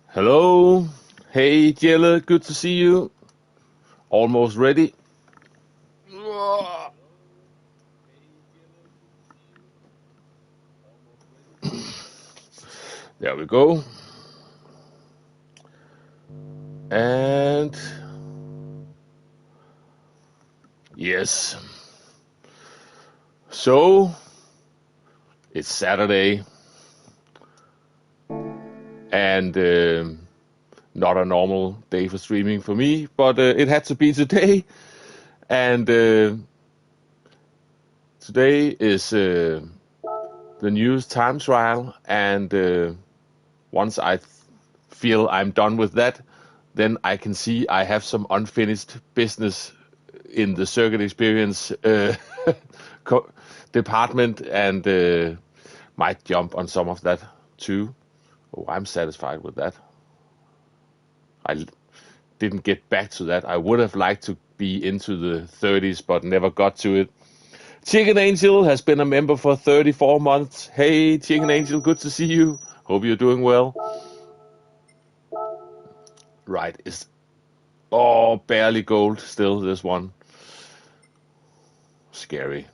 Hello. Hey, Jelle, good to see you. Almost ready. There we go. And yes. So it's Saturday and not a normal day for streaming for me, but it had to be today. And today is the newest time trial, and once I feel I'm done with that, then I can see I have some unfinished business in the circuit experience department, and might jump on some of that too. Oh, I'm satisfied with that. I didn't get back to that. I would have liked to be into the 30s, but never got to it. Chicken Angel has been a member for 34 months. Hey, Chicken Angel, good to see you. Hope you're doing well. Right, barely gold still, this one. Scary.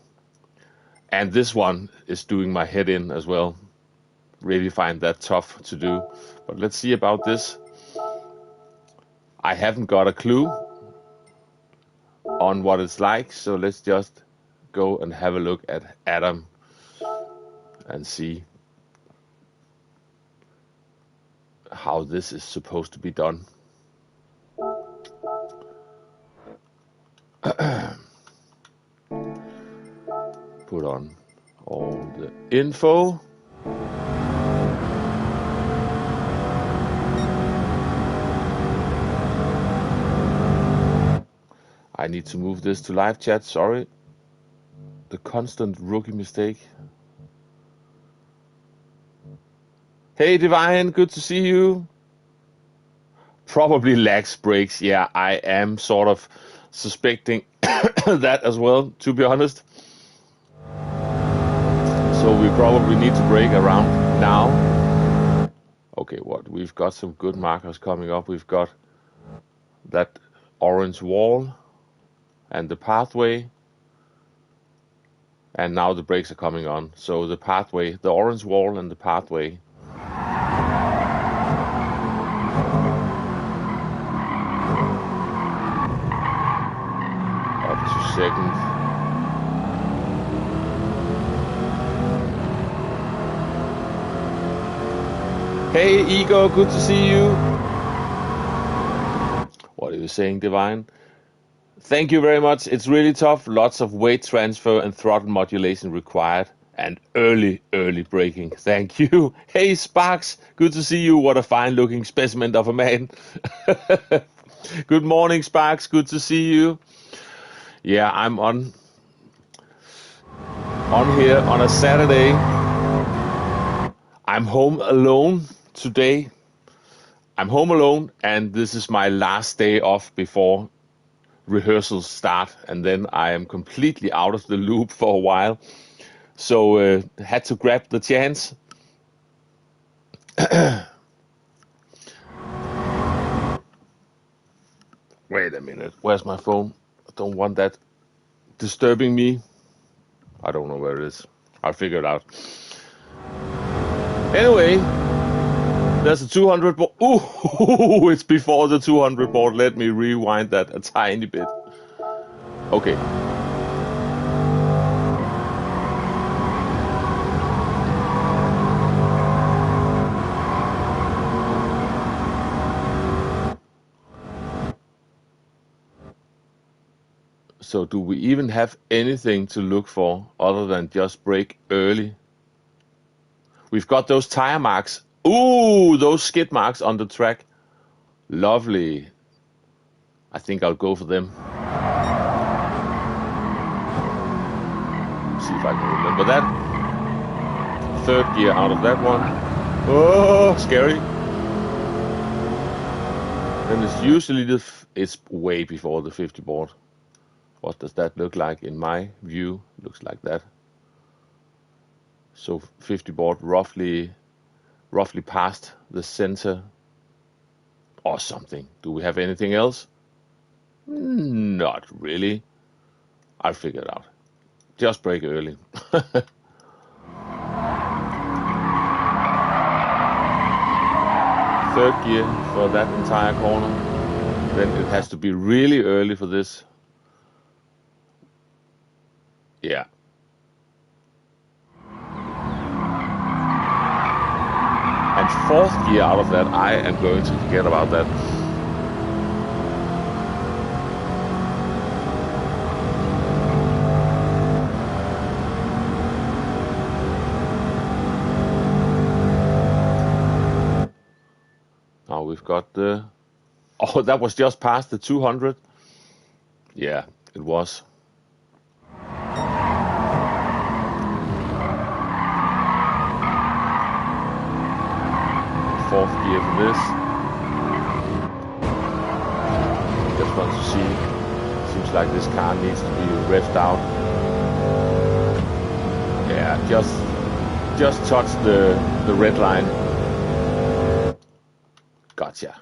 And this one is doing my head in as well. Really find that tough to do. But let's see about this. I haven't got a clue on what it's like, so let's just go and have a look at Adam and see how this is supposed to be done. Put on all the info. I need to move this to live chat, sorry. The constant rookie mistake. Hey Divine, good to see you. Probably lags brakes. Yeah, I am sort of suspecting that as well, to be honest. So we probably need to brake around now. Okay, what? We've got some good markers coming up. We've got that orange wall and the pathway. And now the brakes are coming on. So the pathway, the orange wall and the pathway. Up to second. Hey Igor, good to see you. What are you saying, Divine? Thank you very much. It's really tough. Lots of weight transfer and throttle modulation required. And early braking. Thank you. Hey Sparks, good to see you. What a fine looking specimen of a man. Good morning, Sparks. Good to see you. Yeah, I'm on here on a Saturday. I'm home alone today. I'm home alone, and this is my last day off before rehearsals start, and then I am completely out of the loop for a while. So had to grab the chance. Wait a minute, where's my phone? I don't want that disturbing me. I don't know where it is. I'll figure it out. Anyway, there's a 200 board. Ooh, it's before the 200 board. Let me rewind that a tiny bit. Okay. So do we even have anything to look for other than just brake early? We've got those tire marks. Ooh, those skid marks on the track. Lovely. I think I'll go for them. See if I can remember that. Third gear out of that one. Oh, scary. Then it's usually it's way before the 50 board. What does that look like in my view? Looks like that. So 50 board roughly roughly past the center or something. Do we have anything else? Not really. I'll figure it out. Just brake early. Third gear for that entire corner. Then it has to be really early for this. Yeah. And fourth gear out of that, I am going to forget about that. Now we've got the... Oh, that was just past the 200. Yeah, it was. Fourth gear for this. Just want to see. Seems like this car needs to be revved out. Yeah, just touch the red line. Gotcha.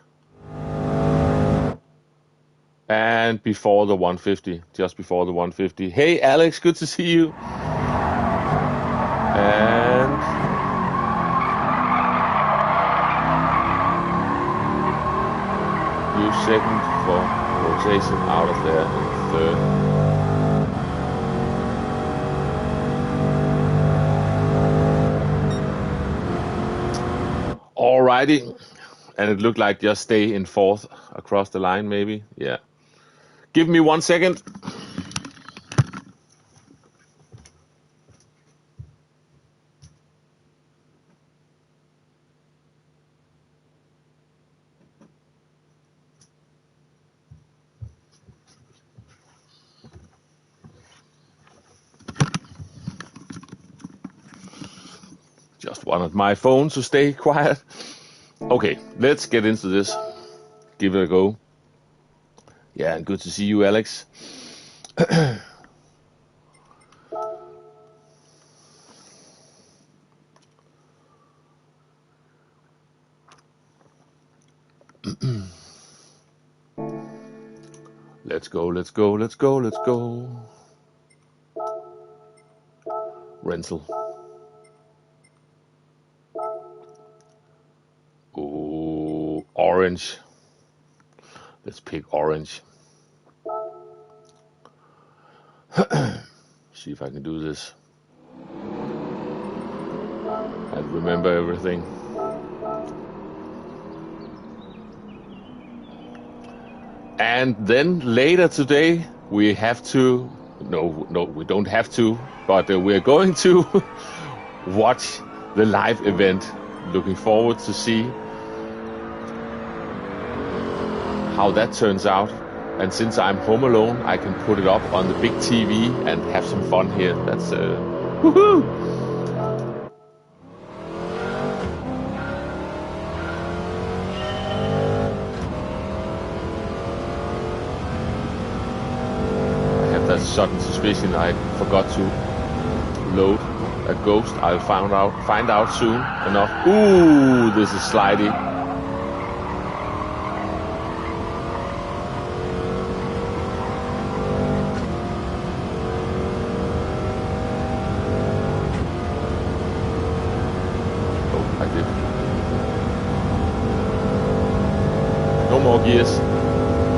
And before the 150, just before the 150. Hey Alex, good to see you. And use second for rotation out of there in third. Alrighty. And it looked like just stay in fourth across the line, maybe. Yeah. Give me 1 second. Just wanted my phone to stay quiet. Okay, let's get into this. Give it a go. Yeah, and good to see you, Alex. Let's go, let's go, let's go, let's go. Rental. Ooh, orange. Let's pick orange. See if I can do this. And remember everything. And then later today we have to, no, we don't have to, but we're going to watch the live event. Looking forward to see how that turns out. And since I'm home alone, I can put it up on the big TV and have some fun here. That's woohoo! I have that sudden suspicion I forgot to load a ghost. I'll find out soon enough. Ooh, this is slidey. More gears.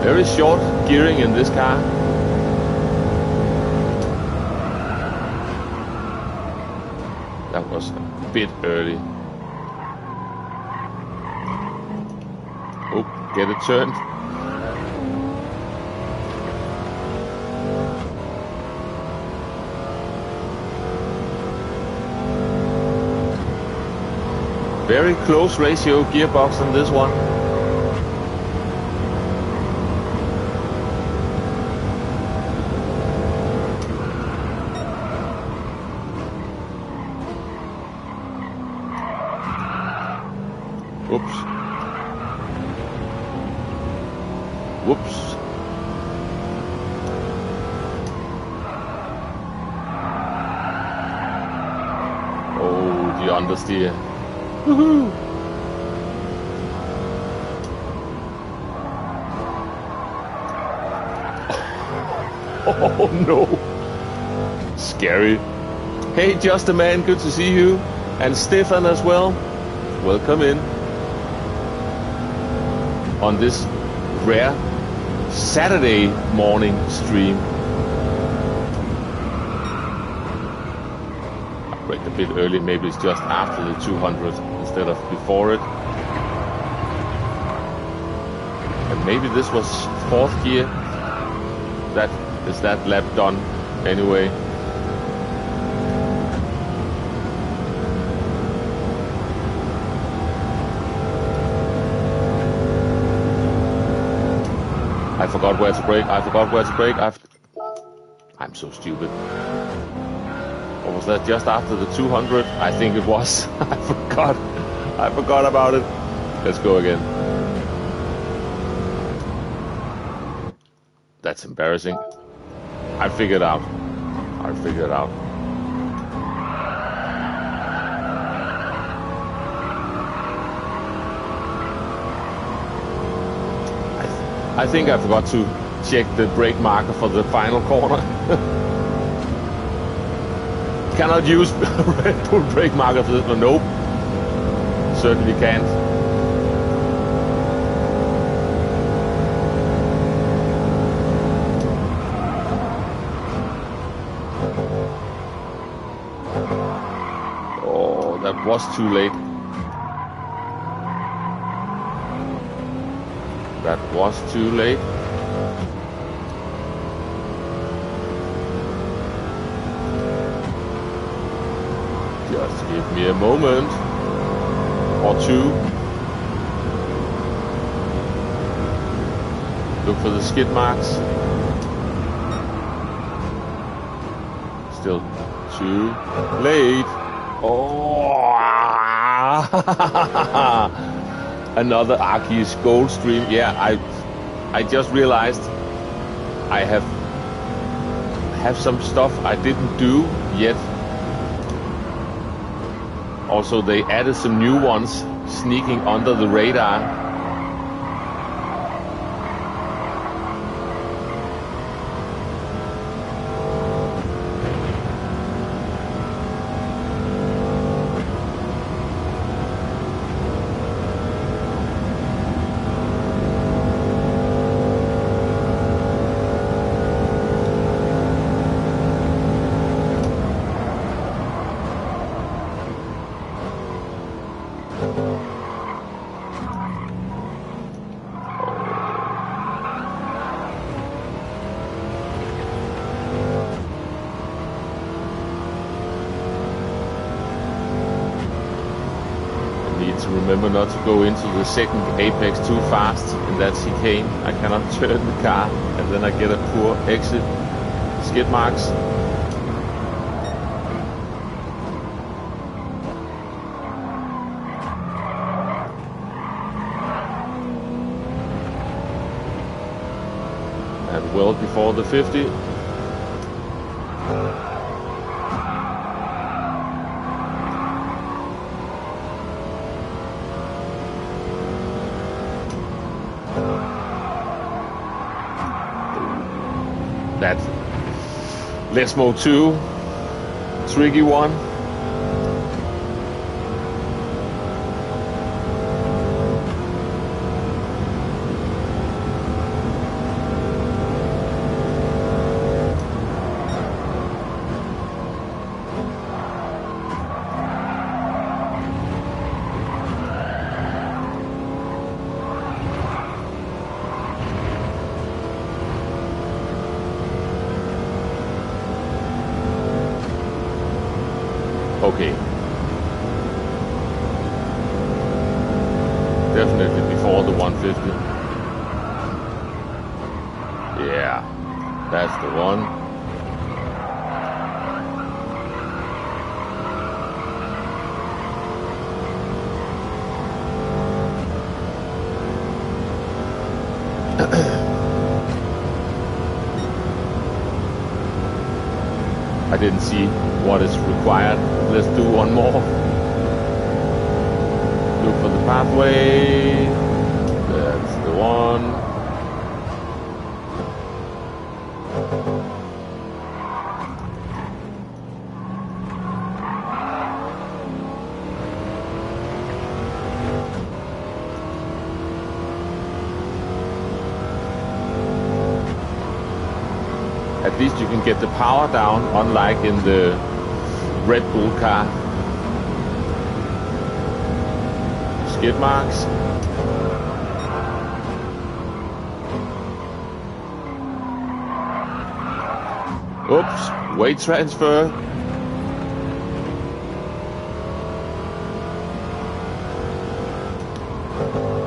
Very short gearing in this car. That was a bit early. Oh, get it turned. Very close ratio gearbox on this one. Whoops. Whoops. Oh, the understeer. Woohoo! Oh no. Scary. Hey, Just a Man, good to see you. And Stefan as well. Welcome in. On this rare Saturday morning stream. I braked a bit early, maybe it's just after the 200 instead of before it. And maybe this was 4th gear. That is that lap done anyway. I forgot where to brake. I'm so stupid. Or was that just after the 200? I think it was. I forgot about it. Let's go again. That's embarrassing. I figured out. I think I forgot to check the brake marker for the final corner. Cannot use Red Bull brake marker for this one. Nope. Certainly can't. Oh, that was too late. That was too late. Just give me a moment or two. Look for the skid marks. Still too late. Oh! Another Aki's gold stream. Yeah, I just realized I have some stuff I didn't do yet. Also, they added some new ones sneaking under the radar. Remember not to go into the second apex too fast in that chicane. I cannot turn the car and then I get a poor exit. Skid marks. And well before the 50. That Lesmo 2, tricky one. Okay. Definitely before the 150. Yeah, that's the one. I didn't see what is required. Let's do one more. Look for the pathway. That's the one. at least you can get the power down, unlike in the Red Bull car. Skid marks. Oops, weight transfer.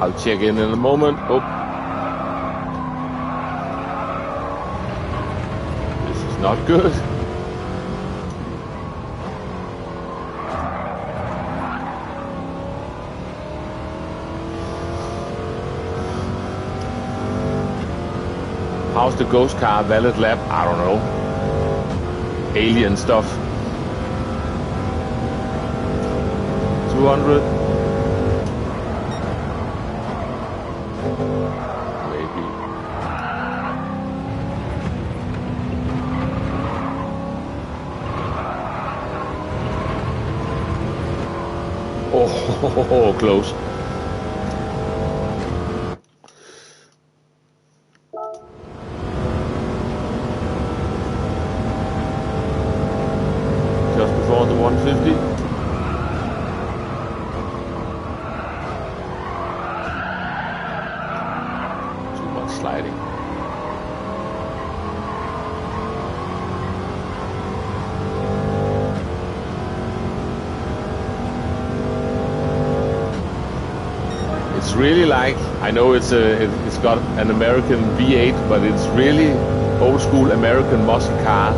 I'll check in a moment. Oh. This is not good. How's the ghost car valid lap? I don't know. Alien stuff. 200. Maybe. Oh, close. Just before the 150. Too much sliding. It's really like, I know it's got an American V8, but it's really old school American muscle car.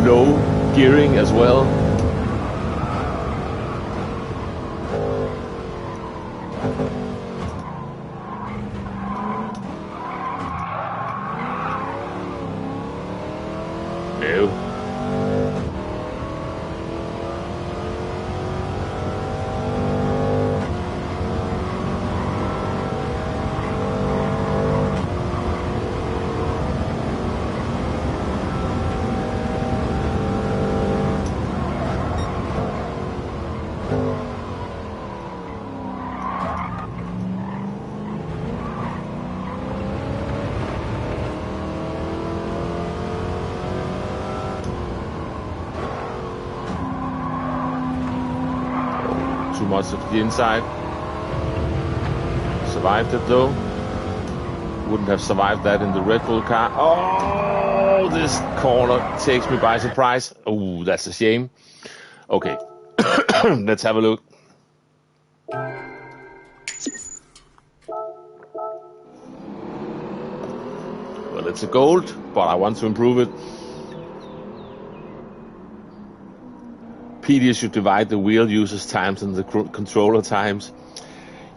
Low gearing as well. No. Too much of the inside. Survived it though. Wouldn't have survived that in the Red Bull car. Oh, this corner takes me by surprise. Oh, that's a shame. Okay, let's have a look. Well, it's a gold, but I want to improve it. PD should divide the wheel users times and the controller times.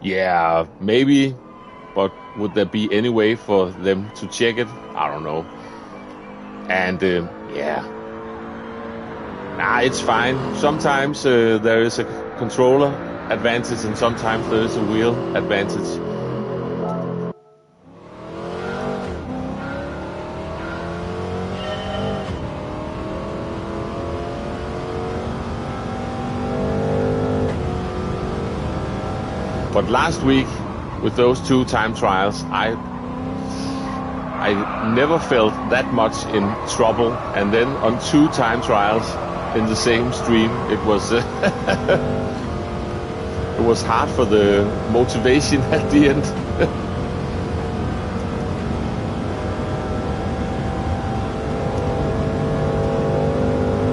Yeah, maybe, but would there be any way for them to check it? I don't know. And yeah, nah, it's fine. Sometimes there is a controller advantage and sometimes there is a wheel advantage. But last week, with those 2 time trials, I never felt that much in trouble. And then on 2 time trials in the same stream, it was it was hard for the motivation at the end.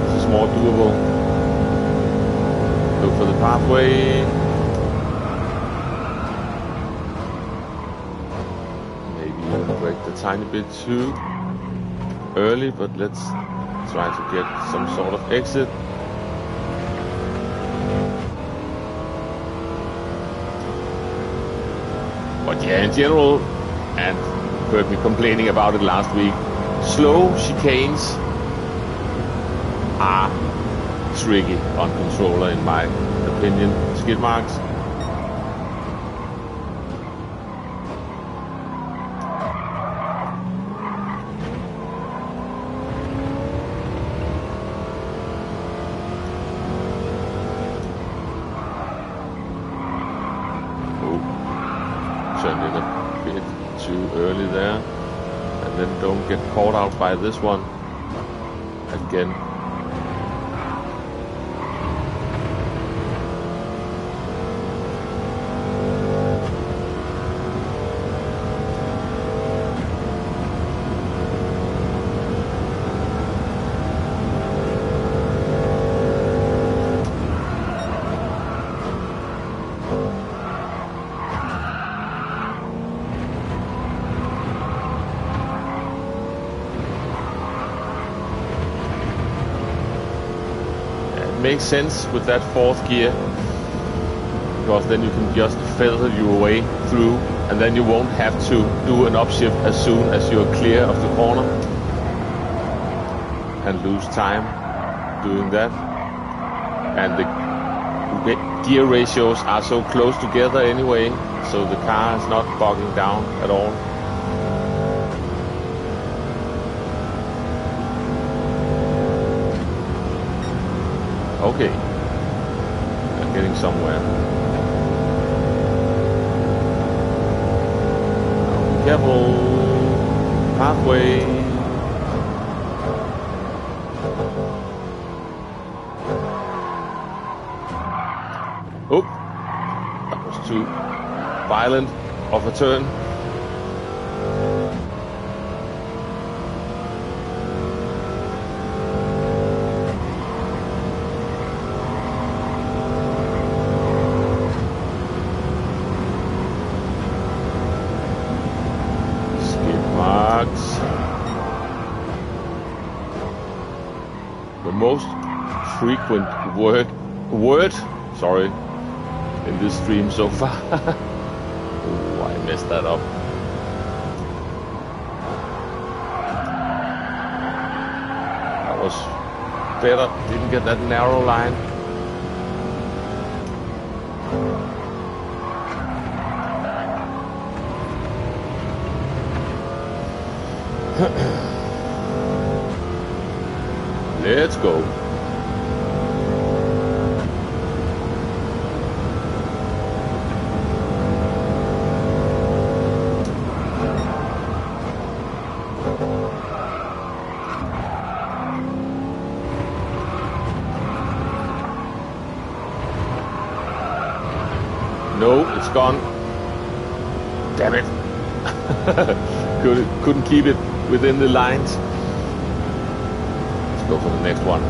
This is more doable. Go for the pathway. Tiny bit too early, but let's try to get some sort of exit. But yeah, in general, and heard me complaining about it last week, slow chicanes are tricky on controller in my opinion. Skid marks. Turned it a bit too early there. That Then don't get caught out by this one again. Makes sense with that fourth gear, because then you can just feather your way through, and then you won't have to do an upshift as soon as you're clear of the corner and lose time doing that. And the gear ratios are so close together anyway, so the car is not bogging down at all. Okay, I'm getting somewhere. Now, be careful. Pathway. Oh, that was too violent of a turn. Most frequent word in this stream so far. Oh, I messed that up. That was better. Didn't get that narrow line. Let's go. No, it's gone. Damn it. Couldn't keep it within the lines. Go for the next one.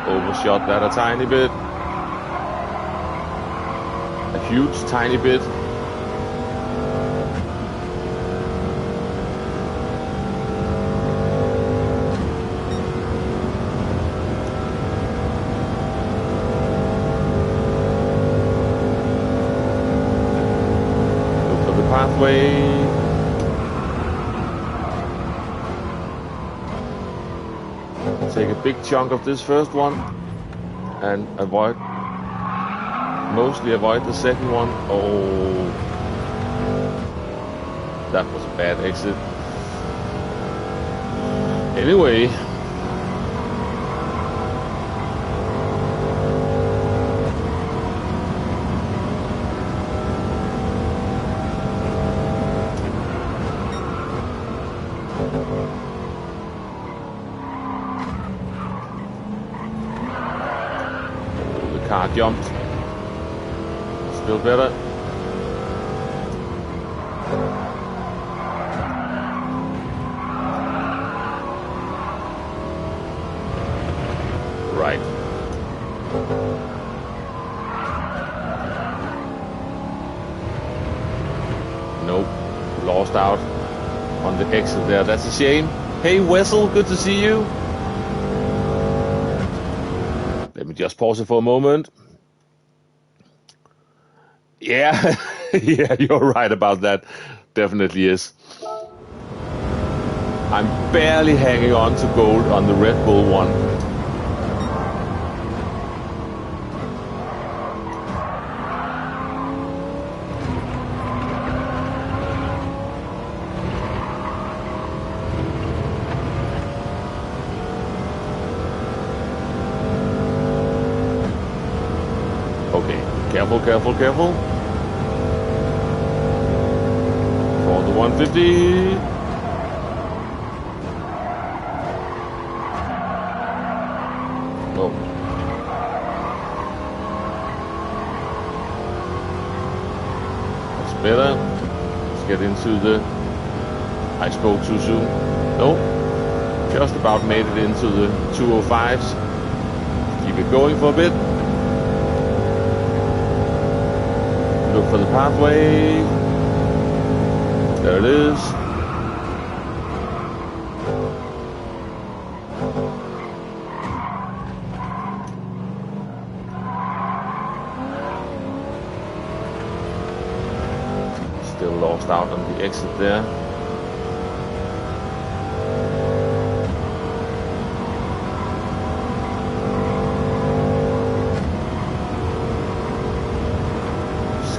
Overshot that a tiny bit. A huge tiny bit. Pathway. Take a big chunk of this first one and mostly avoid the second one. Oh, that was a bad exit. Anyway, car jumped. Still better. Right. Nope. Lost out on the exit there. That's a shame. Hey Wessel, good to see you. Let me just pause it for a moment. Yeah, yeah, you're right about that. Definitely is. I'm barely hanging on to gold on the Red Bull one. Careful, careful, careful. For the 150. Oh. That's better. Let's get into the... I spoke too soon. No. Just about made it into the 205s. Keep it going for a bit. Look for the pathway. There it is. Still lost out on the exit there.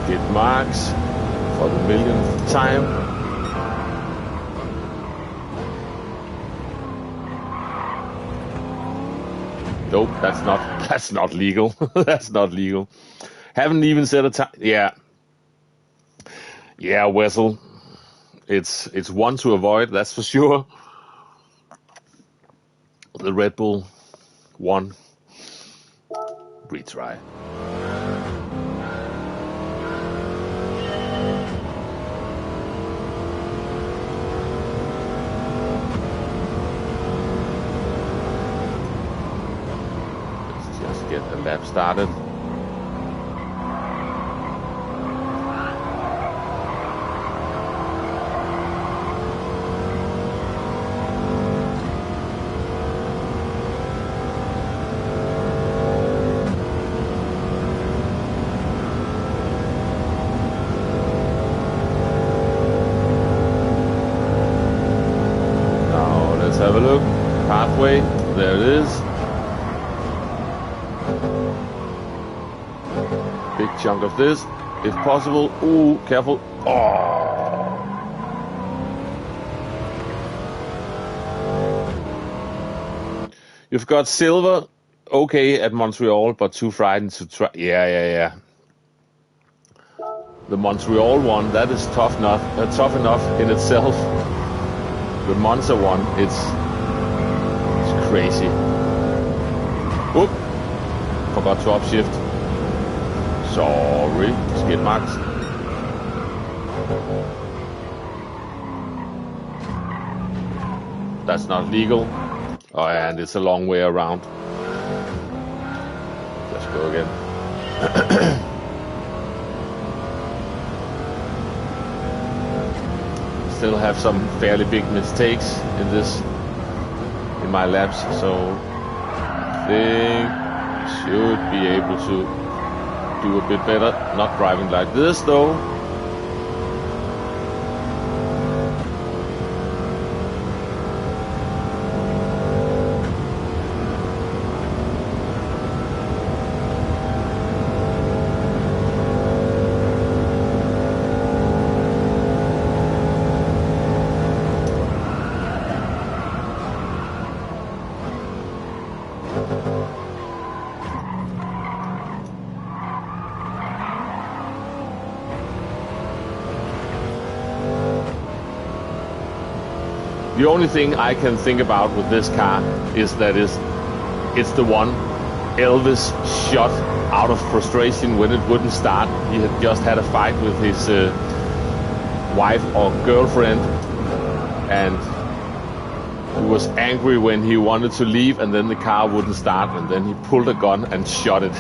Skid marks for the millionth time. Nope, that's not legal. That's not legal. Haven't even set a time. Yeah, Wessel. It's one to avoid, that's for sure. The Red Bull 1 retry. Let's just get the lap started. Have a look. Pathway. There it is. Big chunk of this, if possible. Ooh, careful. Oh. You've got silver. Okay at Montreal, but too frightened to try. Yeah. The Montreal one, that is tough enough in itself. The Monza one, it's crazy. Oop! Forgot to upshift. Sorry, skid marks. That's not legal. Oh, and it's a long way around. Let's go again. Still have some fairly big mistakes in my laps, so I think should be able to do a bit better. Not driving like this though. The only thing I can think about with this car is that it's the one Elvis shot out of frustration when it wouldn't start. He had just had a fight with his wife or girlfriend, and he was angry when he wanted to leave, and then the car wouldn't start, and then he pulled a gun and shot it.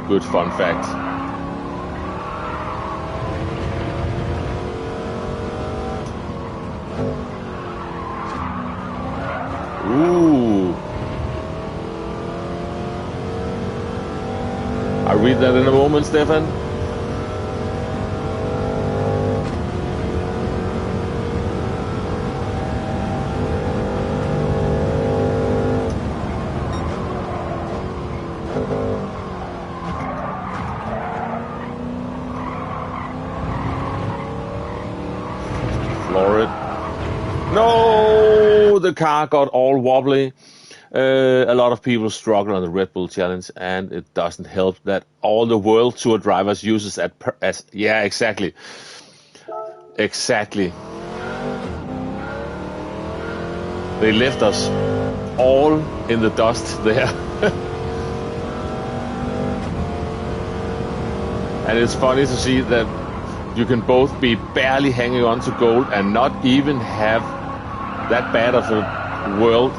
Good fun fact. Ooh. I'll read that in a moment, Stefan. Floor it. No! the car got all wobbly. A lot of people struggle on the Red Bull Challenge, and it doesn't help that all the World Tour drivers use it as yeah, exactly. They left us all in the dust there. And it's funny to see that you can both be barely hanging on to gold and not even have that bad of a world,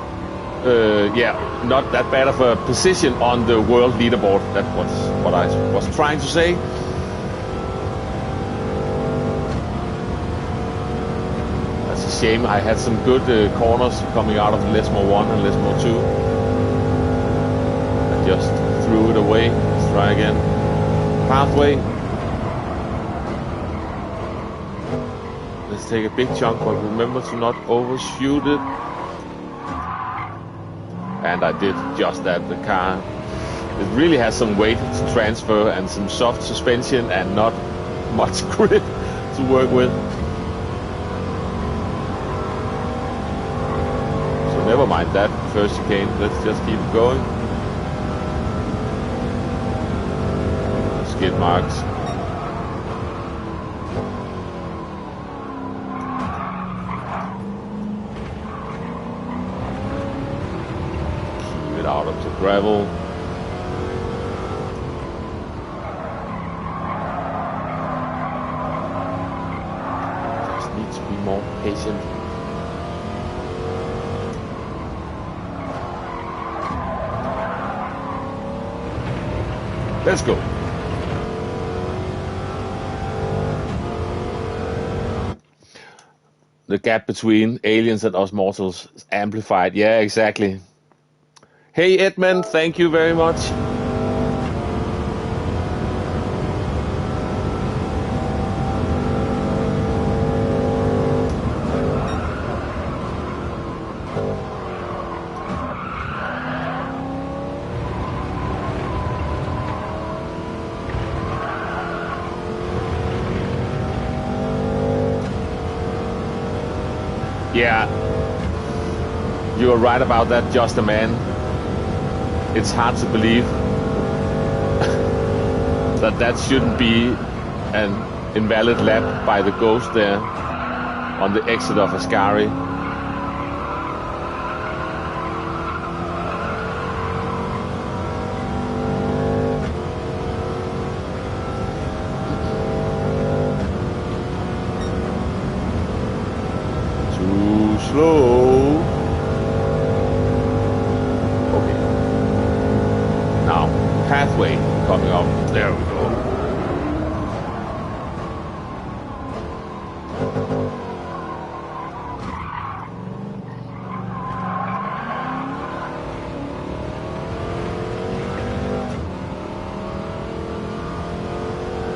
not that bad of a position on the world leaderboard. That was what I was trying to say. That's a shame. I had some good corners coming out of Lesmo 1 and Lesmo 2. I just threw it away. Let's try again. Pathway. Let's take a big chunk, but remember to not overshoot it. And I did just that. The car, it really has some weight to transfer and some soft suspension and not much grip to work with. So never mind that first chicane. Let's just keep it going. Skid marks. Keep it out of the gravel. Just need to be more patient. Let's go. The gap between aliens and us mortals is amplified. Yeah, exactly. Hey Edmund, thank you very much. Yeah, you are right about that, Just a Man. It's hard to believe that that shouldn't be an invalid lap by the Ghost there on the exit of Ascari. Slow. Okay. Now, pathway coming up. There we go.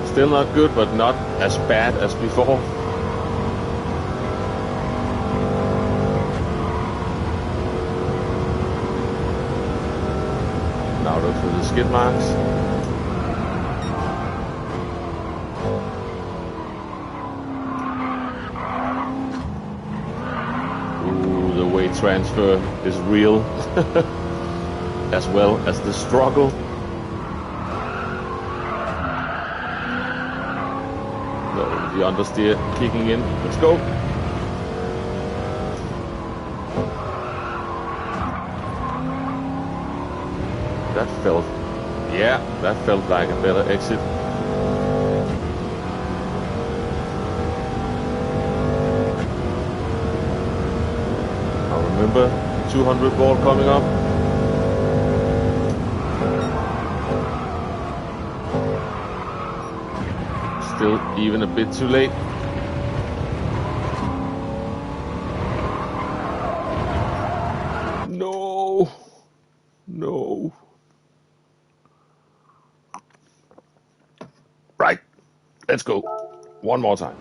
Still not good, but not as bad as before. For the skid marks. Ooh, the weight transfer is real, as well as the struggle. The understeer kicking in. Let's go. That felt like a better exit. Now remember, 200 ball coming up. Still even a bit too late. No. Right, let's go. One more time.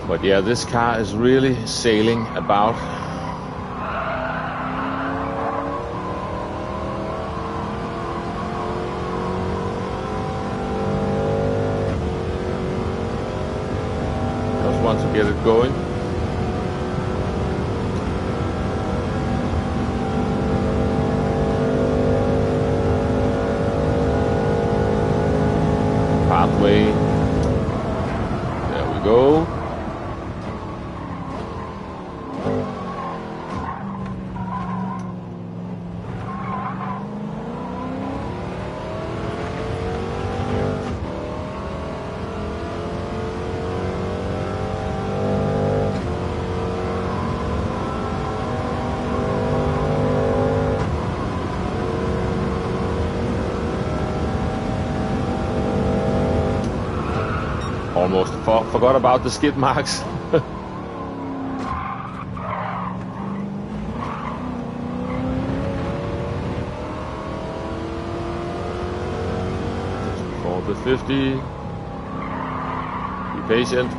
But yeah, this car is really sailing about. want to get it going. Pathway. There we go. Almost forgot about the skid marks. For the 50. Be patient.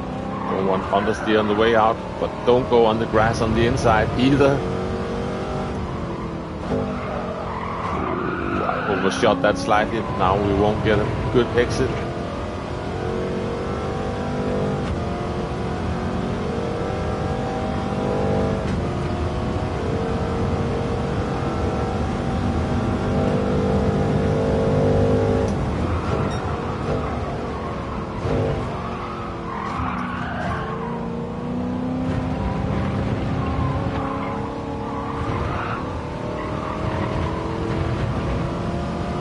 Don't want understeer on the way out, but don't go on the grass on the inside either. Ooh, I overshot that slightly. Now we won't get a good exit.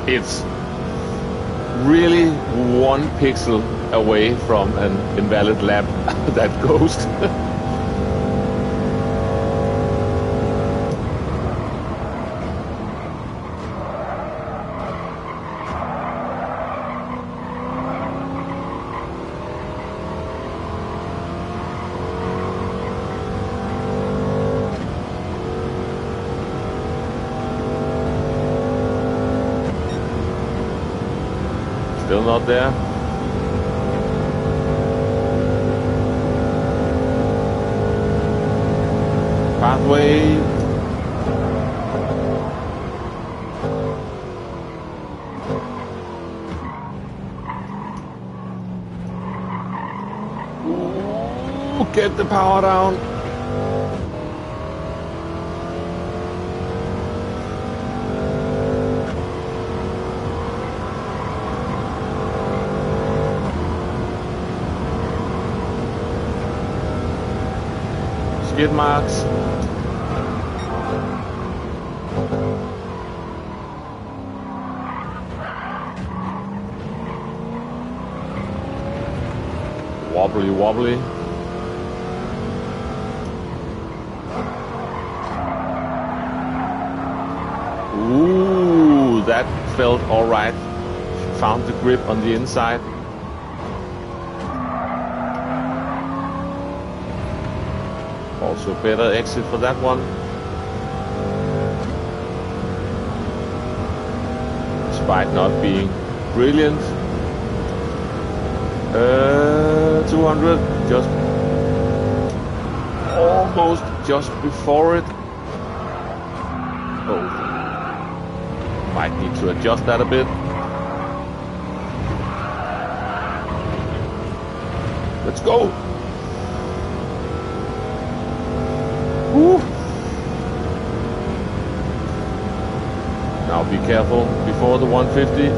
It's really 1 pixel away from an invalid lap, that ghost. Still not there. Pathway. Ooh, get the power down. Skid marks. Wobbly wobbly. Ooh, that felt all right. Found the grip on the inside. Also better exit for that one. Despite not being brilliant. 200, just almost just before it. Oh, might need to adjust that a bit. Let's go. Woo. Now be careful before the 150.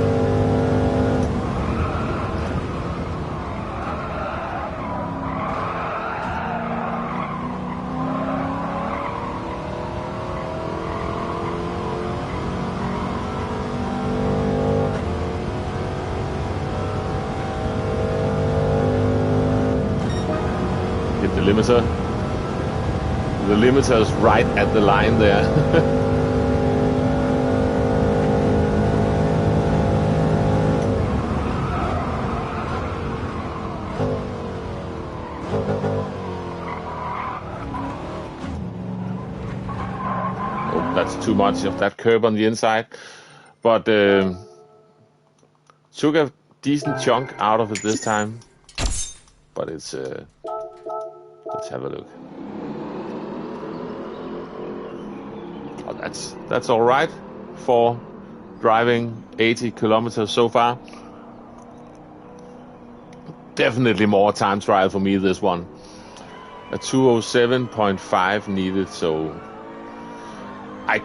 Hit the limiter. The limiter is right at the line there. Oh, that's too much of that curb on the inside. But took a decent chunk out of it this time. But it's let's have a look. Oh, that's all right for driving 80 kilometers so far. Definitely more time trial for me, this one. a 207.5 needed, so I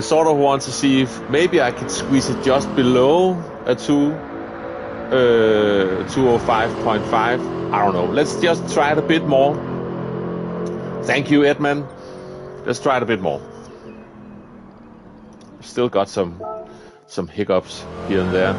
sort of want to see if maybe I could squeeze it just below a 205.5. I don't know. Let's just try it a bit more. Thank you, Edmund. Let's try it a bit more. Still got some hiccups here and there.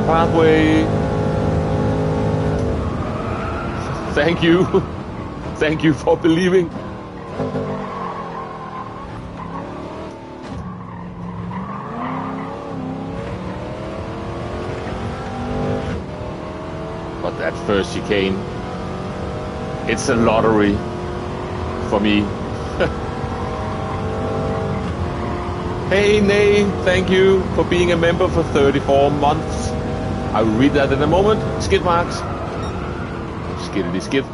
Pathway. Thank you. Thank you for believing. But that first chicane, it's a lottery for me. Hey, Nay, thank you for being a member for 34 months. I will read that in a moment. Skid marks. Skiddity skid.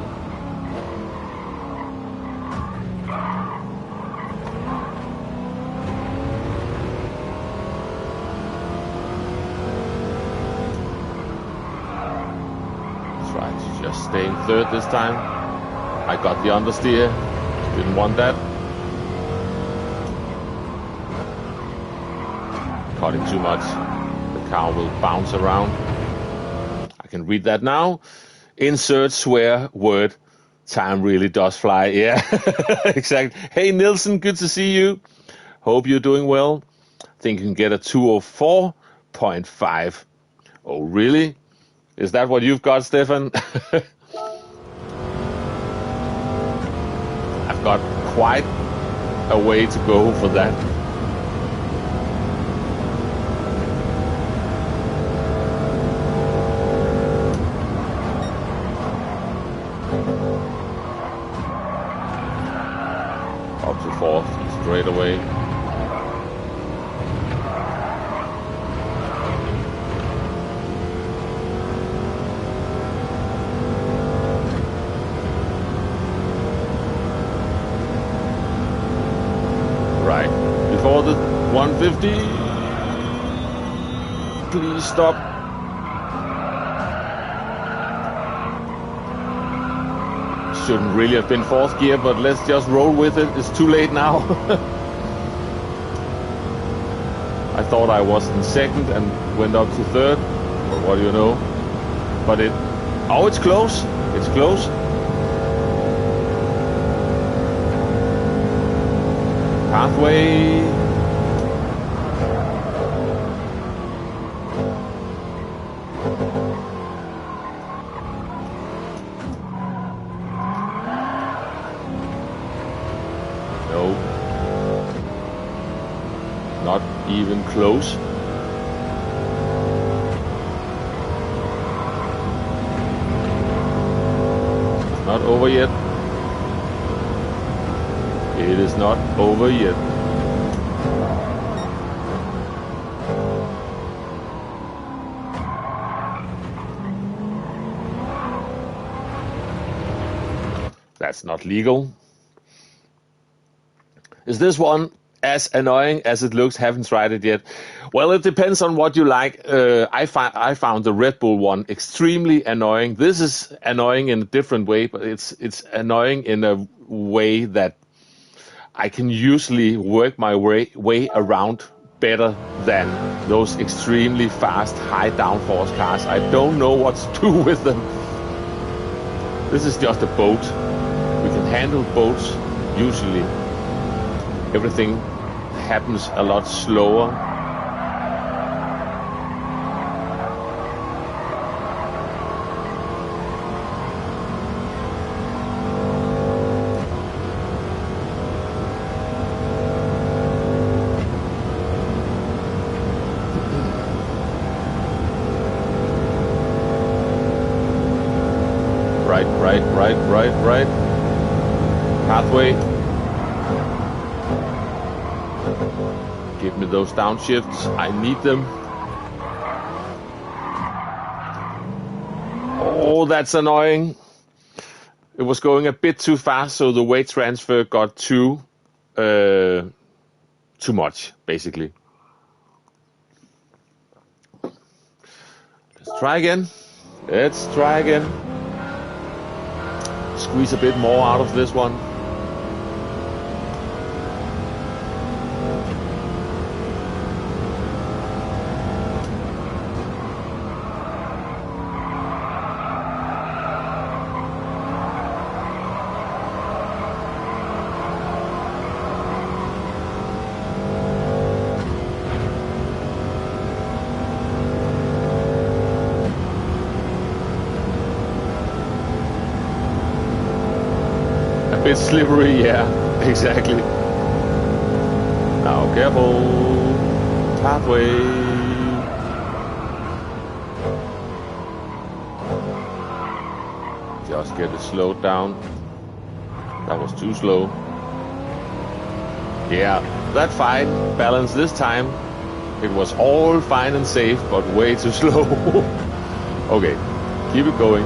Try to just stay in third this time. I got the understeer. Didn't want that. Cutting too much. The car will bounce around. I can read that now. Insert swear word. Time really does fly. Yeah, exactly. Hey, Nilsson, good to see you. Hope you're doing well. Think you can get a 204.5. Oh, really? Is that what you've got, Stefan? I've got quite a way to go for that. Fourth straight away. Right before the 150. Please stop. Shouldn't really have been fourth gear, but let's just roll with it. It's too late now. I thought I was in second and went up to third. But what do you know? But it's close. It's close. Pathway. Not even close. It's not over yet. It is not over yet. That's not legal. Is this one as annoying as it looks? Haven't tried it yet. Well, it depends on what you like. I found the Red Bull one extremely annoying. This is annoying in a different way, but it's annoying in a way that I can usually work my way around better than those extremely fast, high downforce cars. I don't know what to do with them. This is just a boat. We can handle boats usually. Everything happens a lot slower. Right. Pathway. Give me those downshifts. I need them. Oh, that's annoying. It was going a bit too fast, so the weight transfer got too much, basically. Let's try again. Squeeze a bit more out of this one. Bit slippery, yeah, exactly. Now careful, pathway. Just get it slowed down. That was too slow. Yeah, that fine. Balance this time. It was all fine and safe, but way too slow. Okay, keep it going.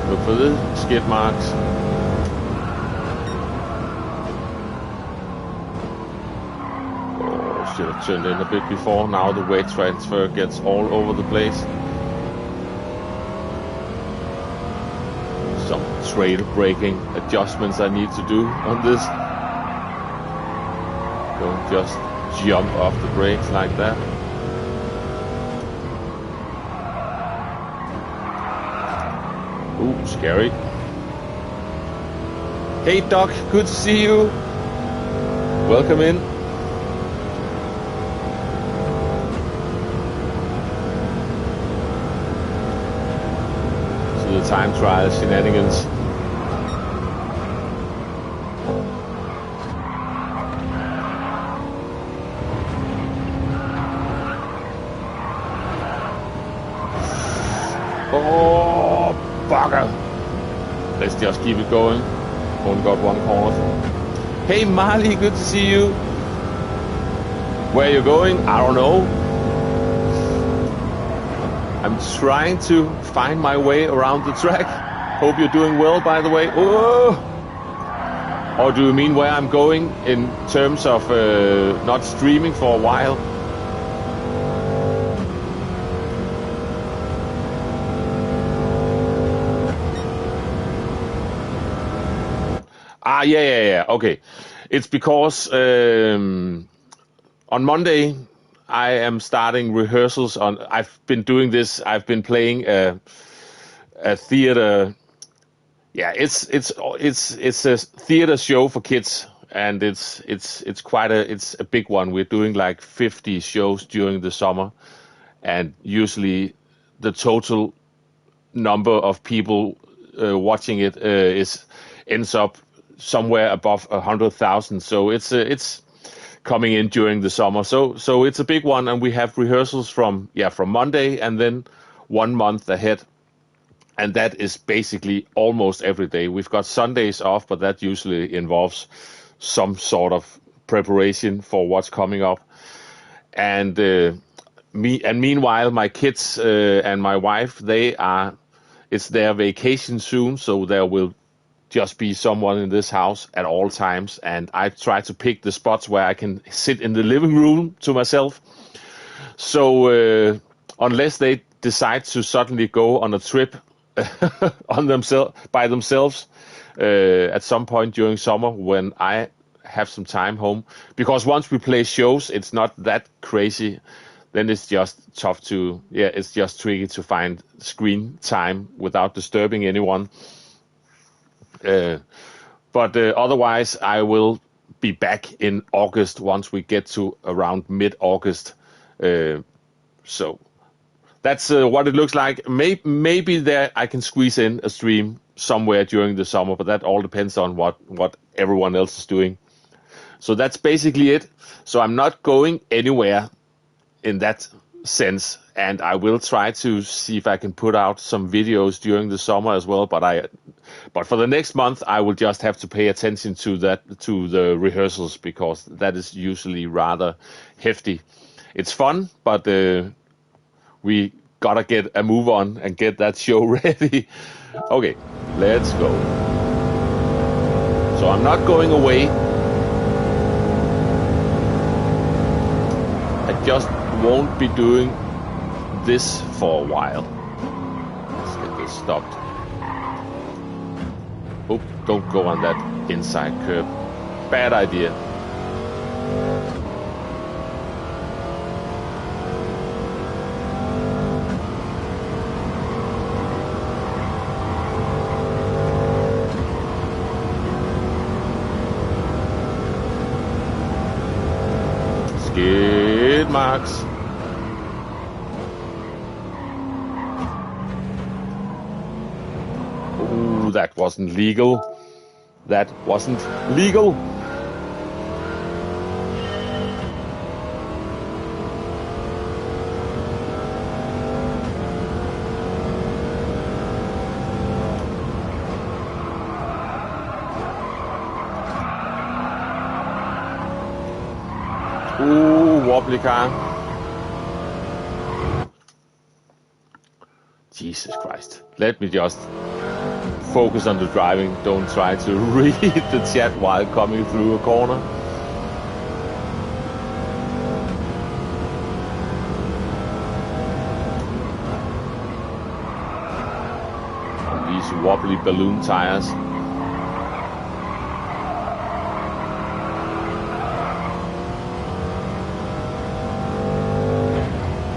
Look for the skid marks. Oh, should have turned in a bit before. Now the weight transfer gets all over the place. Some trail braking adjustments I need to do on this. Don't just jump off the brakes like that. Ooh, scary. Hey Doc, good to see you. Welcome in. To the time trial shenanigans. Oh, bugger. Let's just keep it going. Only got one corner. Hey Marley, good to see you. Where you going? I don't know. I'm trying to find my way around the track. Hope you're doing well, by the way. Oh! Or do you mean where I'm going in terms of not streaming for a while? Yeah. Okay. It's because on Monday I am starting rehearsals on. I've been doing this. I've been playing a theater. Yeah, it's a theater show for kids, and it's a big one. We're doing like 50 shows during the summer, and usually the total number of people watching it ends up somewhere above 100,000. So it's coming in during the summer. So it's a big one, and we have rehearsals from Monday and then 1 month ahead. And that is basically almost every day. We've got Sundays off, but that usually involves some sort of preparation for what's coming up. And meanwhile, my kids and my wife, it's their vacation soon, so there will just be someone in this house at all times, and I try to pick the spots where I can sit in the living room to myself. So unless they decide to suddenly go on a trip by themselves at some point during summer when I have some time home, because once we play shows, it's not that crazy. Then it's just tough it's just tricky to find screen time without disturbing anyone. But otherwise, I will be back in August once we get to around mid-August. So that's what it looks like. Maybe there I can squeeze in a stream somewhere during the summer, but that all depends on what everyone else is doing. So that's basically it. So I'm not going anywhere in that sense, and I will try to see if I can put out some videos during the summer as well. But for the next month, I will just have to pay attention to the rehearsals, because that is usually rather hefty. It's fun, but we gotta get a move on and get that show ready. Okay, let's go. So I'm not going away. I just won't be doing this for a while. Let's get this stopped. Oh, don't go on that inside curb. Bad idea. Skid marks. Ooh, that wasn't legal. That wasn't legal. Ooh, wobbly car. Jesus Christ. Let me just focus on the driving. Don't try to read the chat while coming through a corner. On these wobbly balloon tires.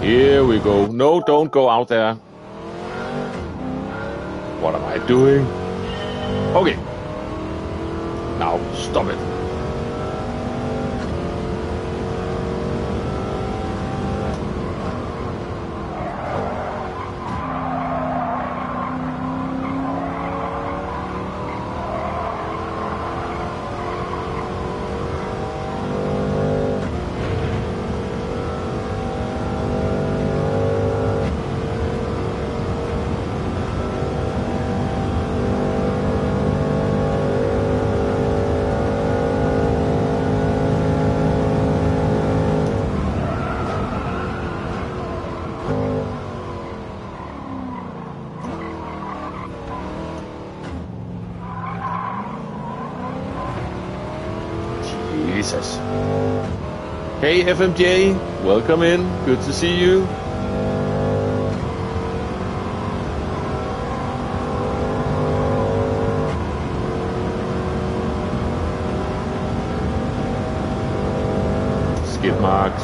Here we go. No, don't go out there. What am I doing? Okay. Now, stop it. Jesus. Hey FMJ, welcome in. Good to see you. Skid marks.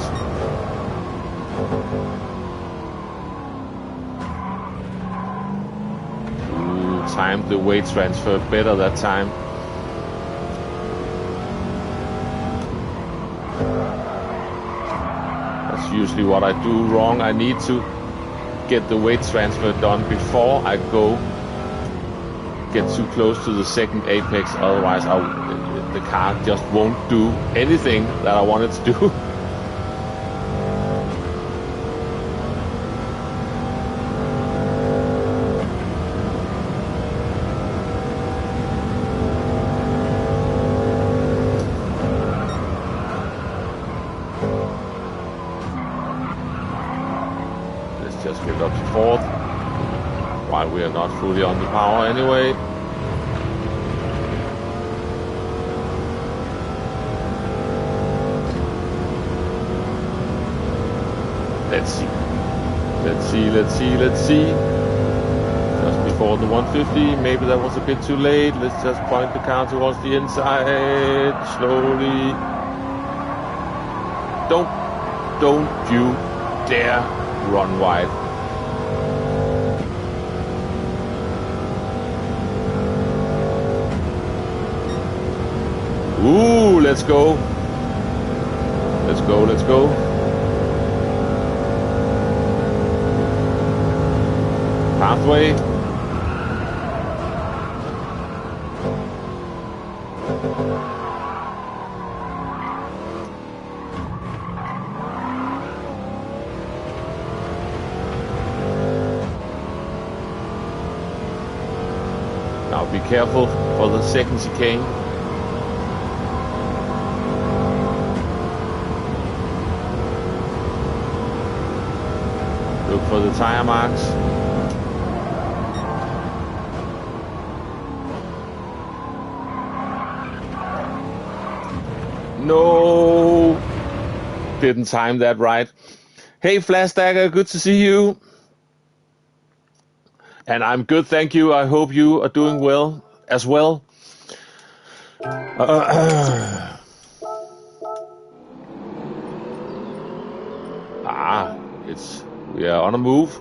Ooh, timed the weight transfer better that time. Usually what I do wrong. I need to get the weight transfer done before I go get too close to the second apex, otherwise the car just won't do anything that I want it to do. Fourth, while we are not fully on the power anyway. Let's see. Just before the 150, maybe that was a bit too late. Let's just point the car towards the inside, slowly. Don't you dare run wide. Ooh, let's go. Let's go. Pathway. careful for the second chicane. Look for the tire marks. No! Didn't time that right. Hey, Flashstagger, good to see you. And I'm good, thank you. I hope you are doing well as well. We are on a move.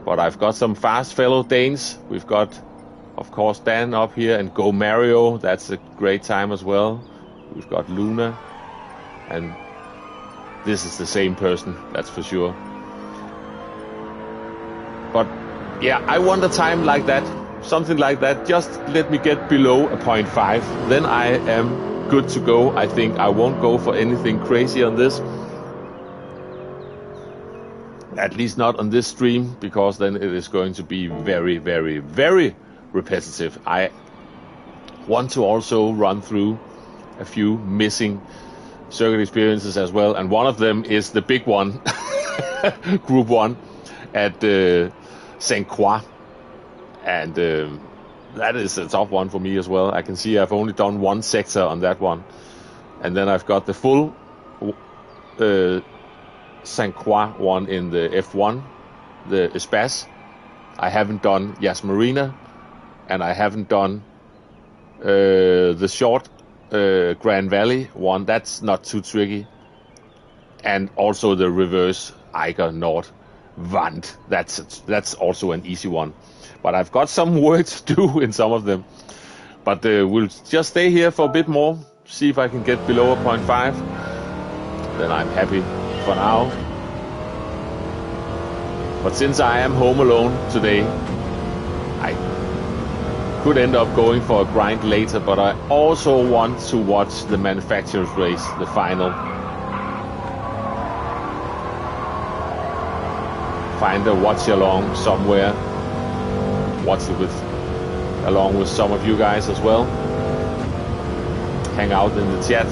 But I've got some fast fellow Danes. We've got, of course, Dan up here and Go Mario. That's a great time as well. We've got Luna. And this is the same person, that's for sure. But yeah, I want a time like that, something like that. Just let me get below a 0.5. Then I am good to go. I think I won't go for anything crazy on this. At least not on this stream, because then it is going to be very, very, very repetitive. I want to also run through a few missing circuit experiences as well. And one of them is the big one, Group 1 at St. Croix. And that is a tough one for me as well. I can see I've only done one sector on that one. And then I've got the full St. Croix one in the F1, the Espace. I haven't done Yas Marina, and I haven't done the short Grand Valley one. That's not too tricky. And also the reverse Eiger Nord Wand. That's also an easy one. But I've got some work to do in some of them. But we'll just stay here for a bit more, see if I can get below a 0.5. Then I'm happy for now. But since I am home alone today, I could end up going for a grind later, but I also want to watch the manufacturer's race, the final. Find a watch along somewhere. Watch it along with some of you guys as well. Hang out in the chat.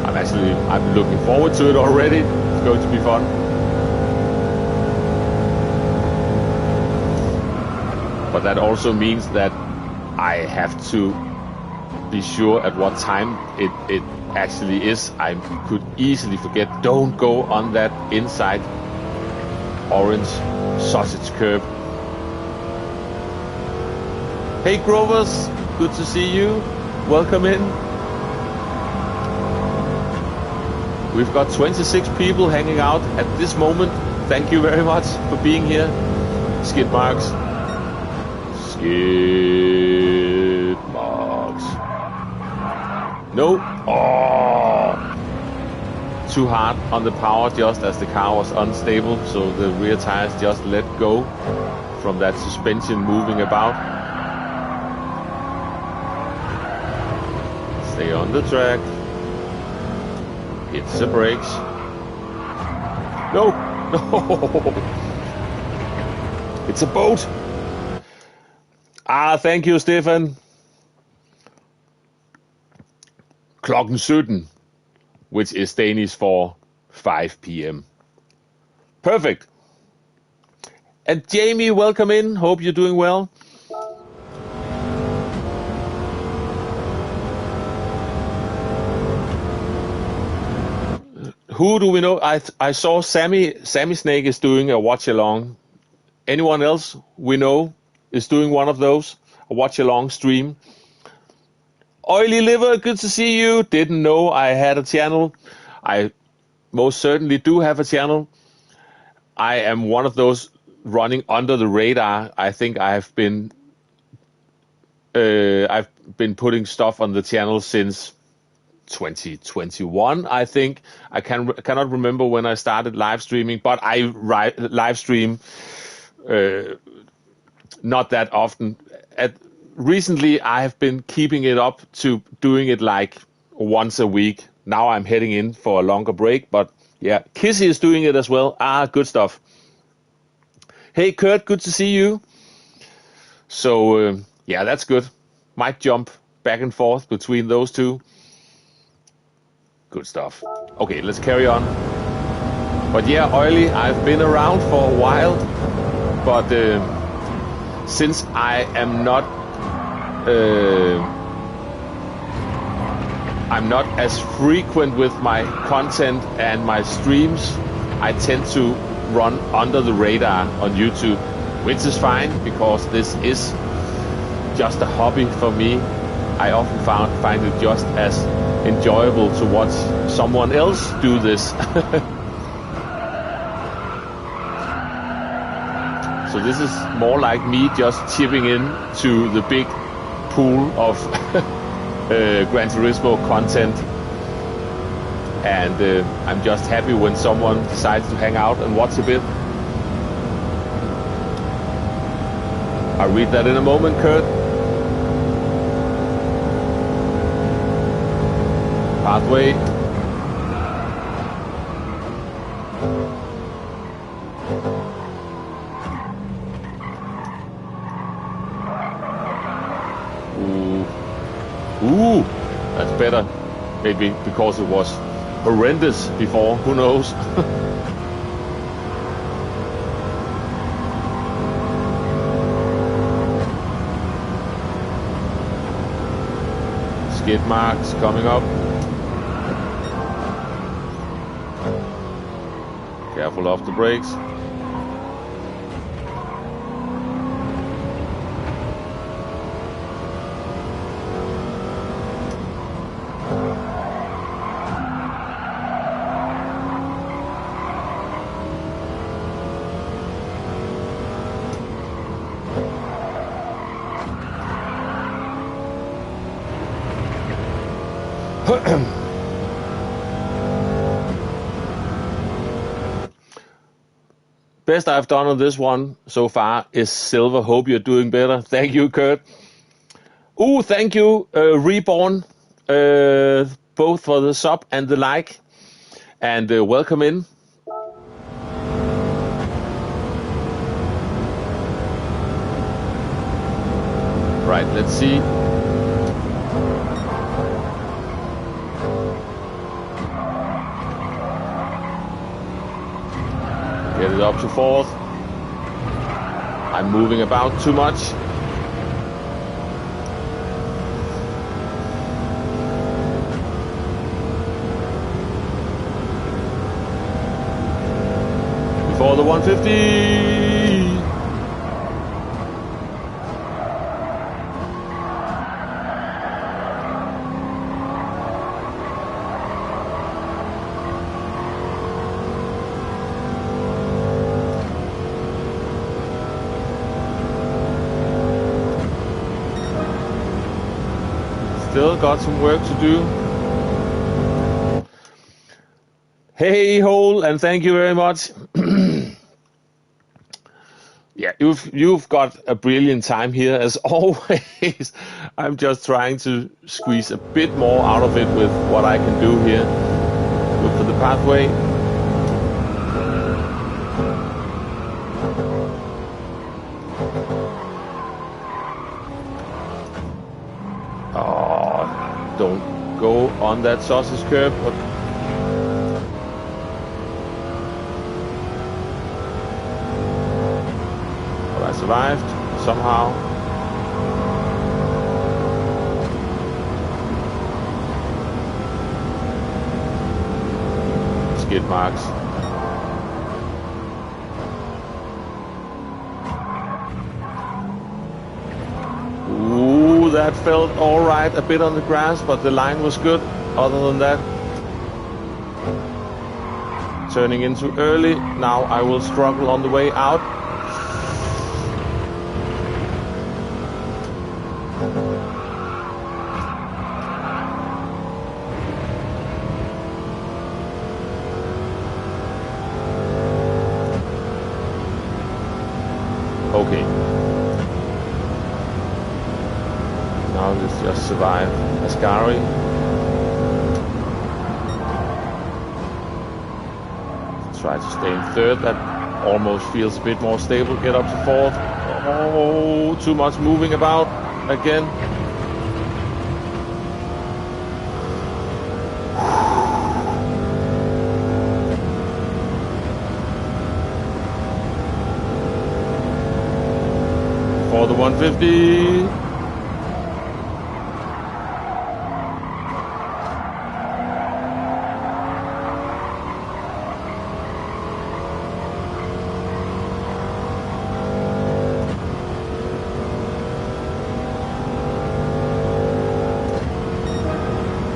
I'm looking forward to it already. It's going to be fun. But that also means that I have to be sure at what time it actually is. I could easily forget. Don't go on that inside orange sausage curb. Hey Grovers, good to see you. Welcome in. We've got 26 people hanging out at this moment. Thank you very much for being here. Skid marks. Skid marks. No. Oh. Too hard on the power just as the car was unstable. So the rear tires just let go from that suspension moving about. Stay on the track. Hits the brakes. No! No! It's a boat! Thank you, Stefan. Klokken 17, which is Danish for 5 p.m. Perfect. And Jamie, welcome in. Hope you're doing well. Who do we know? I saw Sammy Snake is doing a watch along. Anyone else we know is doing one of those? A watch along stream. Oily Liver, good to see you. Didn't know I had a channel. I most certainly do have a channel. I am one of those running under the radar. I think I've been putting stuff on the channel since 2021, I think. I cannot remember when I started live streaming, but I live stream not that often. Recently, I have been keeping it up to doing it like once a week. Now I'm heading in for a longer break, but yeah, Kissy is doing it as well. Good stuff. Hey, Kurt, good to see you. So yeah, that's good. Might jump back and forth between those two. Good stuff. Okay, let's carry on. But yeah, Oily, I've been around for a while, but since I am not I'm not as frequent with my content and my streams, I tend to run under the radar on YouTube, which is fine because this is just a hobby for me. I often find it just as enjoyable to watch someone else do this. So this is more like me just chipping in to the big pool of Gran Turismo content, and I'm just happy when someone decides to hang out and watch a bit. I'll read that in a moment, Kurt. Pathway. Ooh, that's better. Maybe because it was horrendous before, who knows? Skid marks coming up. Careful off the brakes. Best I've done on this one so far is silver. Hope you're doing better. Thank you, Kurt. Ooh, thank you, Reborn, both for the sub and the like. And welcome in. Right, let's see. Get it up to fourth. I'm moving about too much. Before the 150. Still got some work to do. Hey, Hole, and thank you very much. Yeah, you've got a brilliant time here as always. I'm just trying to squeeze a bit more out of it with what I can do here. Look for the pathway. Oh, don't go on that sausage curb. But I survived somehow. Skid marks. Ooh, that felt all right, a bit on the grass, but the line was good. Other than that, turning into early. Now I will struggle on the way out. Okay. Now let's just survive Ascari. Try to stay in third. That almost feels a bit more stable. Get up to fourth. Oh. Oh, too much moving about again. For the 150.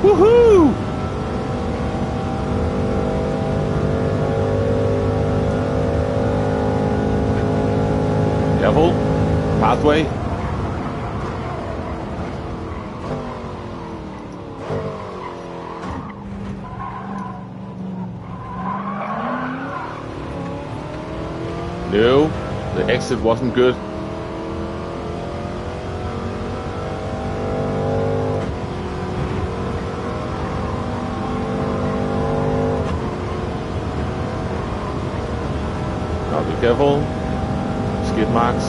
Woohoo! Careful. Pathway. No, the exit wasn't good. Now be careful. Skid marks.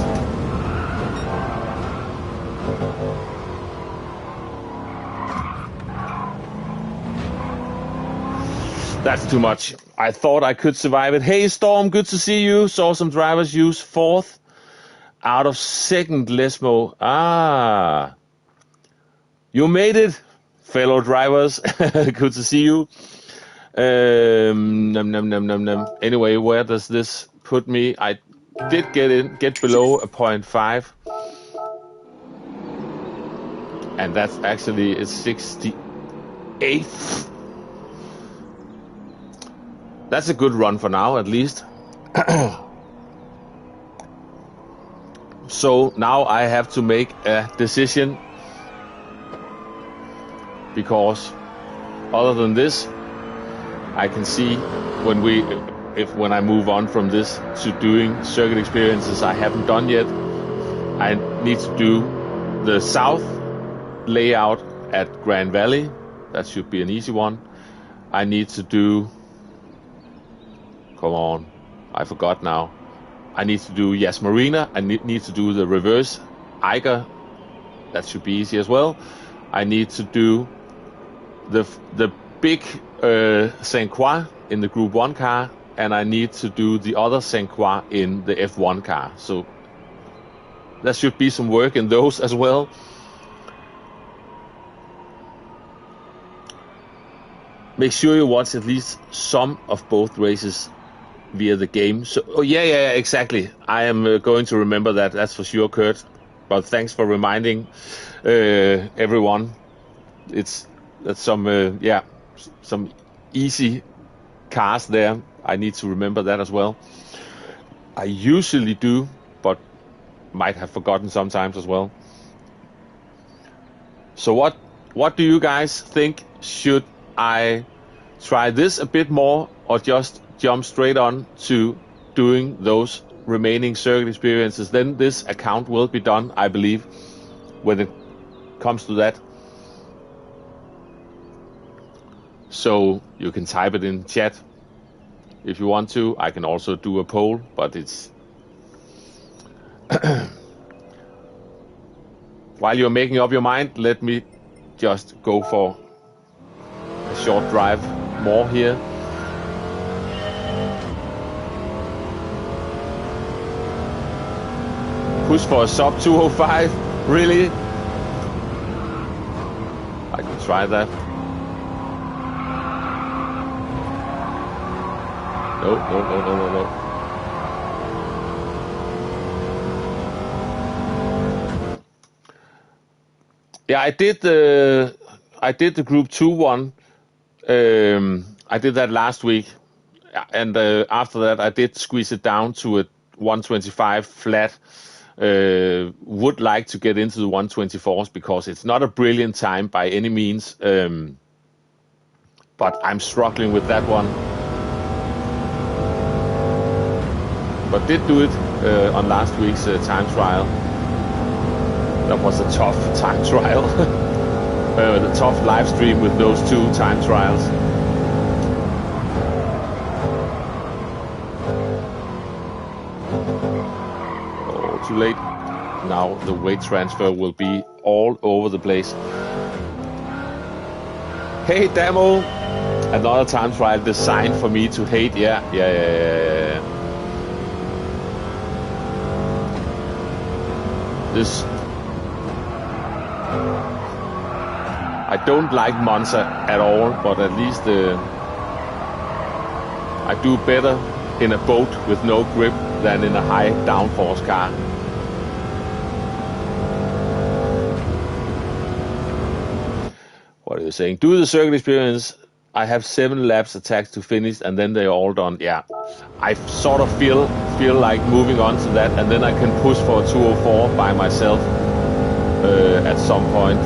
That's too much. I thought I could survive it. Hey Storm, good to see you. Saw some drivers use 4th out of 2nd Lesmo. Ah, you made it, fellow drivers. Good to see you. Anyway, where does this put me? I did get below a 0.5, and that's actually a 68th. That's a good run for now, at least. So now I have to make a decision, because other than this, I can see when I move on from this to doing circuit experiences I haven't done yet. I need to do the south layout at Grand Valley. That should be an easy one. I need to do... Come on, I forgot now. I need to do Yas Marina. I need to do the reverse Eiger. That should be easy as well. I need to do the big Saint Croix in the Group 1 car, and I need to do the other Saint Croix in the F1 car. So there should be some work in those as well. Make sure you watch at least some of both races via the game. So, oh yeah, exactly. I am going to remember that. That's for sure, Kurt. But thanks for reminding everyone. That's some some easy cars there. I need to remember that as well. I usually do, but might have forgotten sometimes as well. So what do you guys think? Should I try this a bit more, or just jump straight on to doing those remaining circuit experiences? Then this account will be done, I believe, when it comes to that. So you can type it in chat if you want to. I can also do a poll, but it's while you're making up your mind, let me just go for a short drive more here. Push for a sub 205, really? I can try that. No. Yeah, I did the Group 2 one. I did that last week, and after that I did squeeze it down to a 125 flat. Would like to get into the 124s because it's not a brilliant time by any means, but I'm struggling with that one. But did do it on last week's time trial. That was a tough time trial. The tough live stream with those 2 time trials. Oh, too late. now the weight transfer will be all over the place. Hey, Damo! Another time trial designed for me to hate. Yeah. This... I don't like Monza at all, but at least I do better in a boat with no grip than in a high downforce car. What are you saying? Do the circuit experience. I have 7 laps attached to finish, and then they're all done. Yeah, I sort of feel like moving on to that, and then I can push for a 204 by myself at some point.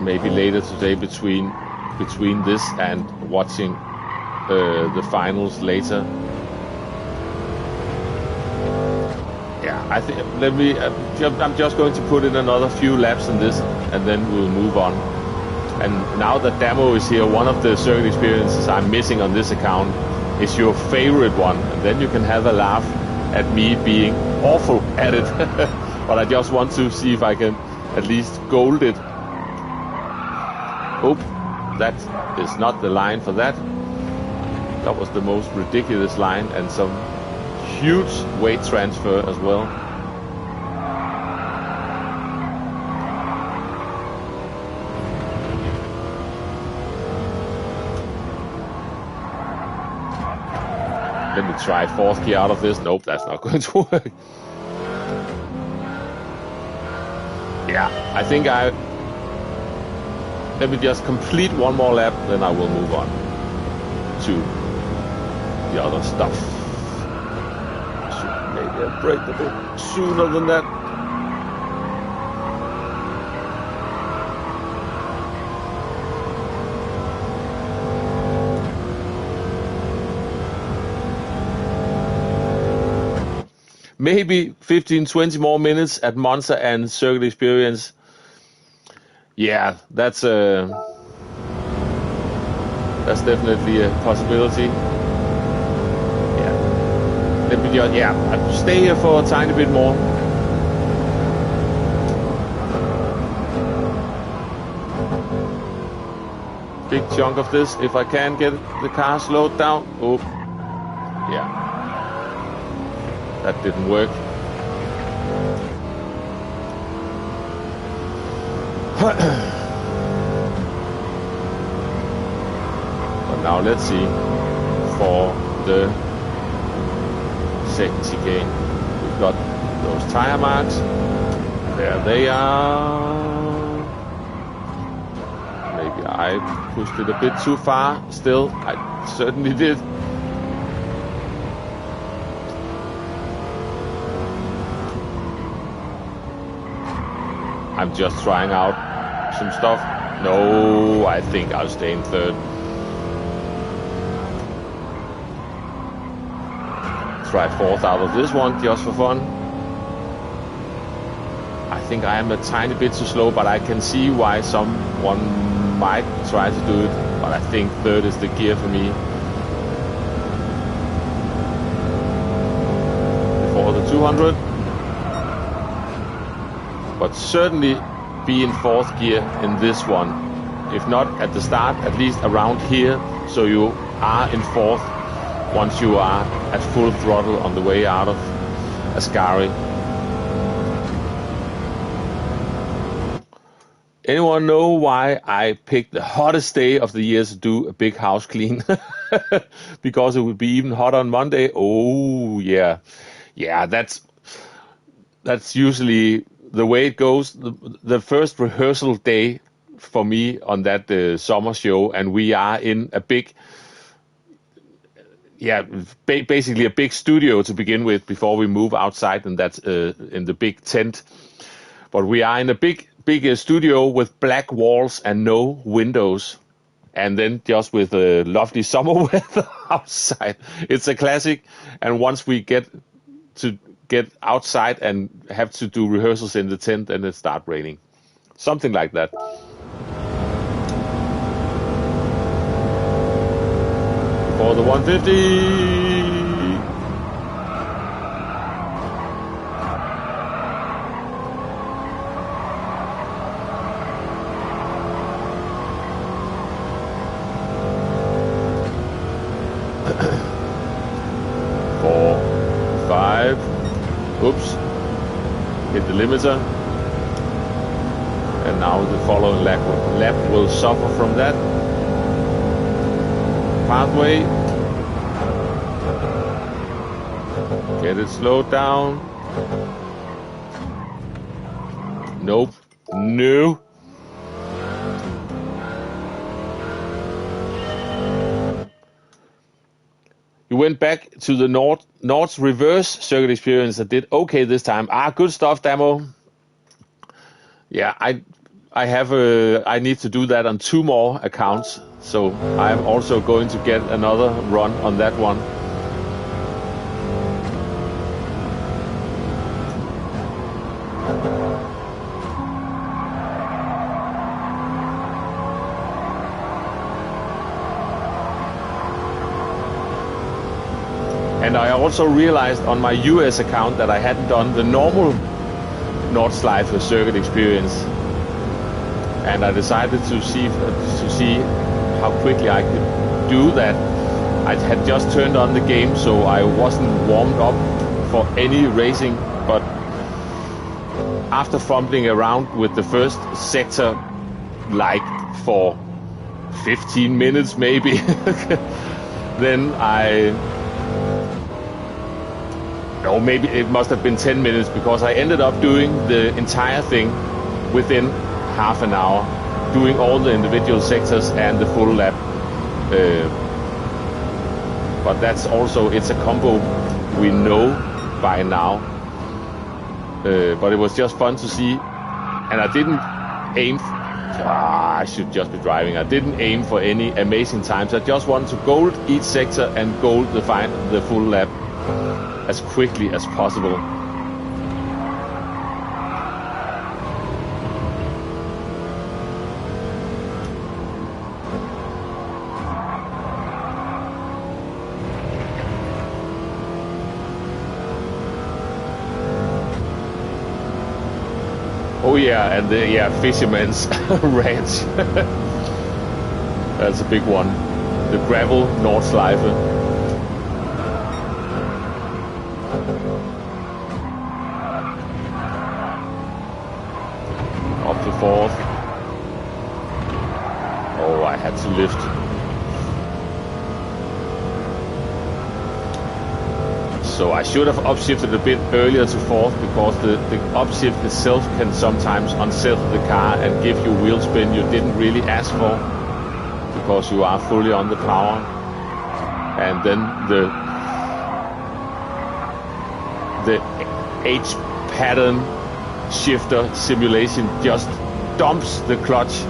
Maybe later today between this and watching the finals later. Yeah, I think I'm just going to put in another few laps in this, and then we'll move on. And now that Damo is here, one of the circuit experiences I'm missing on this account is your favorite one, and then you can have a laugh at me being awful at it. But I just want to see if I can at least gold it. Oh, that is not the line for that. That was the most ridiculous line, and some huge weight transfer as well. Let me try 4th gear out of this. Nope, that's not going to work. Yeah, I think let me just complete one more lap, then I will move on to the other stuff. Maybe I'll break a bit sooner than that. Maybe 15-20 more minutes at Monza and circuit experience. Yeah, that's definitely a possibility. Yeah, let me just I'll stay here for a tiny bit more. Big chunk of this, if I can get the car slowed down. Oh, yeah, that didn't work. But now let's see for the second chicane. We've got those tire marks. There they are. Maybe I pushed it a bit too far. Still, I certainly did. I'm just trying out some stuff. No, I think I'll stay in 3rd. Try 4th out of this one just for fun. I think I am a tiny bit too slow, but I can see why someone might try to do it. But I think 3rd is the gear for me. Before the 200. But certainly be in 4th gear in this one. If not at the start, at least around here, so you are in 4th once you are at full throttle on the way out of Ascari. Anyone know why I picked the hottest day of the year to do a big house clean? Because it would be even hotter on Monday? Oh, yeah. Yeah, that's usually the way it goes. The first rehearsal day for me on that summer show, and we are in a big, basically a big studio to begin with before we move outside, and that's in the big tent. But we are in a big studio with black walls and no windows, and then just with lovely summer weather outside. It's a classic, and once we get outside and have to do rehearsals in the tent, and it start raining. Something like that. for the 150. Oops, hit the limiter, and now the following lap will suffer from that. Pathway, get it slowed down. Nope, no. You went back to the Nord's reverse circuit experience that did okay this time. Good stuff, Damo. Yeah, I need to do that on 2 more accounts, so I'm also going to get another run on that one. And I also realized on my US account that I hadn't done the normal Nordschleife circuit experience, and I decided to see how quickly I could do that. I had just turned on the game, so I wasn't warmed up for any racing, but after fumbling around with the first sector like for 15 minutes maybe, then maybe it must have been 10 minutes, because I ended up doing the entire thing within half an hour, doing all the individual sectors and the full lap. But that's also, it's a combo we know by now. But it was just fun to see, and I didn't aim. I should just be driving. I didn't aim for any amazing times. I just wanted to gold each sector and gold the full lap as quickly as possible. Oh yeah, and the Fisherman's Ranch. That's a big one. The gravel Nordschleife. Up to 4th. Oh, I had to lift. So I should have upshifted a bit earlier to 4th, because the upshift itself can sometimes unsettle the car and give you wheel spin you didn't really ask for, because you are fully on the power. And then the H pattern shifter simulation just dumps the clutch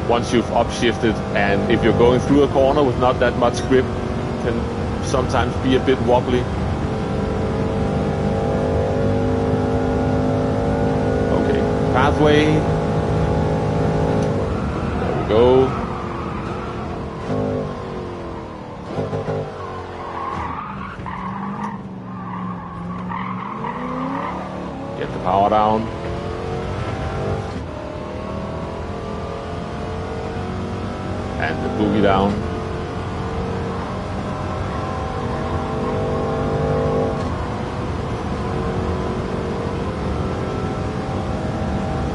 once you've upshifted, and if you're going through a corner with not that much grip, it can sometimes be a bit wobbly. Okay, pathway. There we go. Get the power down. And the boogie down.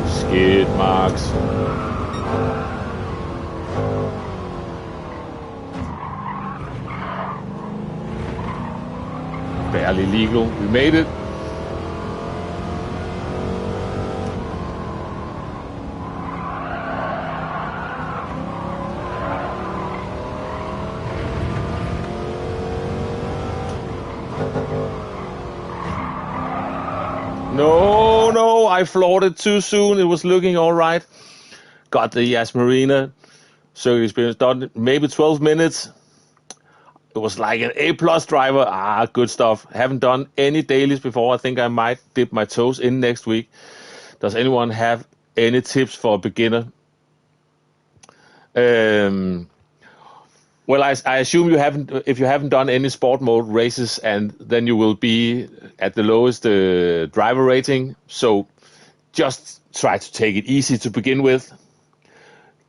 Skid marks. Barely legal. We made it. No, I floored it too soon. It was looking all right. Got the Yas Marina circuit experience done. Maybe 12 minutes. It was like an A+ driver. Good stuff. Haven't done any dailies before. I think I might dip my toes in next week. Does anyone have any tips for a beginner? Well, I assume you haven't, if you haven't done any sport mode races, and then you will be at the lowest driver rating. So just try to take it easy to begin with.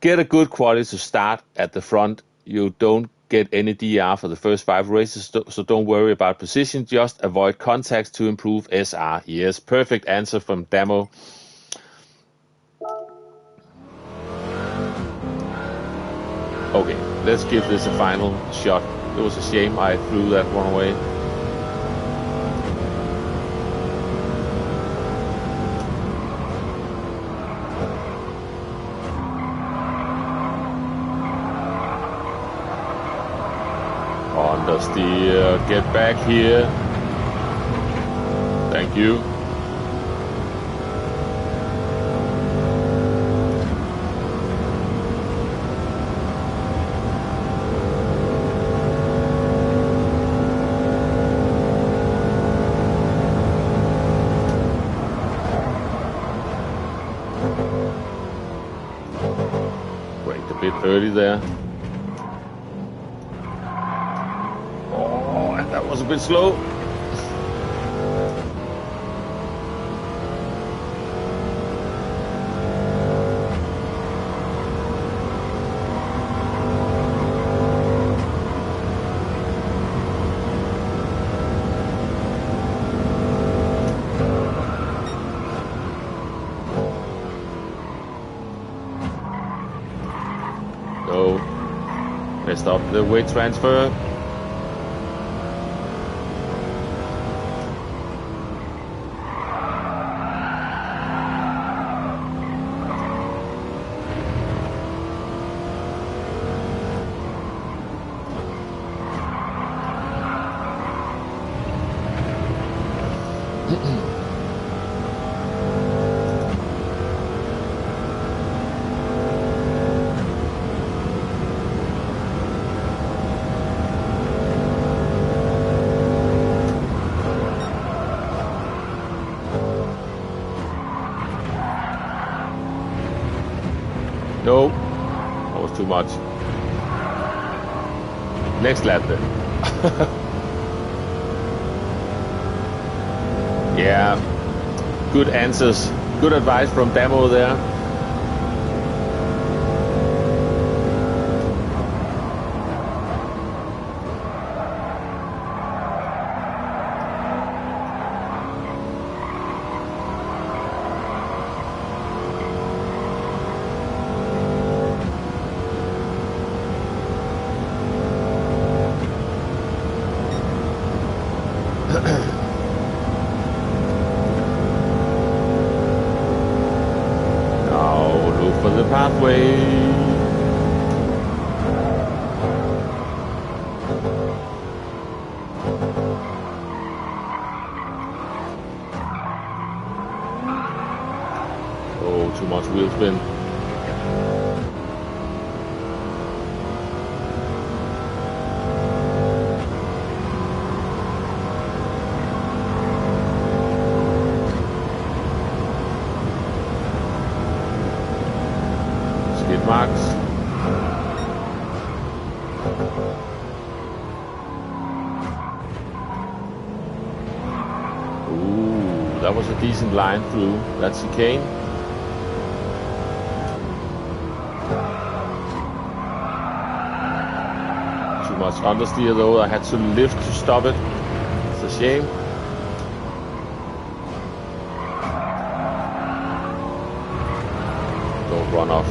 Get a good quality to start at the front. You don't get any DR for the first 5 races, so don't worry about position. Just avoid contacts to improve SR. Yes, perfect answer from Damo. Okay, let's give this a final shot. It was a shame I threw that one away. Understeer, get back here. Thank you. Braked a bit early there. Oh, and that was a bit slow. No, messed up the weight transfer. No, that was too much. Next lap then. Yeah, good answers. Good advice from Damo there. Now look for the pathway. Oh, too much wheel spin. Skid marks. Ooh, that was a decent line through that chicane. Too much understeer though, I had to lift to stop it. It's a shame. Don't run off.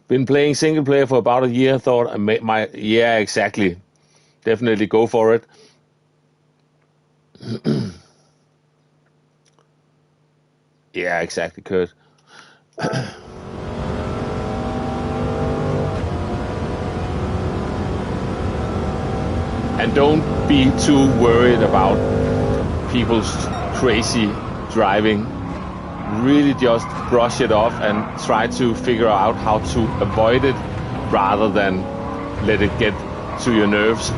Been playing single player for about a year, thought I made my... Yeah, exactly. Definitely go for it. Yeah, exactly, Kurt. And don't be too worried about people's crazy driving. Really just brush it off and try to figure out how to avoid it rather than let it get to your nerves.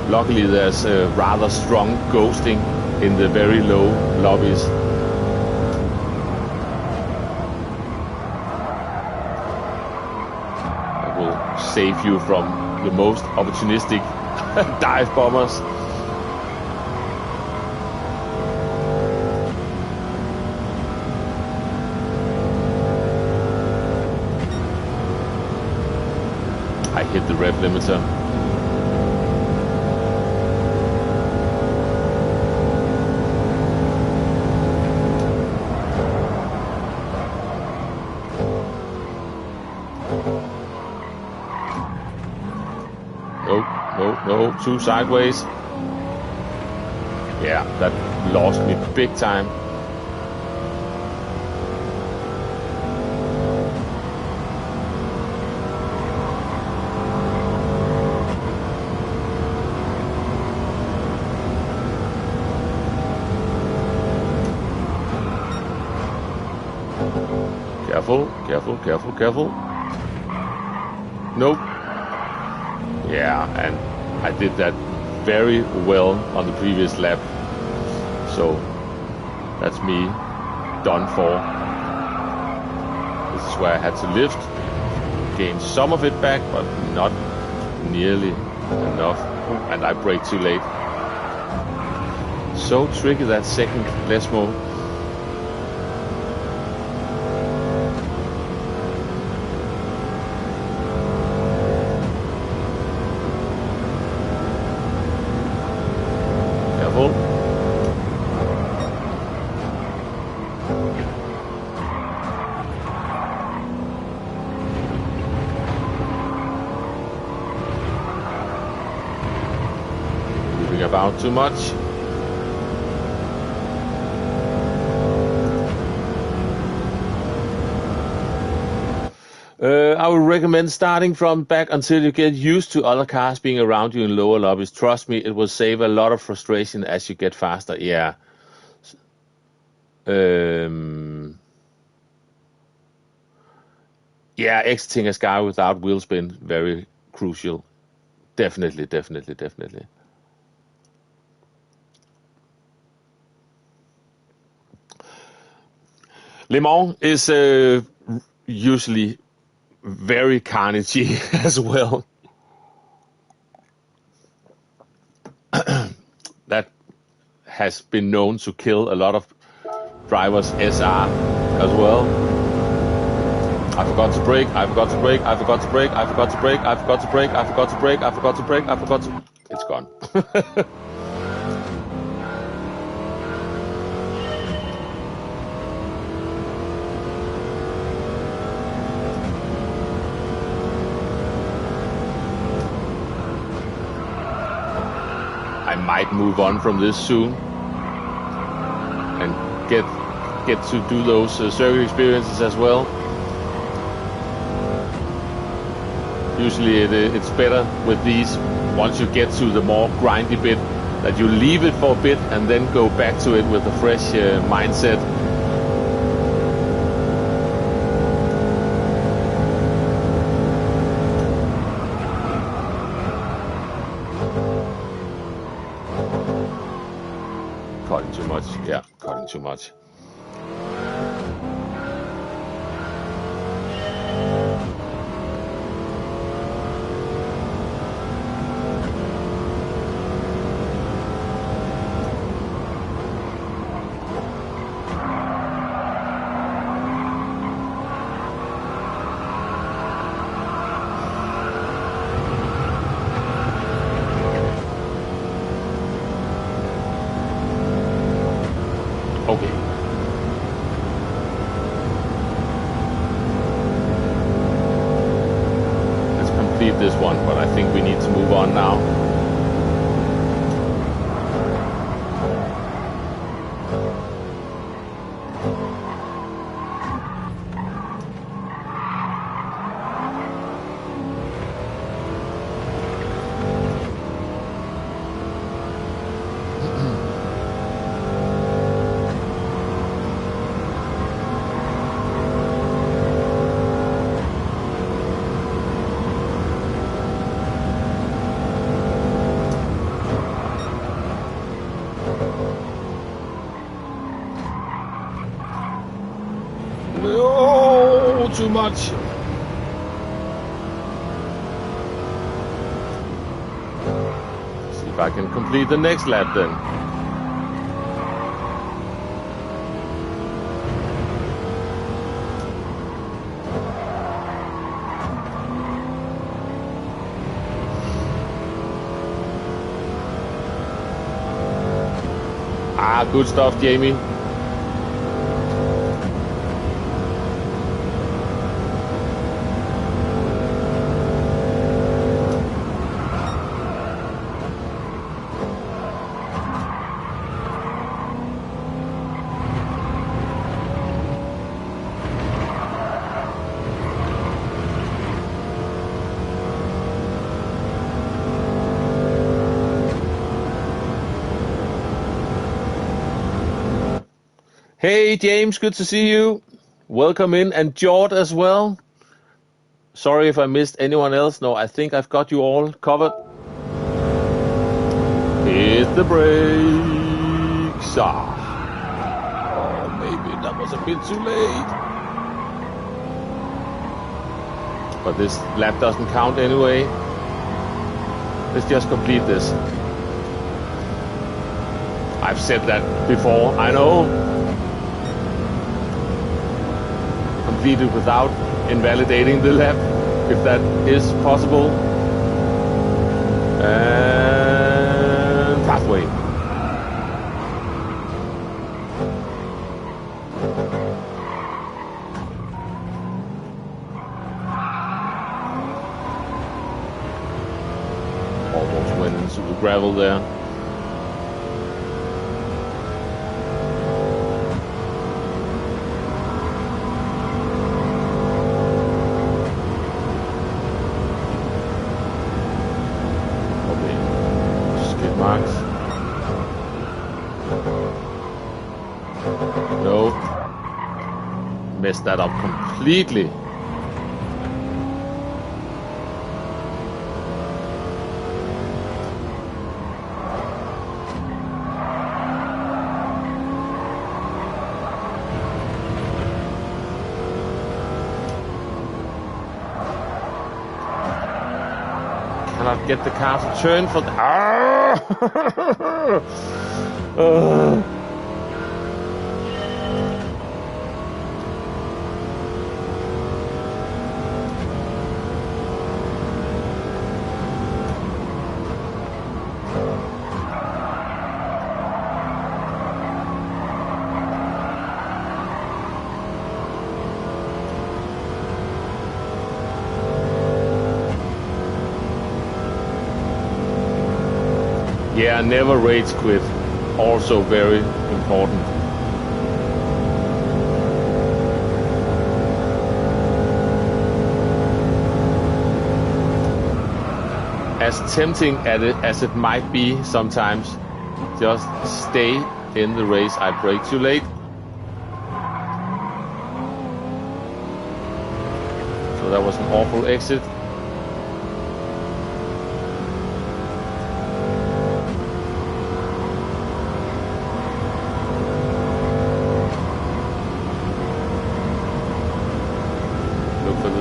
Luckily there's a rather strong ghosting in the very low lobbies. That will save you from the most opportunistic dive bombers. I hit the rev limiter. No, too sideways. Yeah, that lost me big time. Careful, careful, careful, careful. Nope. Yeah, and I did that very well on the previous lap. So that's me done for. This is where I had to lift, gain some of it back, but not nearly enough. And I braked too late. So tricky that second Lesmo. About too much. I would recommend starting from back until you get used to other cars being around you in lower lobbies. Trust me, it will save a lot of frustration as you get faster. Yeah. Yeah, exiting a sky without wheel spin, very crucial. Definitely, definitely, definitely. Le Mans is usually very carnagey as well. That has been known to kill a lot of drivers SR as well. I forgot to brake, I forgot to brake, I forgot to brake, I forgot to brake, I forgot to brake, I forgot to brake, I forgot to brake, I forgot to... It's gone. I might move on from this soon and get to do those circuit experiences as well. Usually it's better with these once you get to the more grindy bit that you leave it for a bit and then go back to it with a fresh mindset. Cutting too much. Yeah, cutting too much. Okay. Let's complete this one, but I think we need to move on now. Oh, too much. See if I can complete the next lap then. Ah, good stuff, Jamie. Hey James, good to see you. Welcome in, and Jord as well. Sorry if I missed anyone else. No, I think I've got you all covered. Hit the brakes. Oh, maybe that was a bit too late. But this lap doesn't count anyway. Let's just complete this. I've said that before, I know. Completed without invalidating the lap, if that is possible. And pathway. Almost went into the gravel there. No. Messed that up completely. Cannot get the car to turn for the... Yeah, never rage quit. Also very important. As tempting as it might be sometimes, just stay in the race. I brake too late. So that was an awful exit.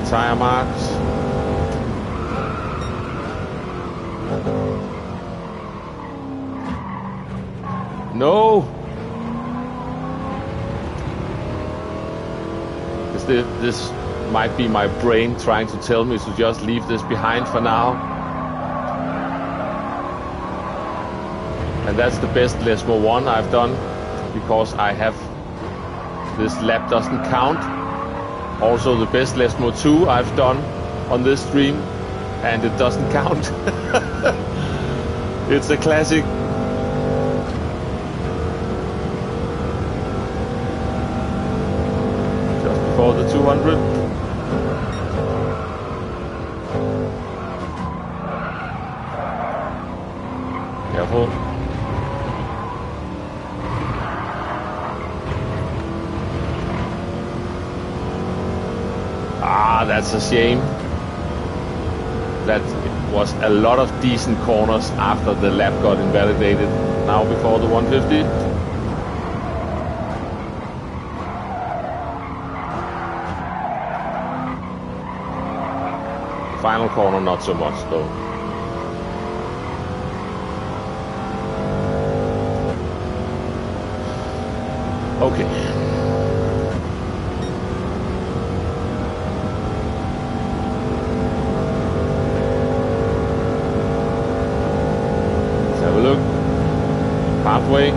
Tire marks. No. This might be my brain trying to tell me to just leave this behind for now. And that's the best Lesmo 1 I've done, because I have this lap doesn't count. Also the best Lesmo 2 I've done on this stream, and it doesn't count. It's a classic. Just before the 200. Careful. That's a shame. That was a lot of decent corners after the lap got invalidated. Now before the 150. Final corner, not so much though. Okay. Let's have a look. Pathway.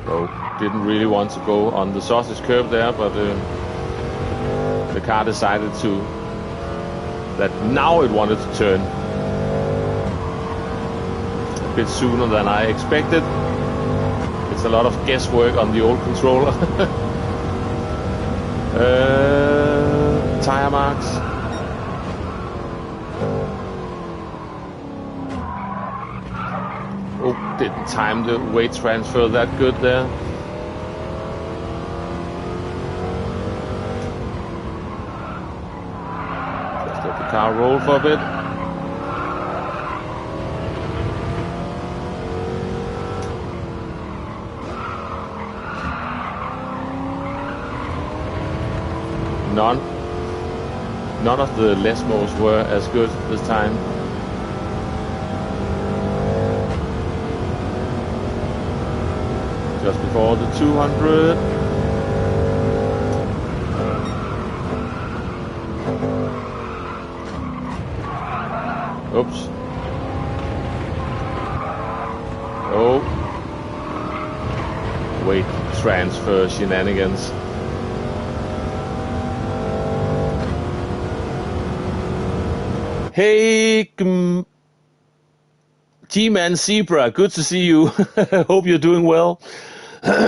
So, didn't really want to go on the sausage curve there, but the car decided to that now it wanted to turn a bit sooner than I expected. It's a lot of guesswork on the old controller. Tire marks. Oh, didn't time the weight transfer that good there. Car roll for a bit. None of the Lesmos were as good this time. Just before the 200. Oops. Oh. Weight transfer shenanigans. Hey, G-Man Zebra, good to see you. Hope you're doing well. Before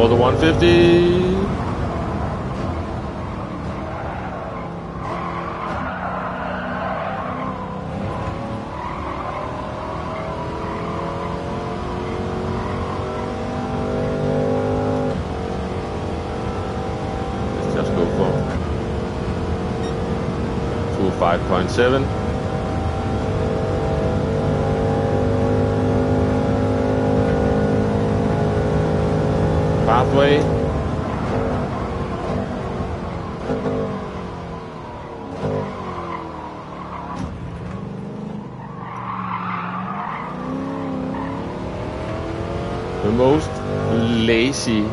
the 150. Let's just go for 5.7. Pathway. The most lazy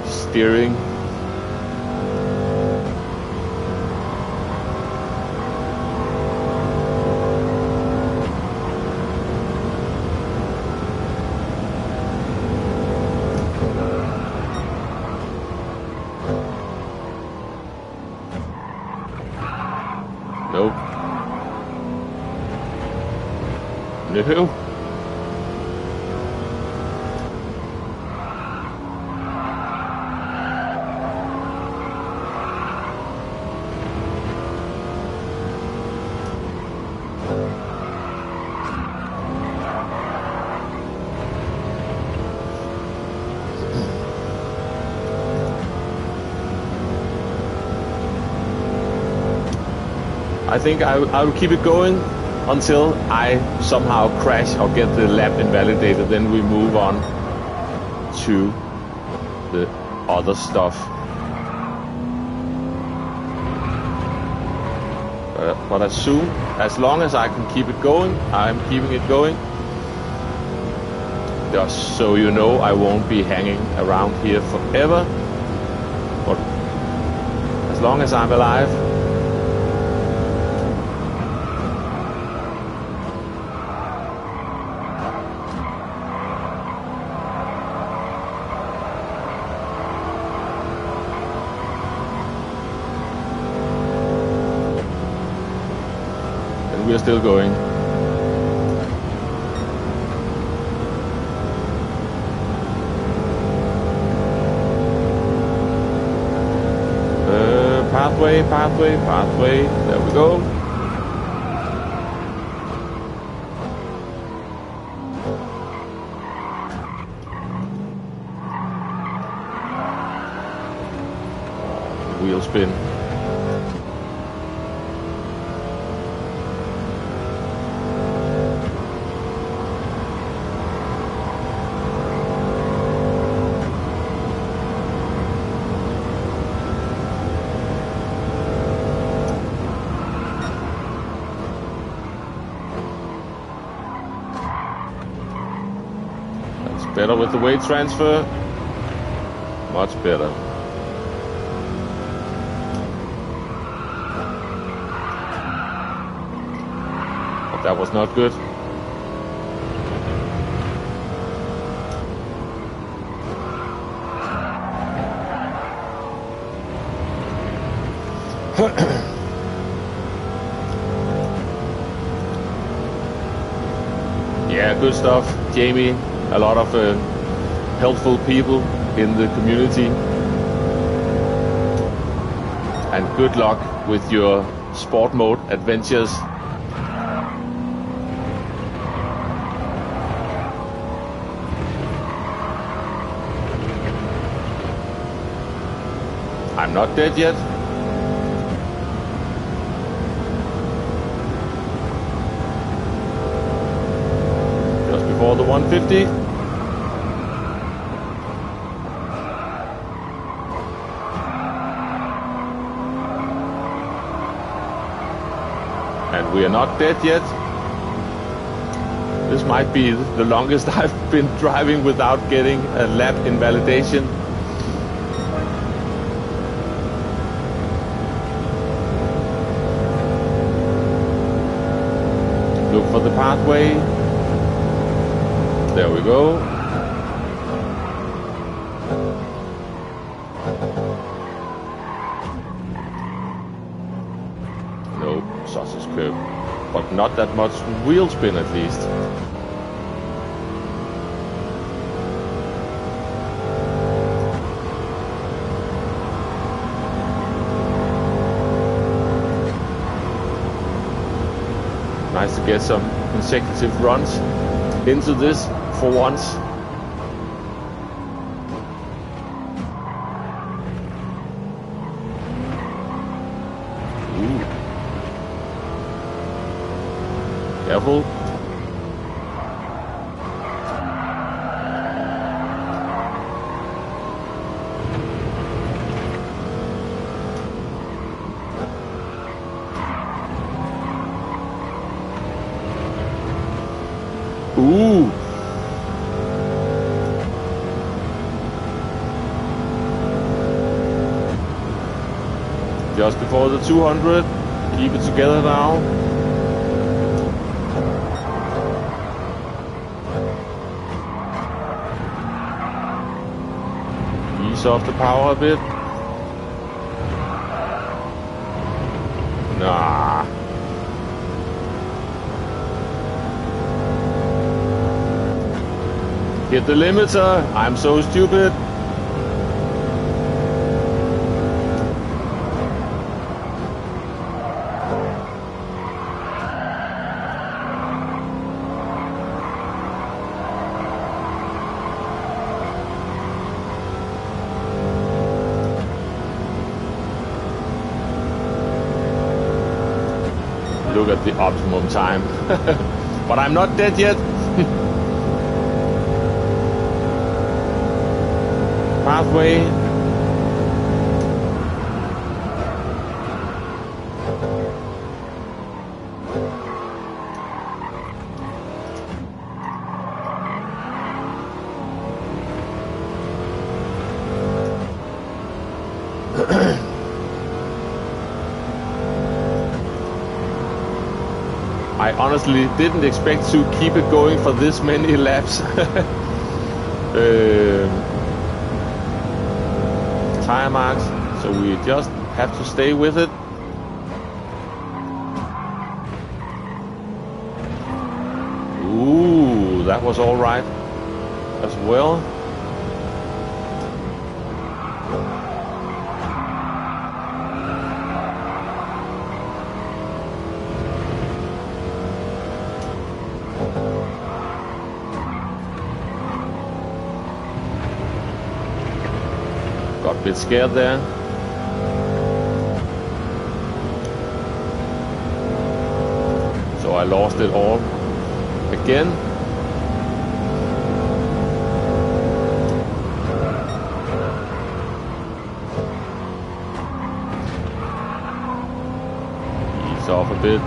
steering. Nope. No. I think I will keep it going until I somehow crash or get the lap invalidated. Then we move on to the other stuff. But as long as I can keep it going, I'm keeping it going. Just so you know, I won't be hanging around here forever. But as long as I'm alive, we're still going. Pathway. There we go. Wheel spin. Better with the weight transfer. Much better. But that was not good. Yeah, good stuff, Jamie. A lot of helpful people in the community. And good luck with your sport mode adventures. I'm not dead yet. Just before the 150. And we are not dead yet. This might be the longest I've been driving without getting a lap invalidation. Look for the pathway. There we go. No sausage curve, but not that much wheel spin at least. Nice to get some consecutive runs into this for once. Ooh. Careful. Ooh. Just before the 200. Keep it together now. Ease off the power a bit. Nah. Hit the limiter. I'm so stupid. Look at the optimum time. But I'm not dead yet. Pathway. I honestly didn't expect to keep it going for this many laps. Tire marks, so we just have to stay with it. Ooh, that was all right as well. Got a bit scared there. So I lost it all again. Ease off a bit.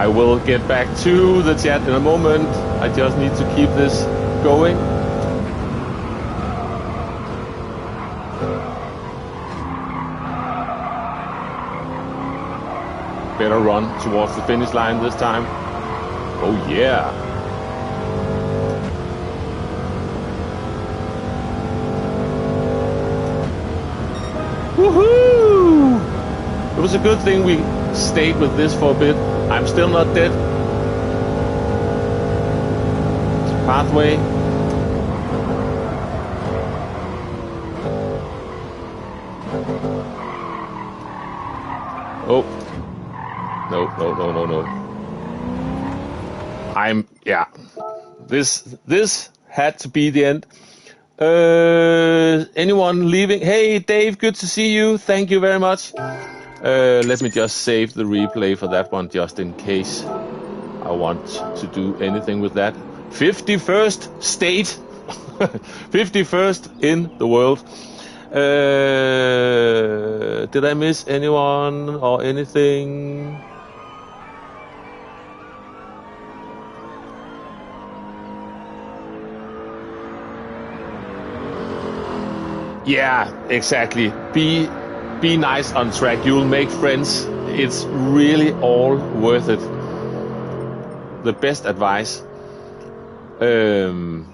I will get back to the chat in a moment. I just need to keep this going. Better run towards the finish line this time. Oh yeah. Woohoo! It was a good thing we stayed with this for a bit. I'm still not dead. Pathway. Oh. No. Yeah. This had to be the end. Anyone leaving? Hey, Dave, good to see you. Thank you very much. Let me just save the replay for that one, just in case I want to do anything with that. 51st state. 51st in the world. Did I miss anyone or anything? Yeah, exactly. Be nice on track. You'll make friends. It's really all worth it. The best advice. I'm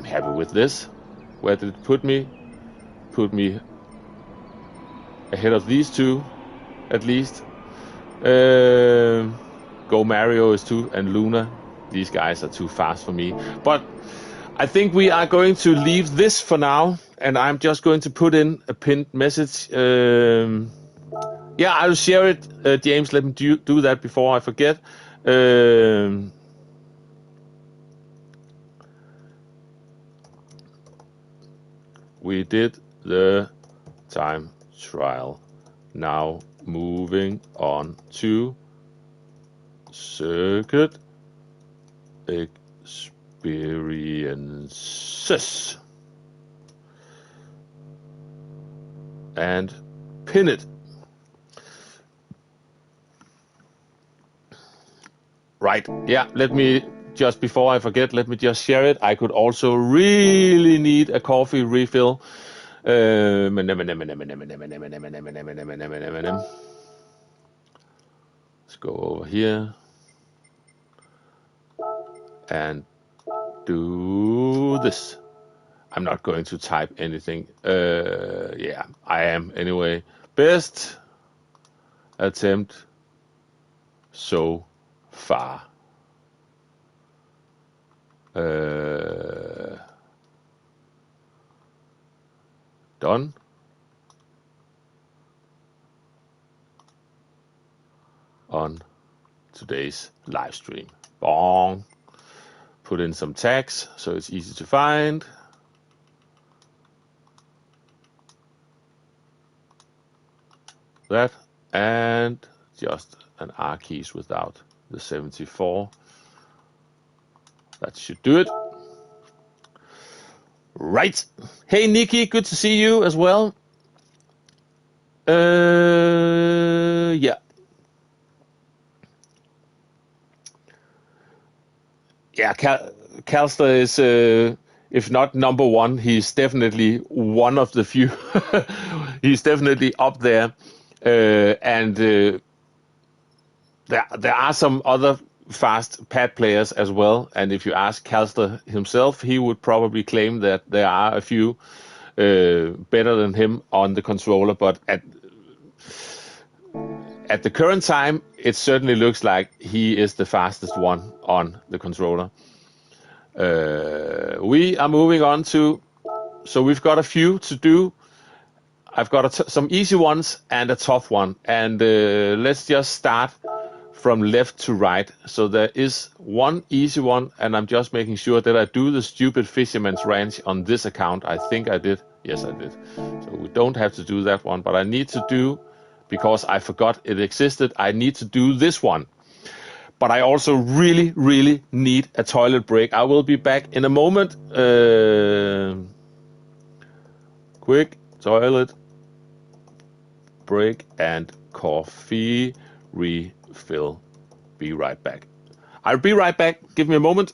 happy with this. Where did it put me? Put me ahead of these two, at least. Go Mario is too, and Luna. These guys are too fast for me. But I think we are going to leave this for now, and I'm just going to put in a pinned message. Yeah, I'll share it. James, let me do that before I forget. We did the time trial. Now moving on to circuit experiences. And pin it. Right, yeah, let me, just before I forget, let me just share it. I could also really need a coffee refill. Let's go over here and do this. I'm not going to type anything. Yeah, I am anyway. Best attempt so far. Done. On today's live stream. Bong. Put in some tags so it's easy to find. That, and just an R keys without the 74. That should do it. Right. Hey, Nikki, good to see you as well. Yeah. Yeah, Calster is, if not number one, he's definitely one of the few. He's definitely up there. And there are some other fast pad players as well. And if you ask Calster himself, he would probably claim that there are a few better than him on the controller. But at the current time, it certainly looks like he is the fastest one on the controller. We are moving on to, so we've got a few to do. I've got some easy ones and a tough one. And let's just start from left to right. So there is one easy one, and I'm just making sure that I do the stupid Fisherman's Ranch on this account. I think I did. Yes, I did. So we don't have to do that one, but I need to do, because I forgot it existed, I need to do this one. But I also really, really need a toilet break. I will be back in a moment. Quick toilet break and coffee refill be right back. I'll be right back. Give me a moment.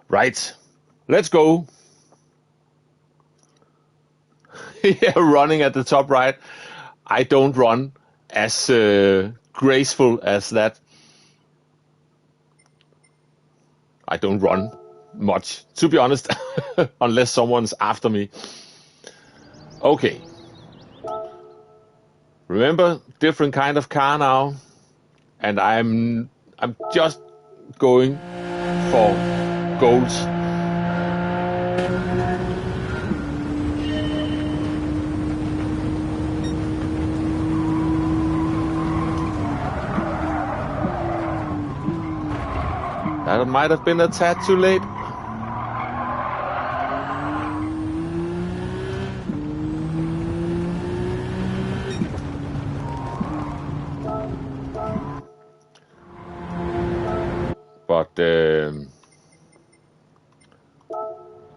Right. Let's go. Yeah, running at the top right. I don't run as graceful as that. I don't run much, to be honest, unless someone's after me. Okay. Remember, different kind of car now, and I'm just going for goals. That might have been a tad too late. But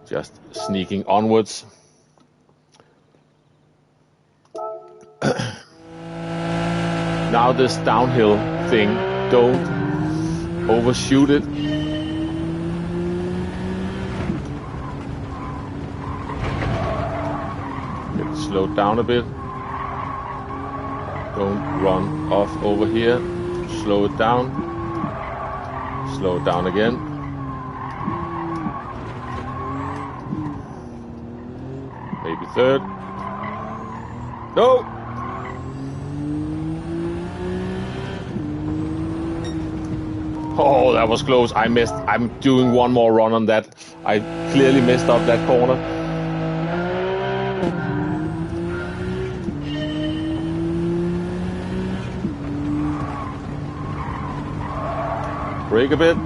just sneaking onwards. Now this downhill thing, don't overshoot it. Get slowed down a bit. Don't run off over here. Slow it down. Slow it down again. Maybe third. No! Oh, that was close. I missed. I'm doing one more run on that. I clearly messed up that corner. Brake a bit.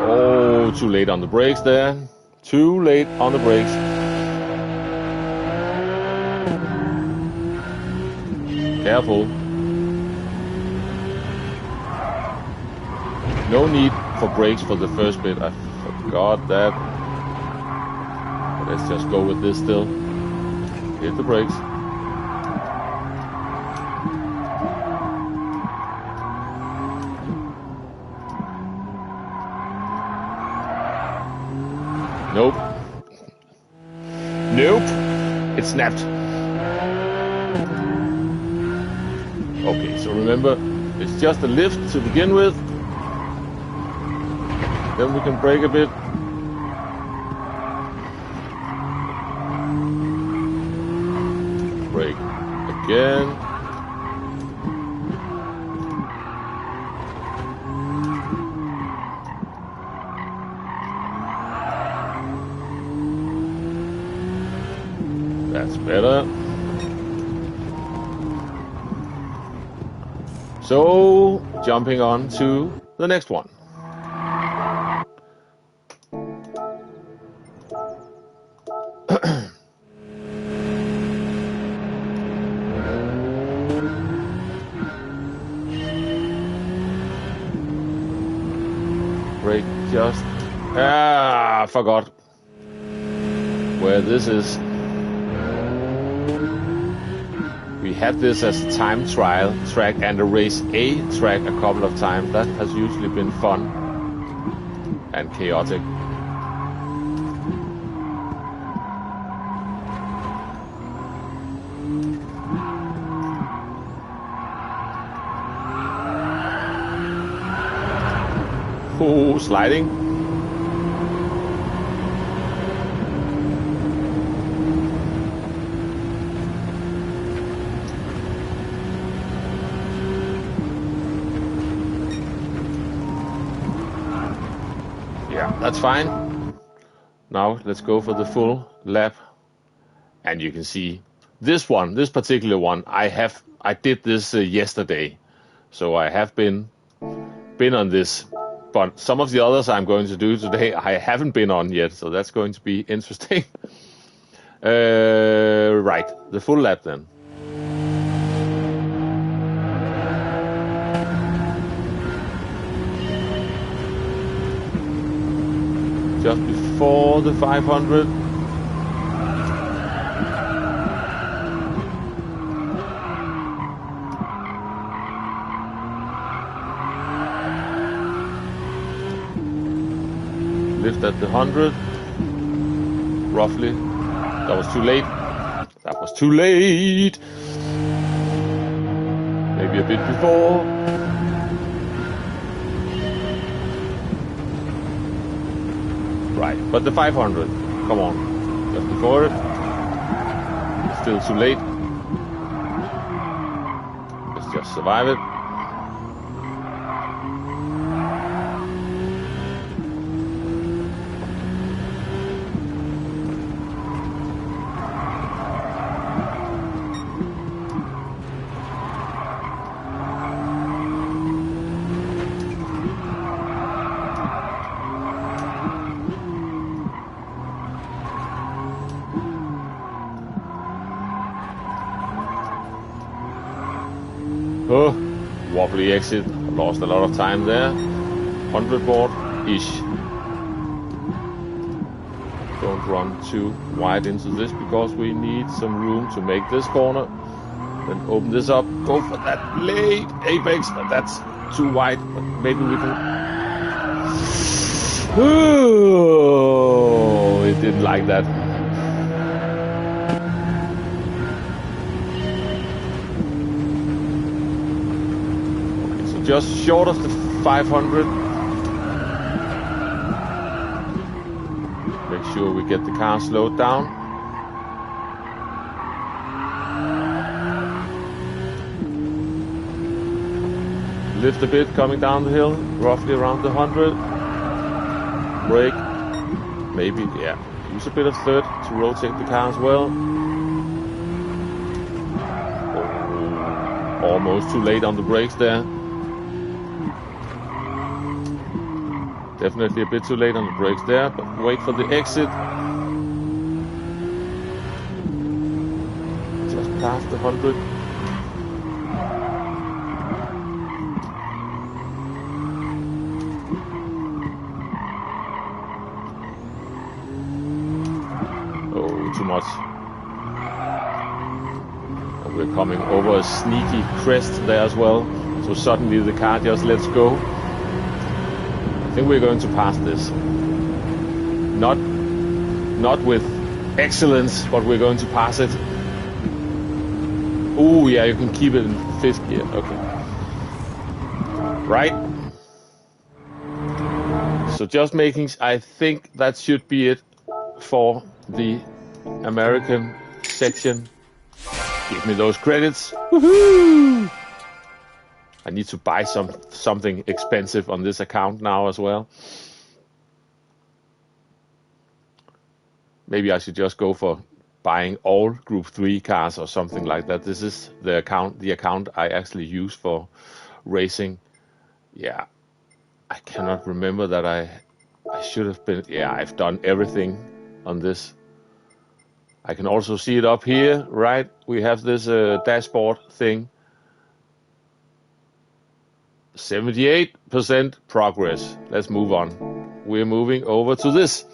Oh, too late on the brakes there. Too late on the brakes. Careful. No need for brakes for the first bit. I forgot that. But let's just go with this still. Hit the brakes. Nope. Nope. It snapped. Okay, so remember, it's just a lift to begin with. Then we can brake a bit. Brake again. That's better. So, jumping on to the next one. Brake just... I forgot where this is. We had this as a time trial track and a race A track a couple of times. That has usually been fun and chaotic. Oh, sliding. That's fine. Now let's go for the full lap. And you can see this particular one, I did this yesterday. So I have been on this. But some of the others I'm going to do today, I haven't been on yet. So that's going to be interesting. Right, the full lap then. Just before the 500. Lift at the 100. Roughly. That was too late. That was too late. Maybe a bit before. Right, but the 500, come on, just before it, it's still too late, let's just survive it. Oh, wobbly exit. Lost a lot of time there. 100 board-ish. Don't run too wide into this because we need some room to make this corner. Then open this up. Go for that late apex, but that's too wide. But maybe we can... Oh, it didn't like that. Just short of the 500. Make sure we get the car slowed down. Lift a bit coming down the hill, roughly around the 100. Brake. Maybe, yeah. Use a bit of third to rotate the car as well. Oh, almost too late on the brakes there. Definitely a bit too late on the brakes there, but wait for the exit. Just past the 100. Oh, too much. And we're coming over a sneaky crest there as well. So suddenly the car just lets go. I think we're going to pass this. Not with excellence, but we're going to pass it. Oh yeah, you can keep it in 5th gear. Okay. Right. So just making, I think that should be it for the American section. Give me those credits. Woohoo! I need to buy something expensive on this account now as well. Maybe I should just go for buying all Group 3 cars or something like that. This is the account I actually use for racing. Yeah, I cannot remember that I should have been. Yeah, I've done everything on this. I can also see it up here, right? We have this dashboard thing. 78% progress. Let's move on. We're moving over to this.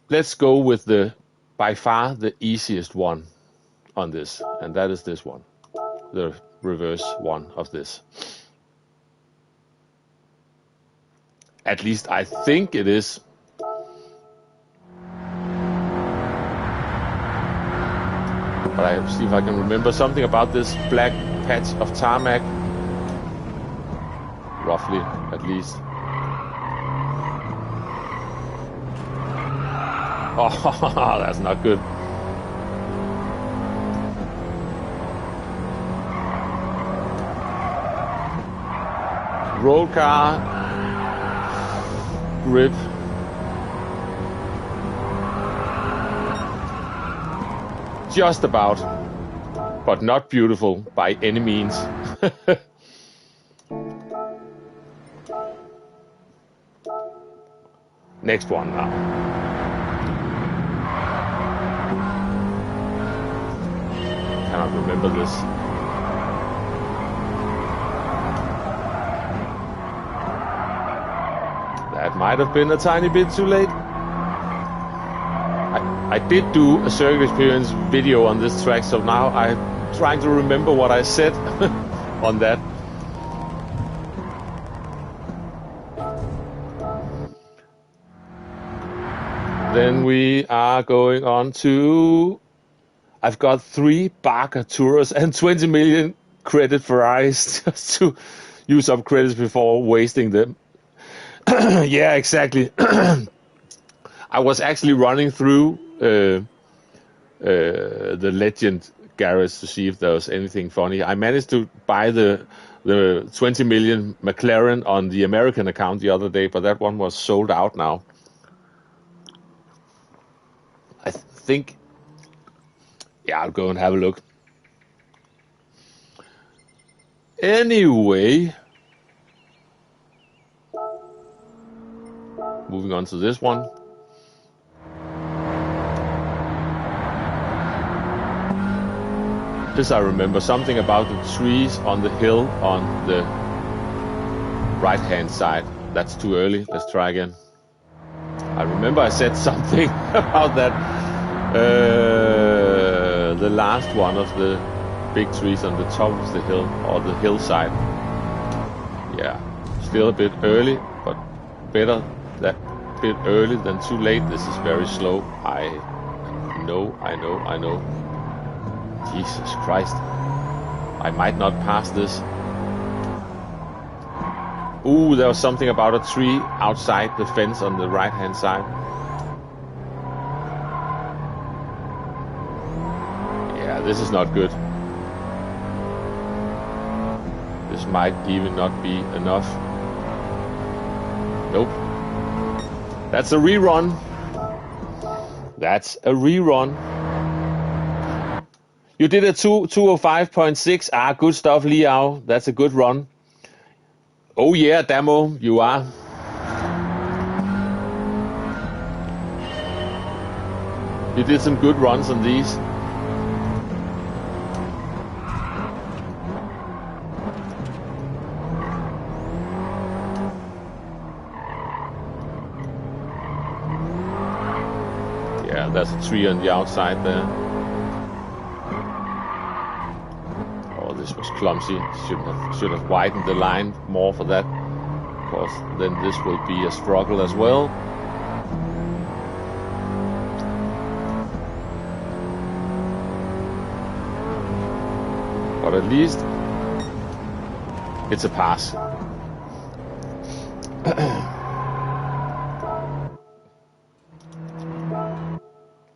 Let's go with by far the easiest one on this, and that is this one, the reverse one of this. At least I think it is. But I see if I can remember something about this black patch of tarmac. Roughly, at least. Oh, that's not good. Roll car. Grip. Just about. But not beautiful by any means. Next one now. Cannot remember this. That might have been a tiny bit too late. I did do a circuit experience video on this track, so now I'm trying to remember what I said on that. Then we are going on to... I've got 3 Barker Touras and 20 million credit Ferraris just to use up credits before wasting them. Yeah, exactly. I was actually running through the Legend garage to see if there was anything funny. I managed to buy the 20 million McLaren on the American account the other day, but that one was sold out now. I think... Yeah, I'll go and have a look. Anyway, moving on to this one. This I remember, something about the trees on the hill on the right hand side. That's too early. Let's try again. I remember I said something about that. The last one of the big trees on the top of the hill, or the hillside. Yeah, still a bit early, but better that bit early than too late. This is very slow. I know. Jesus Christ. I might not pass this. Ooh, there was something about a tree outside the fence on the right hand side. This is not good. This might even not be enough. Nope. That's a rerun. That's a rerun. You did a 2:05.6. Ah, good stuff, Liao. That's a good run. Oh yeah, Damo, you are. You did some good runs on these. Yeah, there's a tree on the outside there. Oh, this was clumsy. Should have widened the line more for that. Of course, then this will be a struggle as well. But at least it's a pass.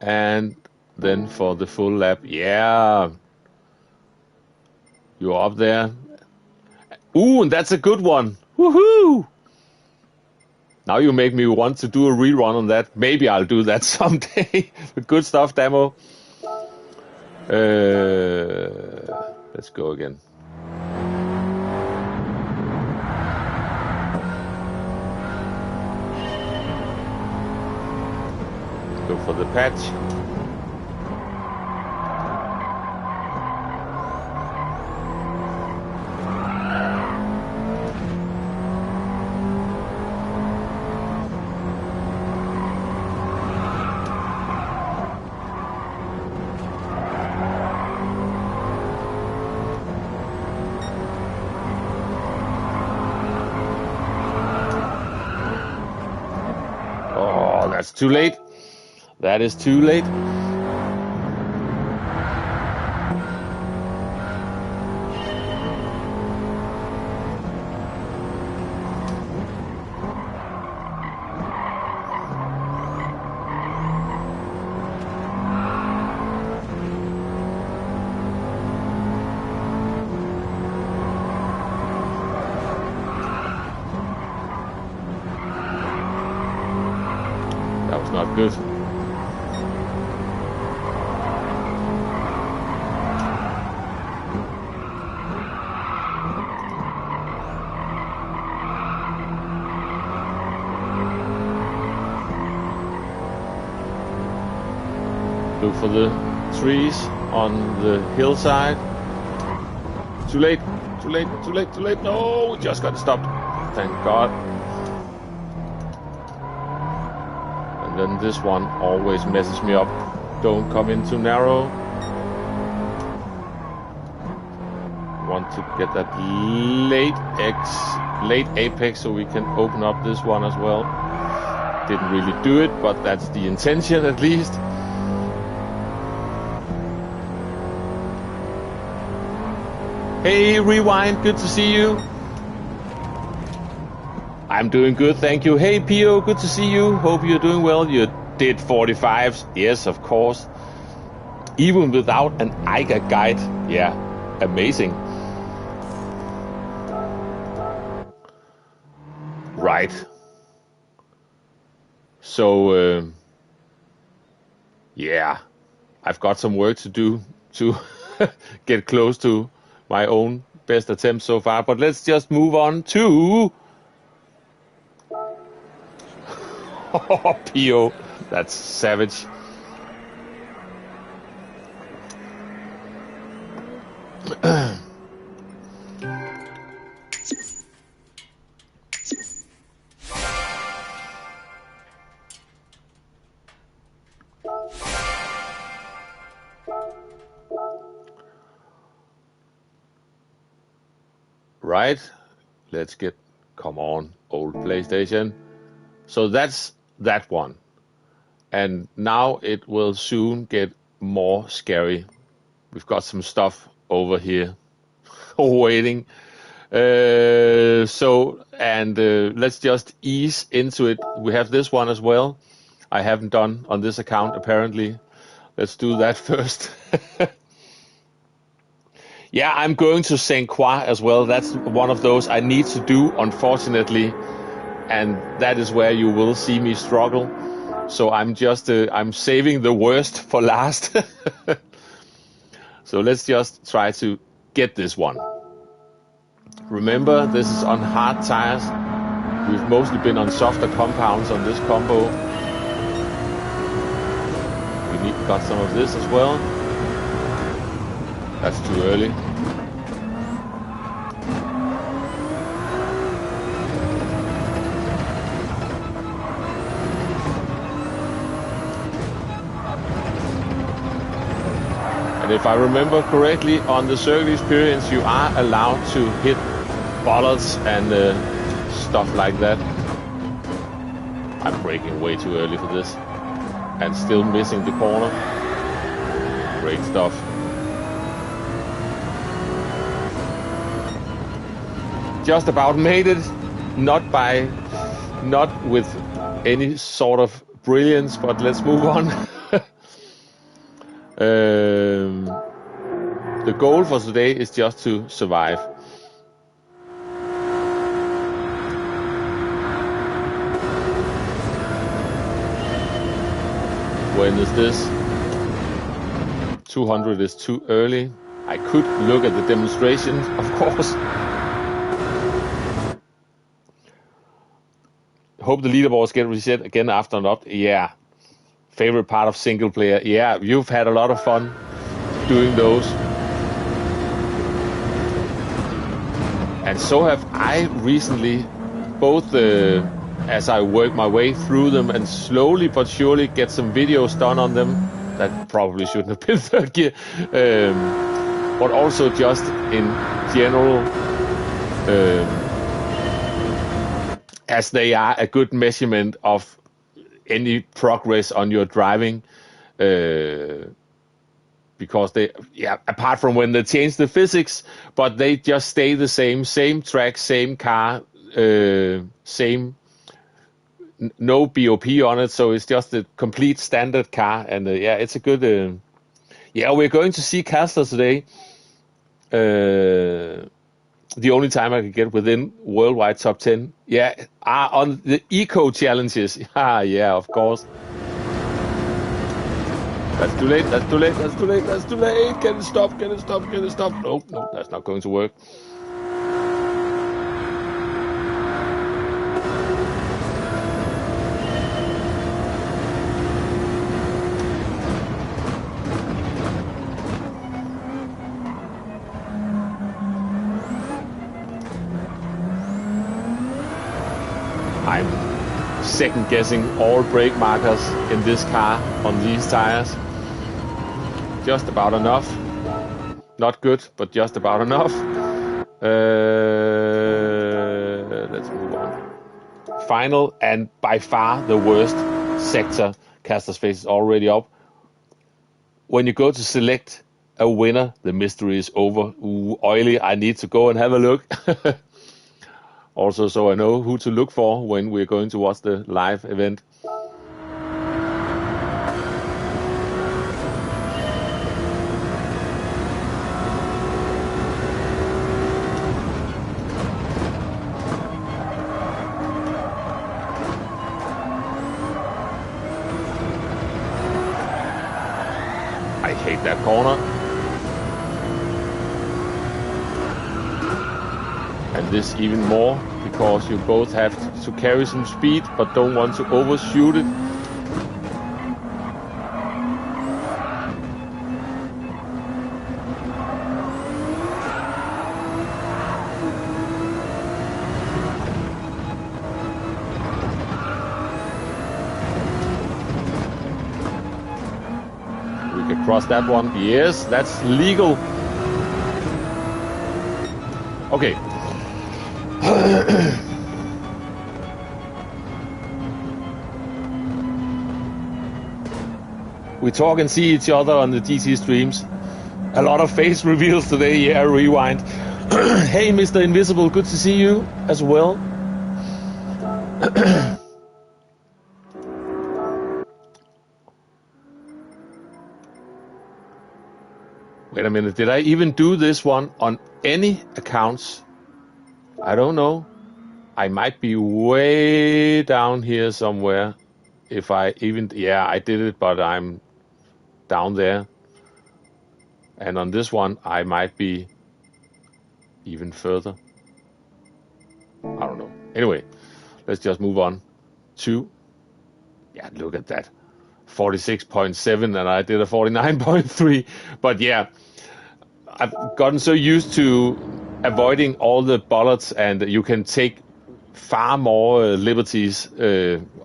And then for the full lap, yeah, you're up there. Ooh, and that's a good one. Woohoo! Now you make me want to do a rerun on that. Maybe I'll do that someday. Good stuff, Damo. Let's go again. Go for the patch. Oh, that's too late. That is too late. That was not good. Look for the trees on the hillside. Too late, too late, too late, too late. No, we just got stopped. Thank God. And then this one always messes me up. Don't come in too narrow. Want to get that late apex so we can open up this one as well. Didn't really do it, but that's the intention at least. Hey, Rewind, good to see you. I'm doing good, thank you. Hey, Pio, good to see you. Hope you're doing well. You did 45s. Yes, of course. Even without an Eiger guide. Yeah, amazing. Right. So, yeah, I've got some work to do to get close to my own best attempt so far, but let's just move on to Pio. That's savage. Right, let's get, come on, old PlayStation. So that's that one. And now it will soon get more scary. We've got some stuff over here waiting. Let's just ease into it. We have this one as well. I haven't done on this account apparently. Let's do that first. Yeah, I'm going to Saint Croix as well. That's one of those I need to do, unfortunately, and that is where you will see me struggle. So I'm just I'm saving the worst for last. So let's just try to get this one. Remember, this is on hard tires. We've mostly been on softer compounds on this combo. We got some of this as well. That's too early. And if I remember correctly, on the circuit experience, you are allowed to hit bollards and stuff like that. I'm braking way too early for this. And still missing the corner. Great stuff. Just about made it. Not with any sort of brilliance, but let's move on. The goal for today is just to survive. When is this? 200 is too early. I could look at the demonstration, of course. Hope the leaderboards get reset again after an update. Yeah. Favorite part of single player. Yeah, you've had a lot of fun doing those. And so have I recently, both as I work my way through them and slowly but surely get some videos done on them. That probably shouldn't have been third gear. But also just in general, as they are a good measurement of any progress on your driving. Because they, apart from when they change the physics, but they just stay the same track, same car, same, no BOP on it, so it's just a complete standard car, and it's a good, we're going to see Castor today, the only time I could get within worldwide top 10, on the eco challenges, yeah, of course. That's too late, that's too late, that's too late, that's too late. Can it stop, can it stop, can it stop? No, that's not going to work. I'm second guessing all brake markers in this car on these tires. Just about enough. Not good, but just about enough. Let's move on. Final and by far the worst sector. Castor's face is already up. When you go to select a winner, the mystery is over. Ooh, oily, I need to go and have a look. Also, so I know who to look for when we're going to watch the live event. I hate that corner. And this even more, because you both have to carry some speed, but don't want to overshoot it. We can cross that one. Yes, that's legal. Okay. We talk and see each other on the GT streams. A lot of face reveals today. Yeah, rewind. Hey, Mr. Invisible, good to see you as well. Wait a minute, did I even do this one on any accounts? I don't know. I might be way down here somewhere. If I even, yeah, I did it, but I'm down there. And on this one, I might be even further. I don't know. Anyway, let's just move on to, yeah, look at that. 46.7 and I did a 49.3. But yeah, I've gotten so used to avoiding all the bollards, and you can take far more liberties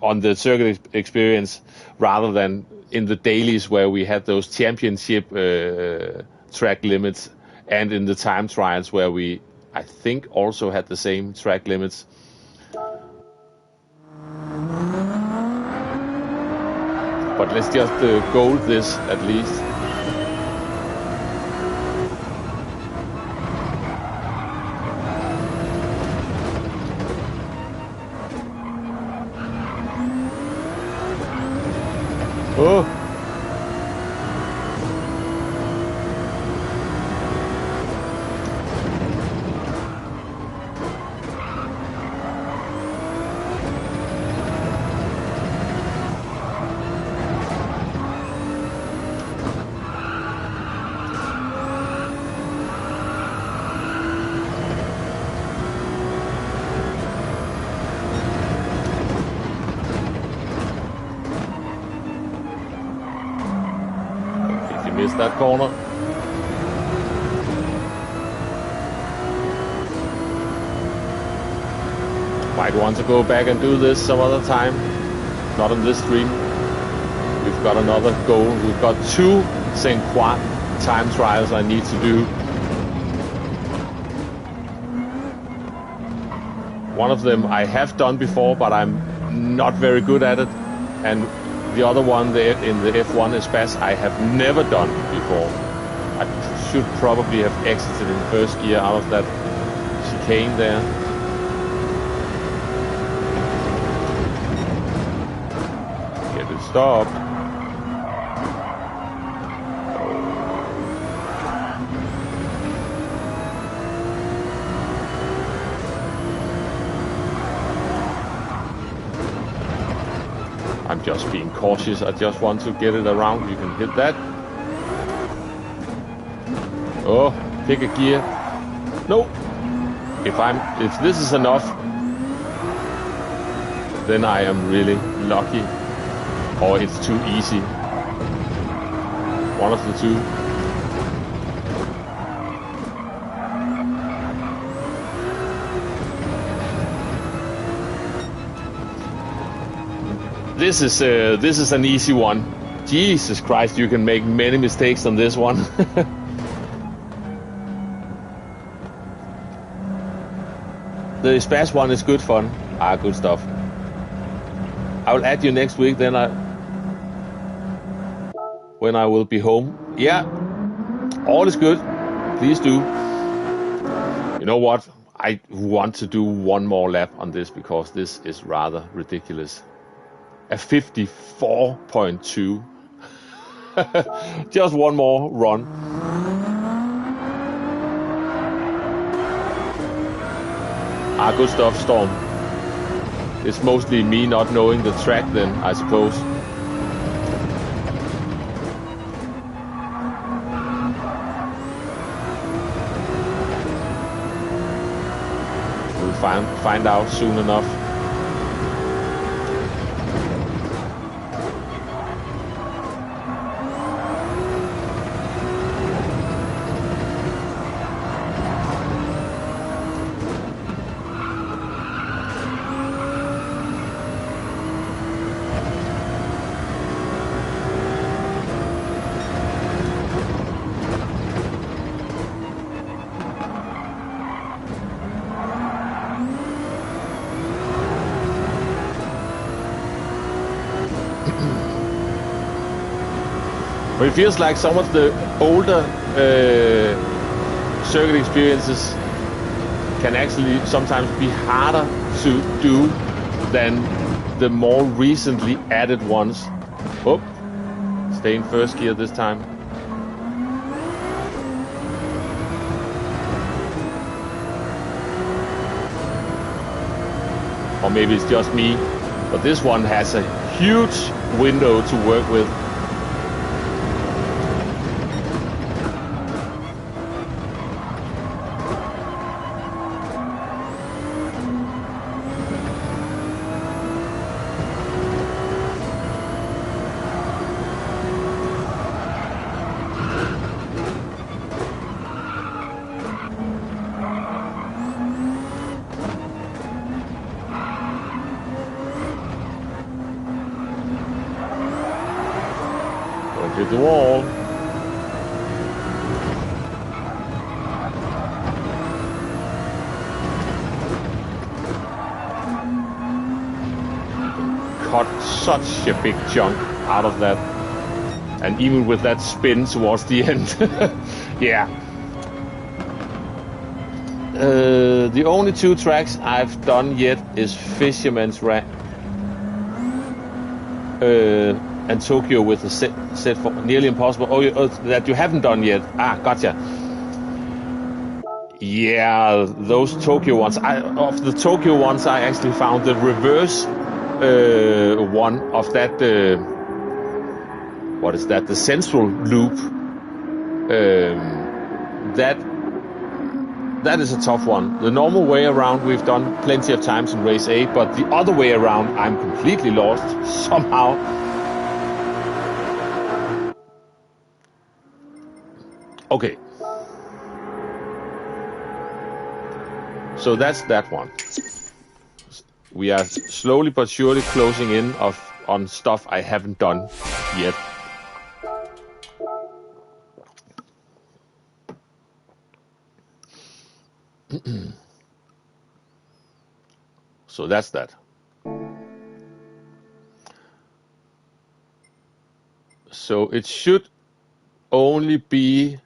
on the circuit experience rather than in the dailies where we had those championship track limits, and in the time trials where we, I think, also had the same track limits. But let's just gold this at least. Oh! Missed that corner. Might want to go back and do this some other time. Not on this stream. We've got another goal. We've got 2 St. Croix time trials I need to do. One of them I have done before, but I'm not very good at it. And the other one there in the F1 Espace I have never done before. I should probably have exited in first gear out of that chicane there. Get it stopped. I'm just being cautious. I just want to get it around. You can hit that. Oh, pick a gear. No. If this is enough, then I am really lucky. Or it's too easy. One of the two. This is an easy one. Jesus Christ, you can make many mistakes on this one. The Espace one is good fun. Good stuff. I will add you next week, then when I will be home. Yeah, all is good. Please do. You know what? I want to do one more lap on this because this is rather ridiculous. A 54.2. Just one more run. Good stuff, Storm. It's mostly me not knowing the track then, I suppose. We'll find out soon enough. But it feels like some of the older circuit experiences can actually sometimes be harder to do than the more recently added ones. Oh, stay in first gear this time. or maybe it's just me, but this one has a huge window to work with. Hit the wall. Cut such a big chunk out of that. And even with that spin towards the end. Yeah. The only 2 tracks I've done yet is Fisherman's Ranch. And Tokyo with the set for Nearly Impossible. Oh, that you haven't done yet. Ah, gotcha. Yeah, those Tokyo ones. Of the Tokyo ones, I actually found the reverse one of that. What is that? The central loop. That is a tough one. The normal way around we've done plenty of times in race A, but the other way around I'm completely lost somehow. Okay, so that's that one. We are slowly but surely closing in on stuff I haven't done yet. So that's that. So it should only be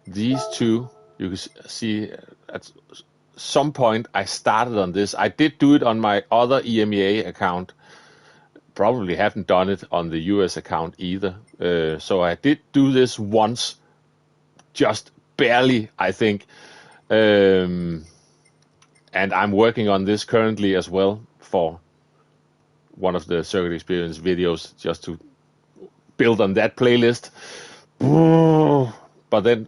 these 2. You can see at some point I started on this. I did do it on my other EMEA account. Probably haven't done it on the US account either. So I did do this once, just barely, I think. And I'm working on this currently as well for one of the Circuit Experience videos, just to build on that playlist. But then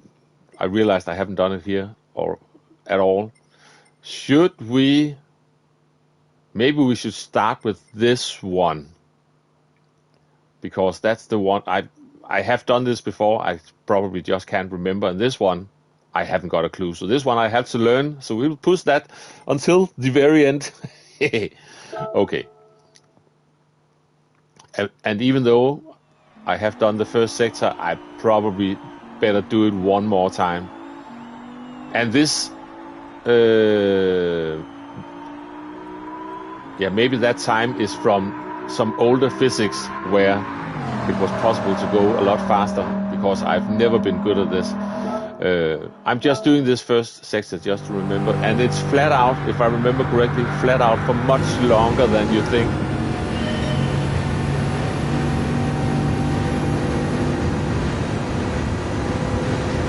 I realized I haven't done it here or at all. Maybe we should start with this one, because that's the one I have done this before. I probably just can't remember. And this one, I haven't got a clue. So this one I have to learn. So we'll push that until the very end. Okay. And even though I have done the first sector, I probably better do it one more time. And this, maybe that time is from some older physics where it was possible to go a lot faster, because I've never been good at this. I'm just doing this first sector just to remember, and it's flat out, if I remember correctly, flat out for much longer than you think.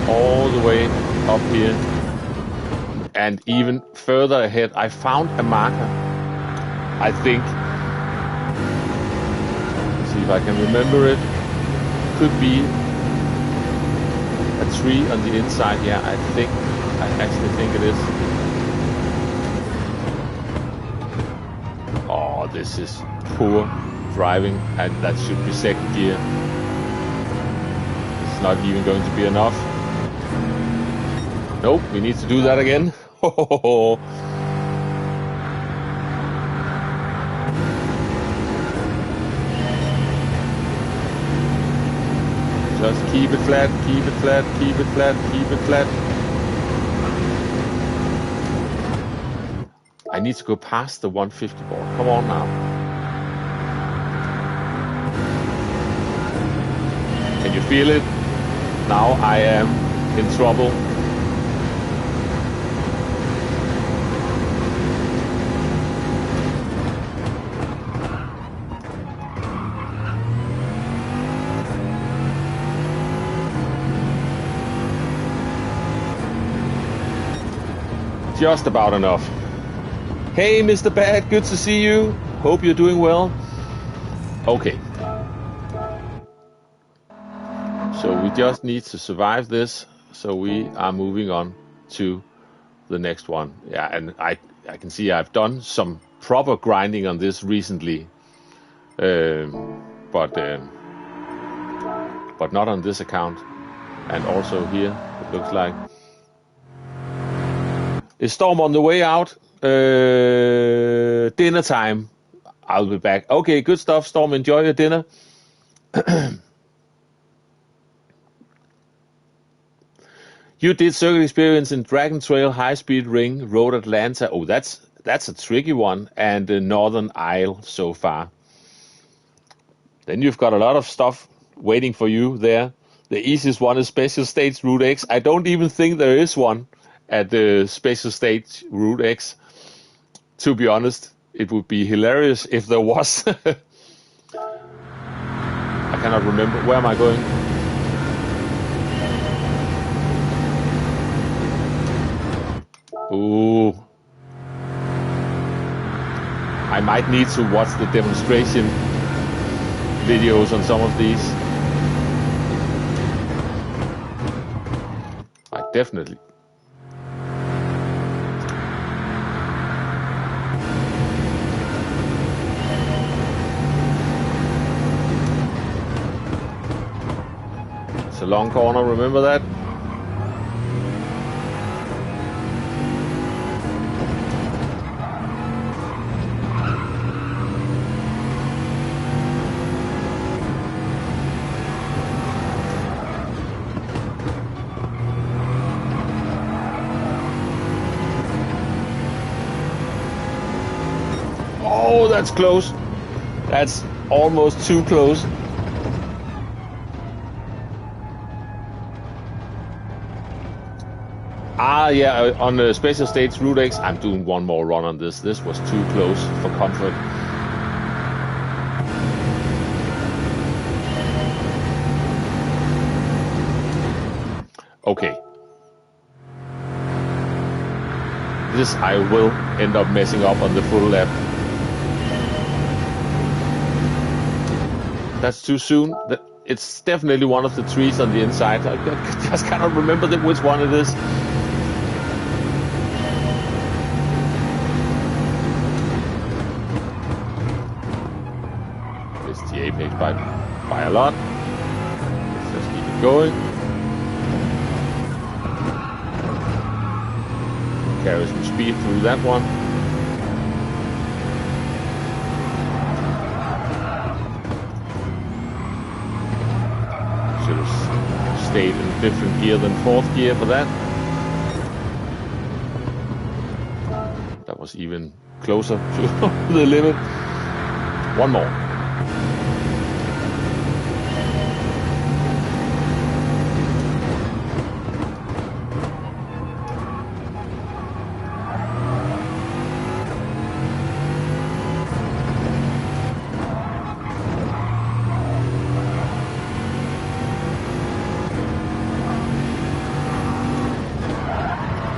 All the way up here, and even further ahead. I found a marker, I think. Let's see if I can remember it. Could be a tree on the inside. Yeah, I actually think it is. Oh, this is poor driving, and that should be second gear. It's not even going to be enough. Nope, we need to do that again. Just keep it flat, keep it flat, keep it flat, keep it flat. I need to go past the 150 board. Come on now. Can you feel it? Now I am in trouble. Just about enough. Hey, Mr. Bad, good to see you. Hope you're doing well. Okay. So we just need to survive this. So we are moving on to the next one. Yeah, and I can see I've done some proper grinding on this recently. But not on this account. And also here, it looks like. Is Storm on the way out? Dinner time. I'll be back. Okay, good stuff, Storm. Enjoy your dinner. You did circuit experience in Dragon Trail, High Speed Ring, Road Atlanta. Oh, that's a tricky one. And the Northern Isle so far. Then you've got a lot of stuff waiting for you there. The easiest one is Special Stage Route X. I don't even think there is one at the Special Stage Route X. To be honest, it would be hilarious if there was. I cannot remember. Where am I going? Ooh. I might need to watch the demonstration videos on some of these. I definitely. It's a long corner, remember that? Oh, that's close. That's almost too close. Ah, yeah, on the Special Stage Route X, I'm doing one more run on this. This was too close for comfort. Okay. This I will end up messing up on the full lap. That's too soon. It's definitely one of the trees on the inside. I just cannot remember which one it is. It's the apex by a lot. Let's just keep it going. Carry some speed through that one. Should have stayed in a different gear than fourth gear for that. That was even closer to the limit. One more.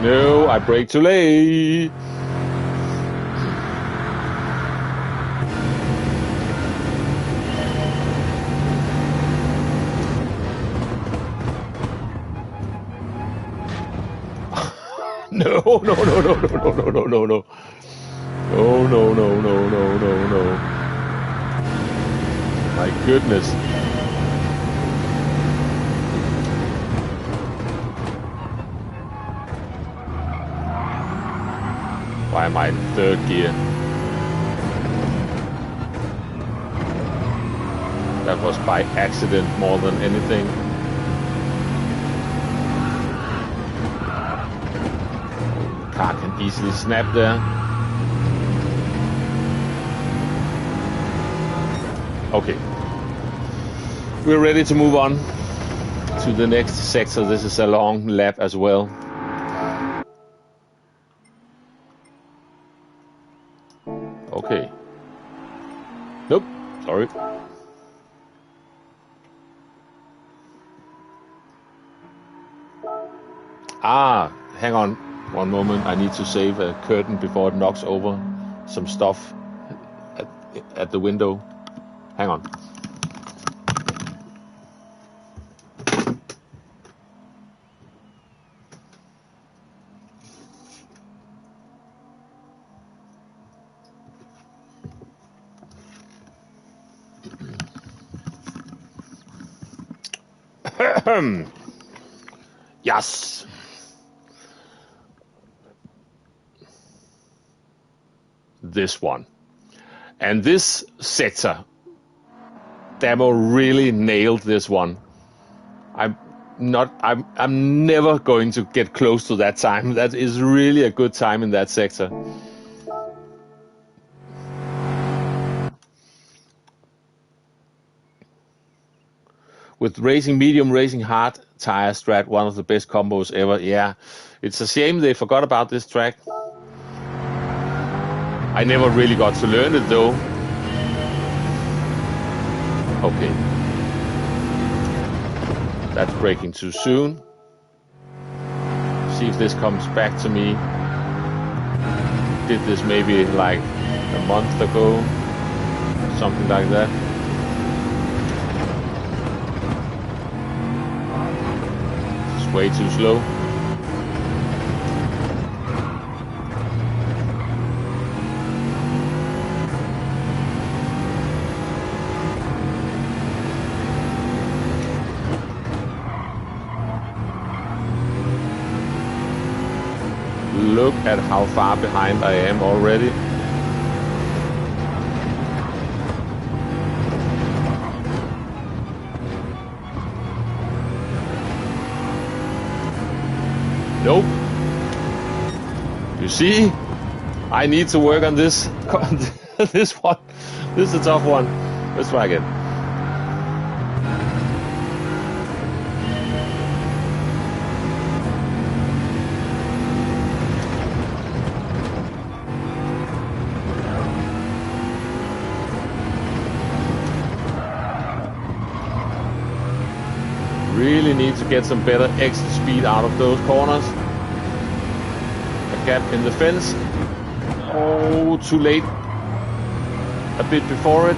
No, I brake too late. No. Oh, no. Oh, no. My goodness. Why am I in third gear? That was by accident more than anything. The car can easily snap there. Okay. We're ready to move on to the next sector. This is a long lap as well. Okay. Nope. Sorry. Ah, hang on. One moment, I need to save a curtain before it knocks over some stuff at the window. Hang on. Yes. This one. And this sector, Damo really nailed this one. I'm never going to get close to that time. That is really a good time in that sector. With racing medium, racing hard tire strat, one of the best combos ever. Yeah, it's a shame they forgot about this track. I never really got to learn it though. Okay. That's braking too soon. See if this comes back to me. Did this maybe like a month ago. Something like that. It's way too slow. Look at how far behind I am already. Nope. You see? I need to work on this. This one. This is a tough one. Let's try again. Really need to get some better exit speed out of those corners. A gap in the fence. Oh, too late. A bit before it.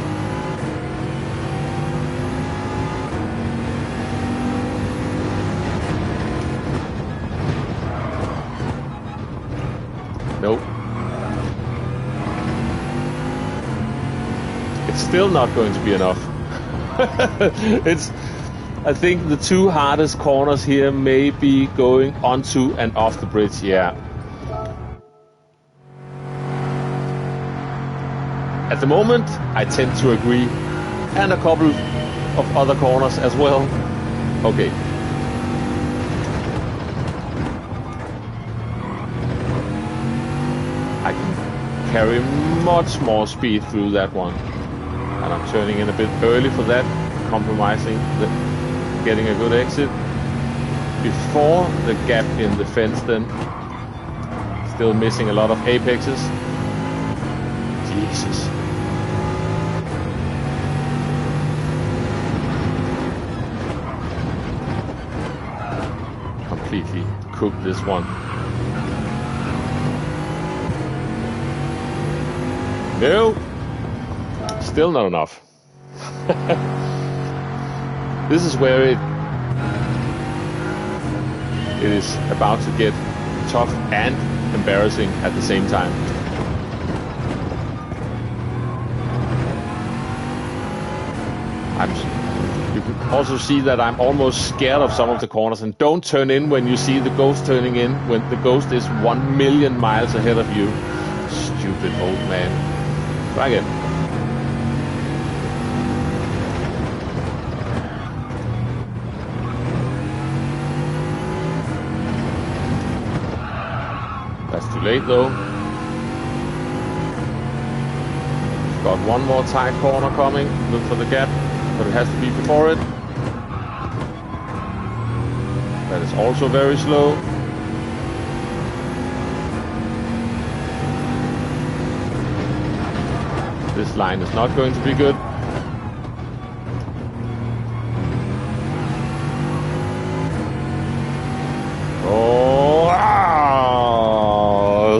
Nope. It's still not going to be enough. I think the two hardest corners here may be going onto and off the bridge, yeah. At the moment, I tend to agree. And a couple of other corners as well. Okay. I can carry much more speed through that one. And I'm turning in a bit early for that, compromising getting a good exit before the gap in the fence then. Still missing a lot of apexes. Jesus. Completely cooked this one. No. Still not enough. This is where it is about to get tough and embarrassing at the same time. You can also see that I'm almost scared of some of the corners. And don't turn in when you see the ghost turning in, when the ghost is 1,000,000 miles ahead of you. Stupid old man. Try again. Late though. Got one more tight corner coming. Look for the gap, but it has to be before it. That is also very slow. This line is not going to be good. Oh! Ah!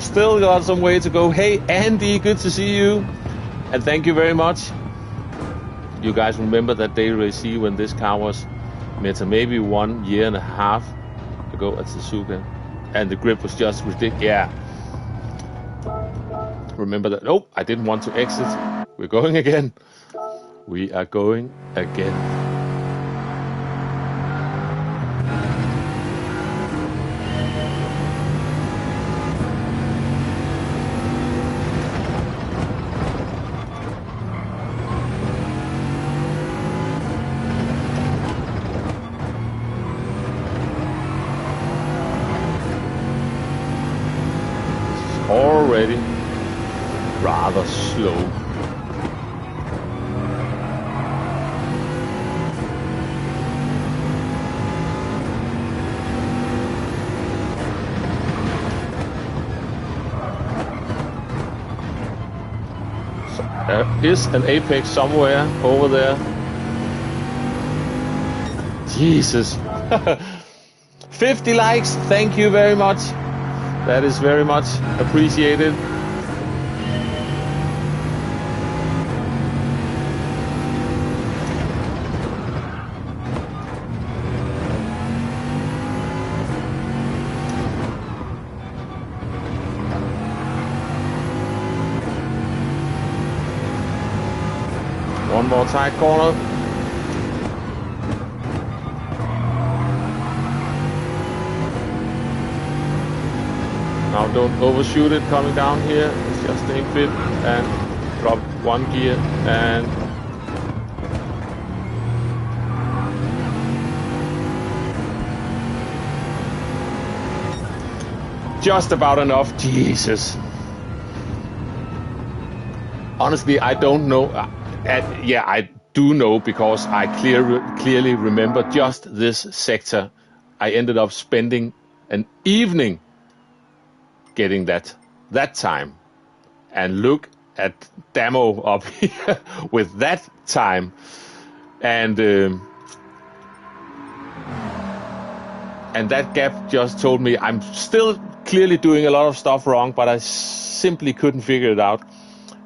still got some way to go. Hey, Andy, good to see you. And thank you very much. You guys remember that day race when this car was maybe 1.5 years ago at Suzuka, and the grip was just ridiculous. Yeah. Remember that? Nope, I didn't want to exit. We're going again. We are going again. Already rather slow. So there is an apex somewhere over there. Jesus. 50 likes, thank you very much. That is very much appreciated. One more tight corner. Now don't overshoot it coming down here. It's just staying fit and drop 1 gear and just about enough. Jesus. Honestly, I don't know. Yeah, I do know because I clearly remember just this sector. I ended up spending an evening getting that time, and look at Damo up here with that time, and that gap just told me I'm still clearly doing a lot of stuff wrong, but I simply couldn't figure it out.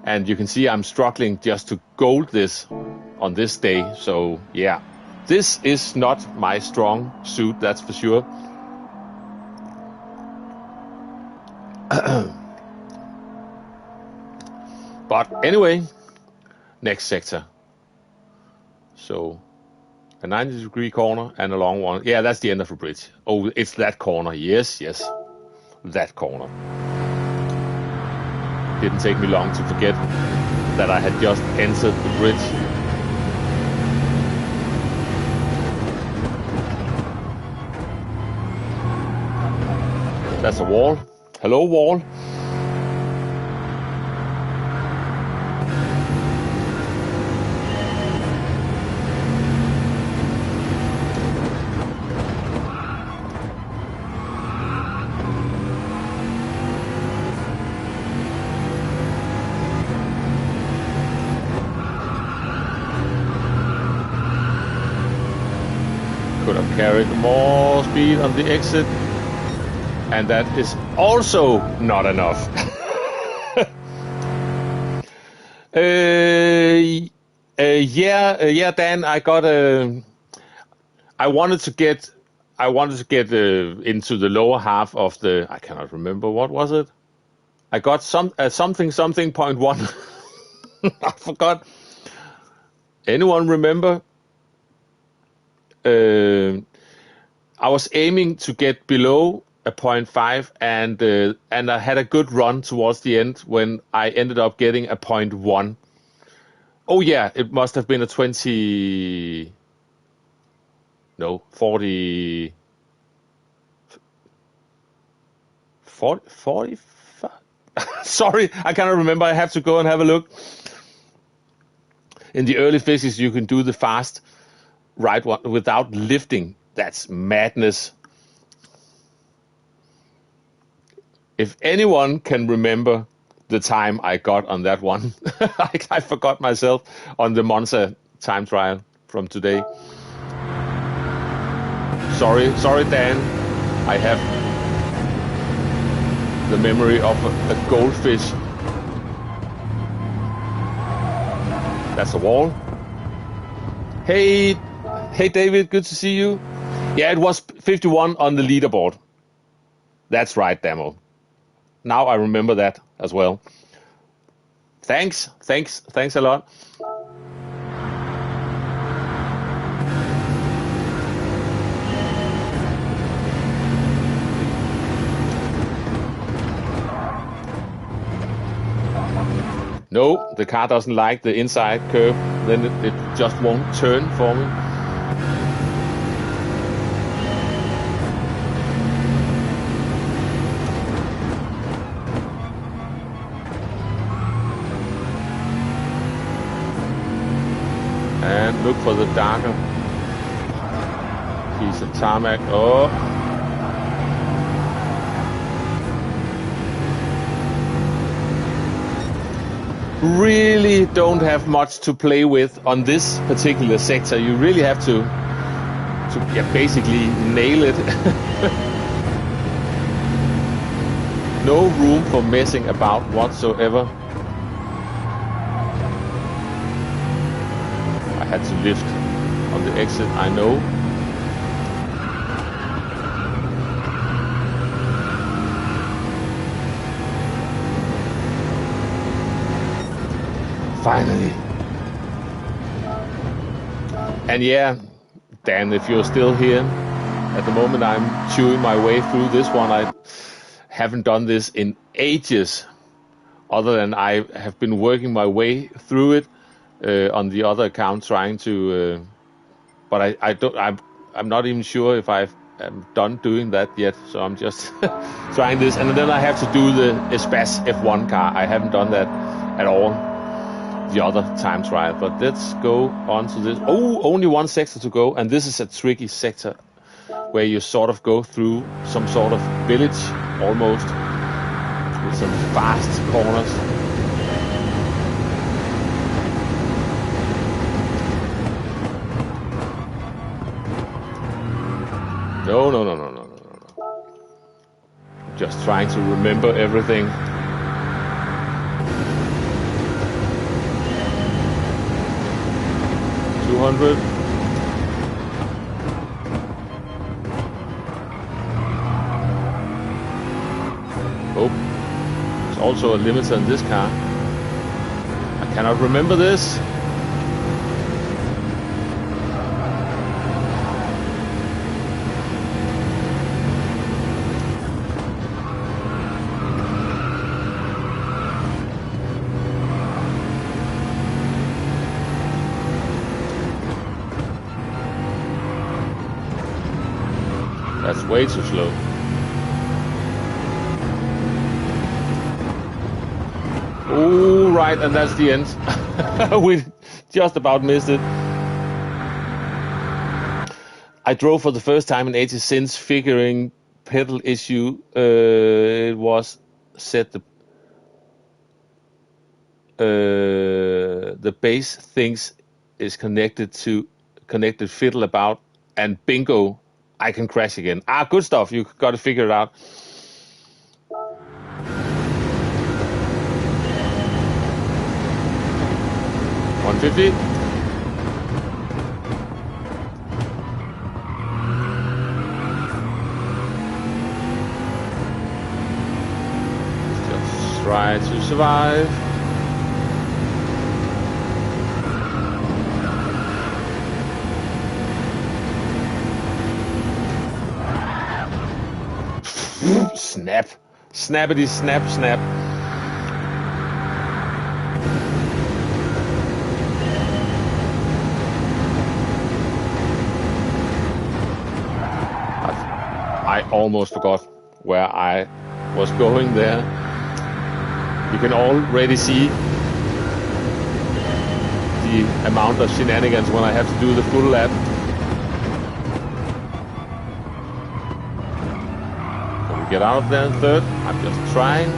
And you can see I'm struggling just to gold this on this day. So yeah, this is not my strong suit, that's for sure. But anyway, next sector. So a 90-degree corner and a long one. Yeah, that's the end of the bridge. Oh, it's that corner. Yes, that corner. Didn't take me long to forget that I had just entered the bridge. That's a wall. Hello, wall. Could have carried more speed on the exit, and that is also not enough. Yeah, Dan, I got I wanted to get into the lower half of the. I cannot remember what was it. I got something 0.1. I forgot. Anyone remember? I was aiming to get below a 0.5, and I had a good run towards the end when I ended up getting a 0.1. Oh yeah, it must have been a 40. Sorry, I cannot remember. I have to go and have a look. In the early physics, you can do the fast right one without lifting. That's madness. If anyone can remember the time I got on that one, I forgot myself on the Monza time trial from today. Sorry, Dan. I have the memory of a goldfish. That's a wall. Hey David, good to see you. Yeah, it was 51 on the leaderboard. That's right, Damo. Now I remember that as well. Thanks a lot. No, the car doesn't like the inside curve, then it just won't turn for me. And look for the darker piece of tarmac. Oh. Really don't have much to play with on this particular sector. You really have to basically nail it. No room for messing about whatsoever. I had to lift on the exit, I know. Finally. And yeah, Dan, if you're still here, at the moment I'm chewing my way through this one. I haven't done this in ages, other than I have been working my way through it on the other account, trying to. But I'm not even sure if I'm done doing that yet. So I'm just trying this, and then I have to do the Espace F1 car. I haven't done that at all the other time trial, but let's go on to this. Oh, only one sector to go, and this is a tricky sector where you sort of go through some sort of village almost with some fast corners. No. Just trying to remember everything. Oh, there's also a limiter in this car. I cannot remember this. That's way too slow. Oh, right, and that's the end. We just about missed it. I drove for the first time in ages since figuring pedal issue. It was set the bass things is connected fiddle about, and bingo, I can crash again. Good stuff. You got to figure it out. $150. Just try to survive. Snap. Snappity snap snap. I almost forgot where I was going there. You can already see the amount of shenanigans when I have to do the full lap. Get out of there in third. I'm just trying.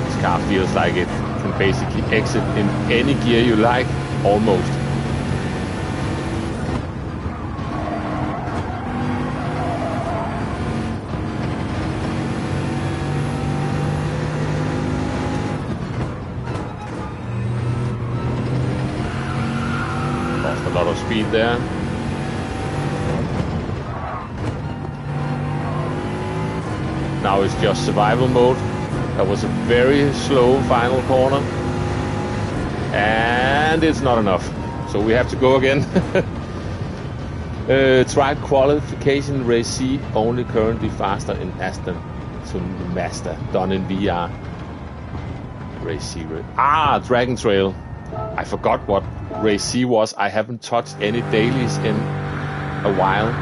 This car feels like it can basically exit in any gear you like, almost. speed there. Now it's just survival mode. That was a very slow final corner. And it's not enough. So we have to go again. Tried qualification race C, only currently faster in Aston to Mazda, done in VR. Race C. Dragon Trail. I forgot what race C was. I haven't touched any dailies in a while.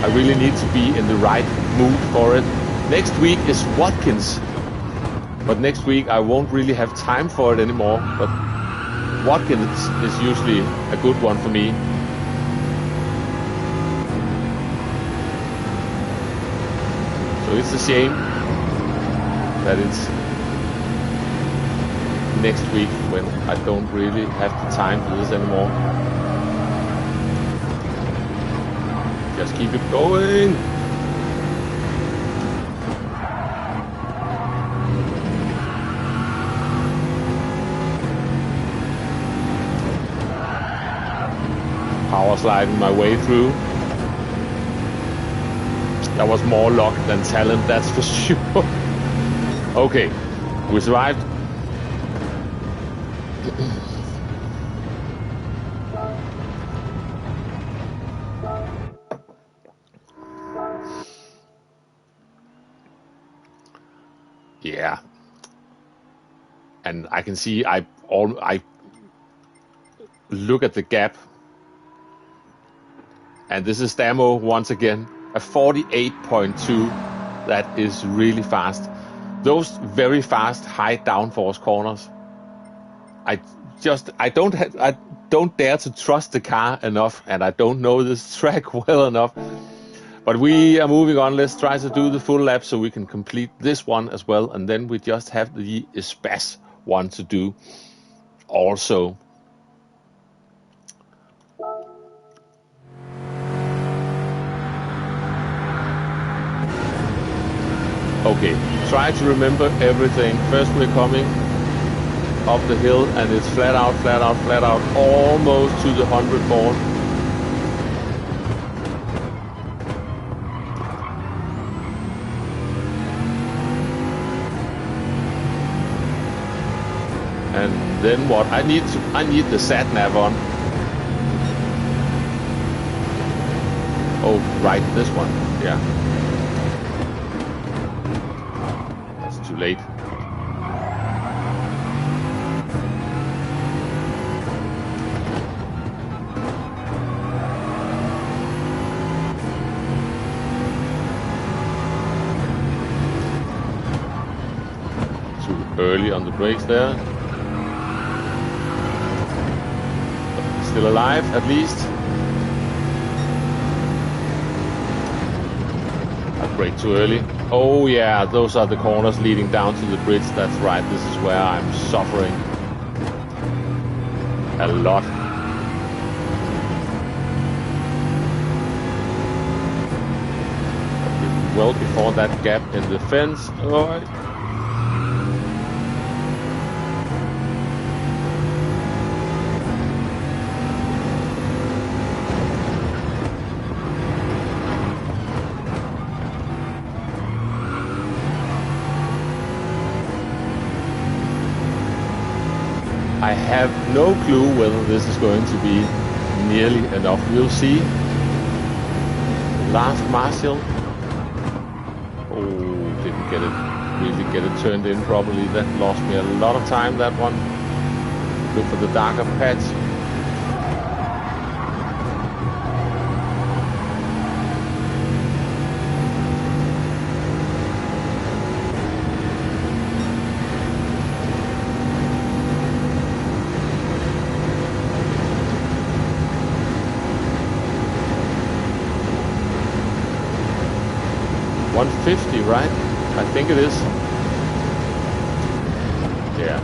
I really need to be in the right mood for it. Next week is Watkins. But next week I won't really have time for it anymore. But Watkins is usually a good one for me. So it's a shame that it's next week when I don't really have the time for this anymore. Just keep it going. Power sliding my way through. That was more luck than talent, that's for sure. Okay, we survived. Yeah. And I can see I look at the gap. And this is Damo once again, a 48.2. That is really fast. Those very fast high downforce corners. I don't dare to trust the car enough, and I don't know this track well enough. But we are moving on. Let's try to do the full lap so we can complete this one as well, and then we just have the Espace one to do also. Okay, try to remember everything. First we're coming up the hill and it's flat out, flat out, flat out, almost to the 100 board. And then what? I need the sat nav on. Oh, right, this one. Yeah. Too late. Too early on the brakes there. But still alive at least. I brake too early. Oh yeah, those are the corners leading down to the bridge. That's right, this is where I'm suffering a lot. Well before that gap in the fence. Oh. I have no clue whether this is going to be nearly enough. We'll see. Last Marshall. Oh, didn't really get it turned in properly. That lost me a lot of time, that one. Look for the darker patch. .150, right? I think it is. Yeah,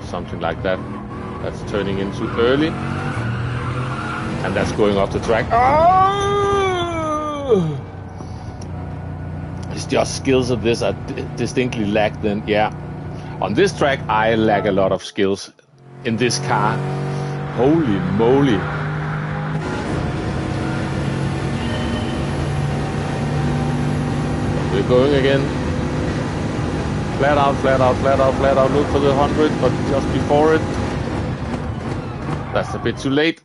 something like that. That's turning in too early. And that's going off the track. Oh! It's just skills of this I distinctly lack then. Yeah, on this track I lack a lot of skills. in this car. Holy moly. We're going again. Flat out, flat out, flat out, flat out. Look for the 100, but just before it. That's a bit too late.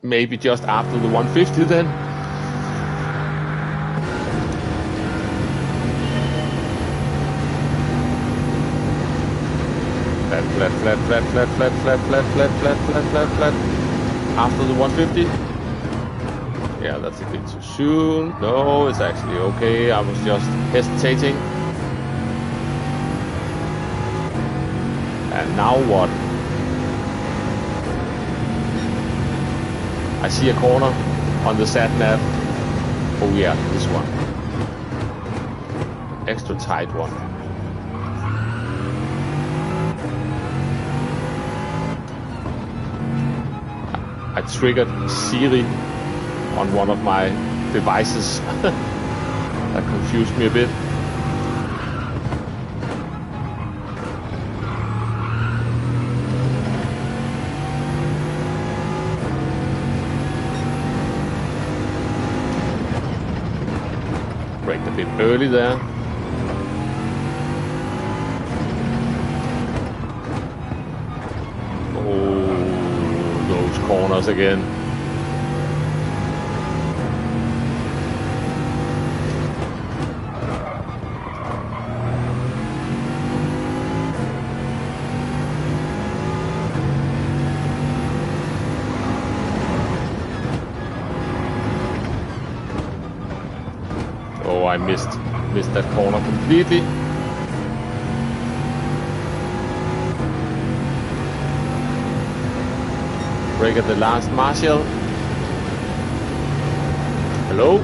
Maybe just after the 150 then. Flat, flat, flat, flat, flat, flat, flat, flat, flat, flat, flat, flat, flat. After the 150. Yeah, that's a bit too soon. No, it's actually okay. I was just hesitating. And now what? I see a corner on the sat nav. Oh yeah, this one. Extra tight one. I triggered Siri on one of my devices. That confused me a bit. Braked a bit early there. Oh, those corners again. Oh, I missed that corner completely. Brake at the last Marshall. Hello?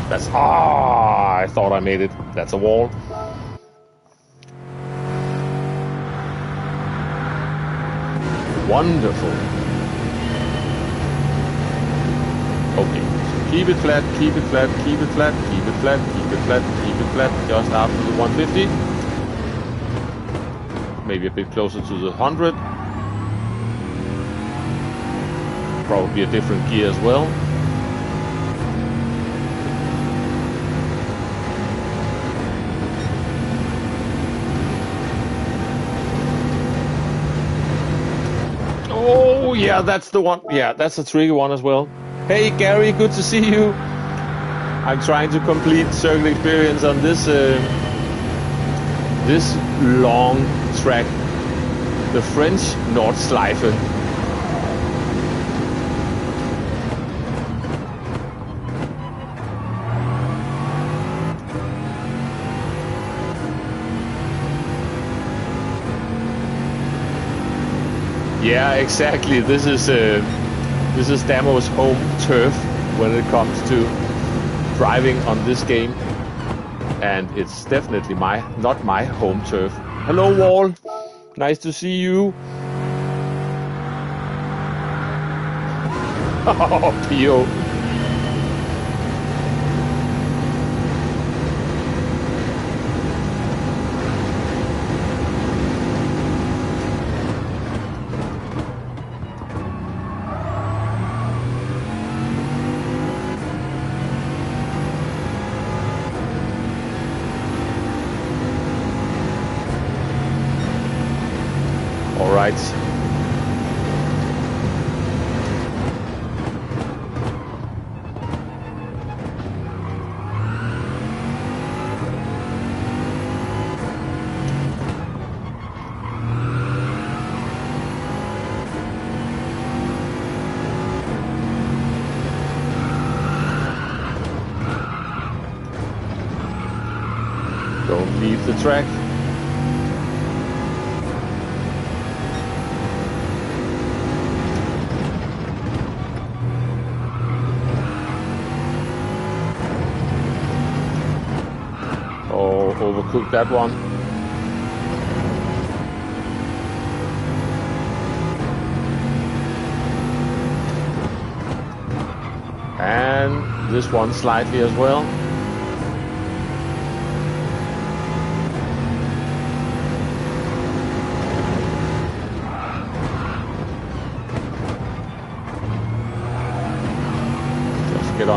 That's... Ah, I thought I made it. That's a wall. Wonderful. Okay, so keep it flat, keep it flat, keep it flat, keep it flat, keep it flat, keep it flat, just after the 150. Maybe a bit closer to the 100. Probably a different gear as well. Oh yeah, that's the one. Yeah, that's a tricky one as well. Hey Gary, good to see you. I'm trying to complete circuit experience on this this long track, the French Nordschleife. Yeah, exactly. This is Damo's home turf when it comes to driving on this game, and it's definitely not my home turf. Hello, Wall. Nice to see you. Oh, Pio. Right. Don't leave the track. Overcooked that one. And this one slightly as well.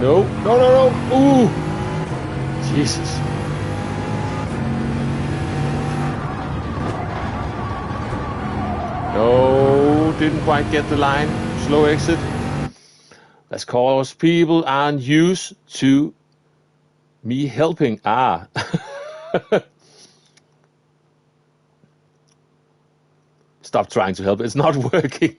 No, no, no, no. Ooh. Jesus. No, didn't quite get the line. Slow exit. That's cause people aren't used to me helping. Ah. Stop trying to help. It's not working.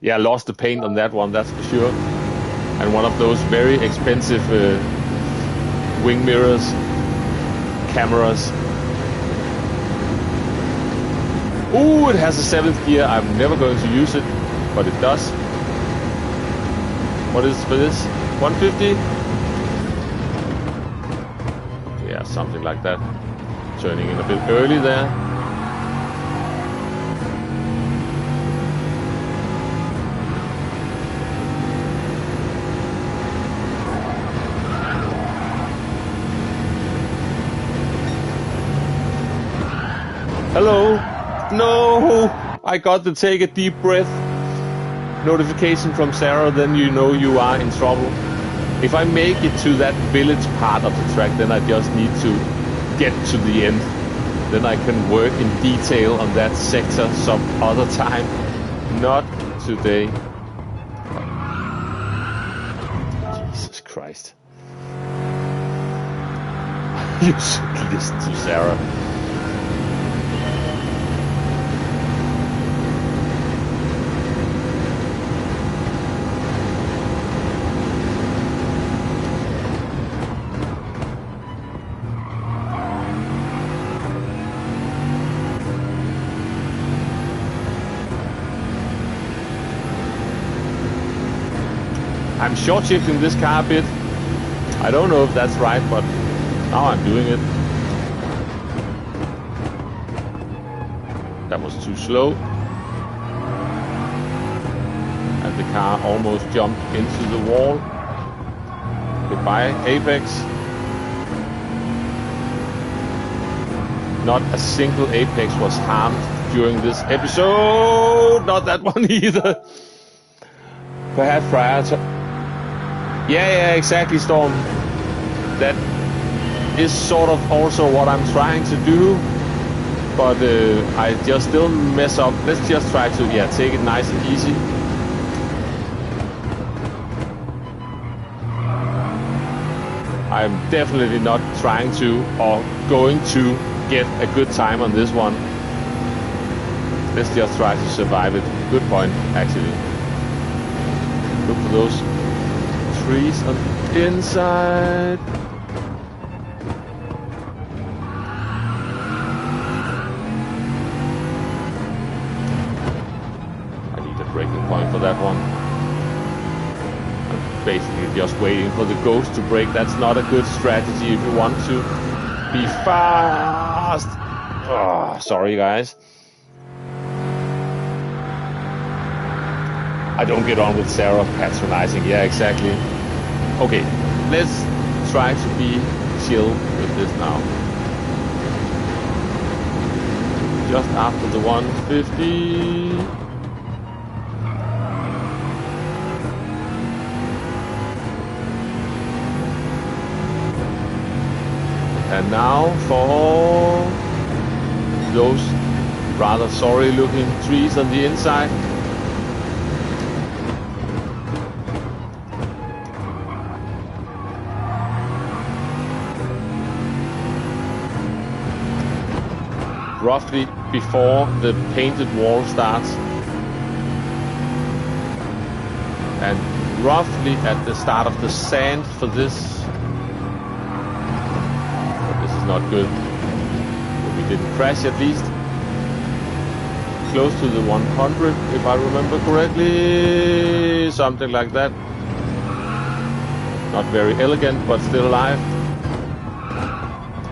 Yeah, I lost the paint on that one, that's for sure. And one of those very expensive wing mirrors, cameras. Ooh, it has a 7th gear. I'm never going to use it, but it does. What is for this? 150? Yeah, something like that. Turning in a bit early there. Hello. No, I got to take a deep breath. Notification from Sarah, then you know you are in trouble. If I make it to that village part of the track, then I just need to get to the end. Then I can work in detail on that sector some other time. Not today. Jesus Christ. You should listen to Sarah. I'm short shifting this car a bit. I don't know if that's right, but now I'm doing it. That was too slow. And the car almost jumped into the wall. Goodbye, Apex. Not a single Apex was harmed during this episode. Not that one either. Perhaps prior to... Yeah, exactly, Storm. That is sort of also what I'm trying to do, but I just still mess up. Let's just try to, take it nice and easy. I'm definitely not trying to or going to get a good time on this one. Let's just try to survive it. Good point, actually. Look for those trees on the inside. I need a braking point for that one. I'm basically just waiting for the ghost to brake. That's not a good strategy if you want to be fast. Oh, sorry guys. I don't get on with Sarah patronizing. Yeah, exactly. Okay, let's try to be chill with this now. Just after the 150. And now for those rather sorry looking trees on the inside. Roughly before the painted wall starts, and roughly at the start of the sand for this. But this is not good. But we didn't crash at least. Close to the 100 if I remember correctly, something like that. Not very elegant, but still alive.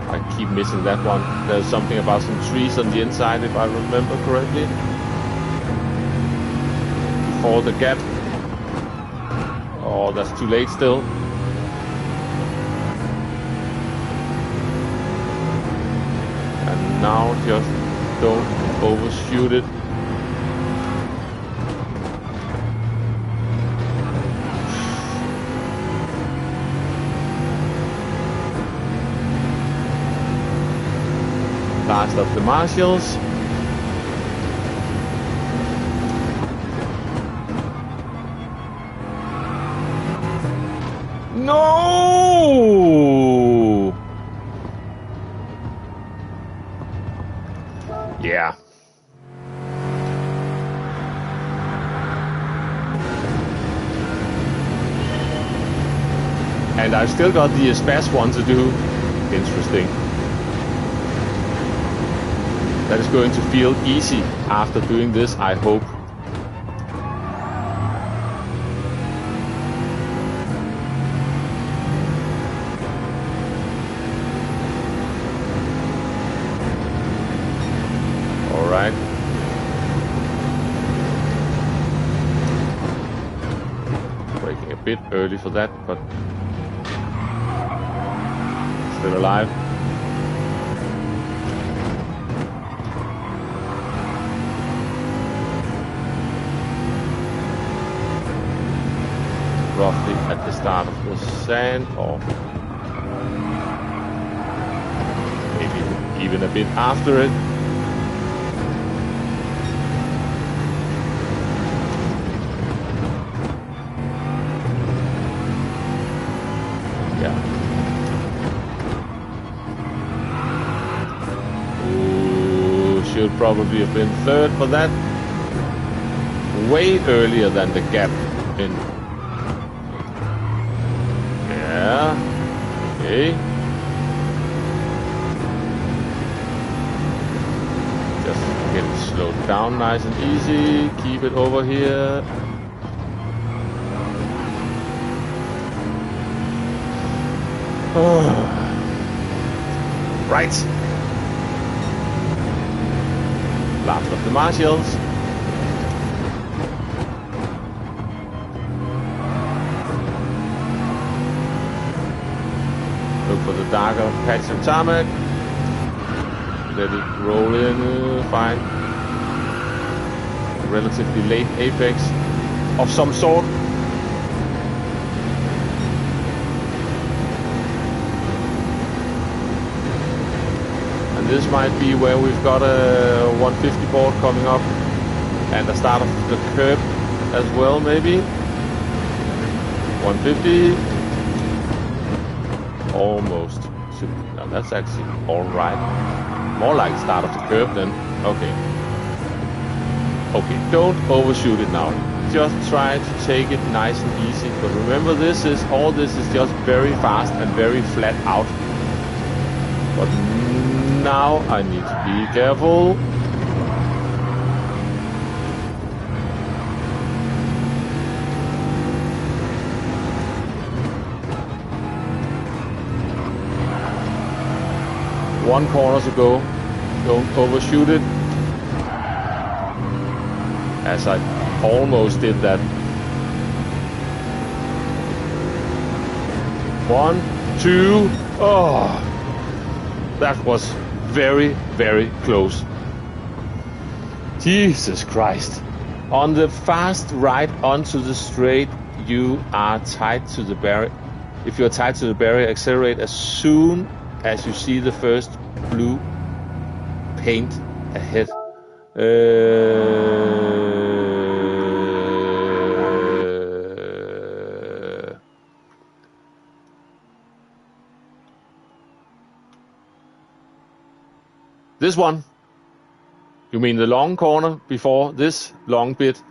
I keep missing that one. There's something about some trees on the inside, if I remember correctly. Before the gap. Oh, that's too late still. And now just don't overshoot it. Last of the marshals. No! Yeah. And I've still got the Spas one to do. Interesting. That is going to feel easy after doing this, I hope. All right. Braking a bit early for that, but still alive. Roughly at the start of the sand, or maybe even a bit after it. Yeah. Ooh, should probably have been third for that. Way earlier than the gap in. Yeah, okay. Just get it slowed down nice and easy. Keep it over here. Right. Last of the marshals. Look for the darker patch of tarmac. Let it roll in, fine. Relatively late apex of some sort. And this might be where we've got a 150 board coming up. And the start of the curb as well, maybe. 150. Almost. No, that's actually alright. More like start of the curve then. Okay. Okay, don't overshoot it now. Just try to take it nice and easy. But remember, all this is just very fast and very flat out. But now I need to be careful. One corner to go. Don't overshoot it. As I almost did that. 1, 2. Oh, that was very, very close. Jesus Christ. On the fast right onto the straight, you are tied to the barrier. If you're tied to the barrier, accelerate as soon as you see the first blue paint ahead. This one. You mean the long corner before this long bit?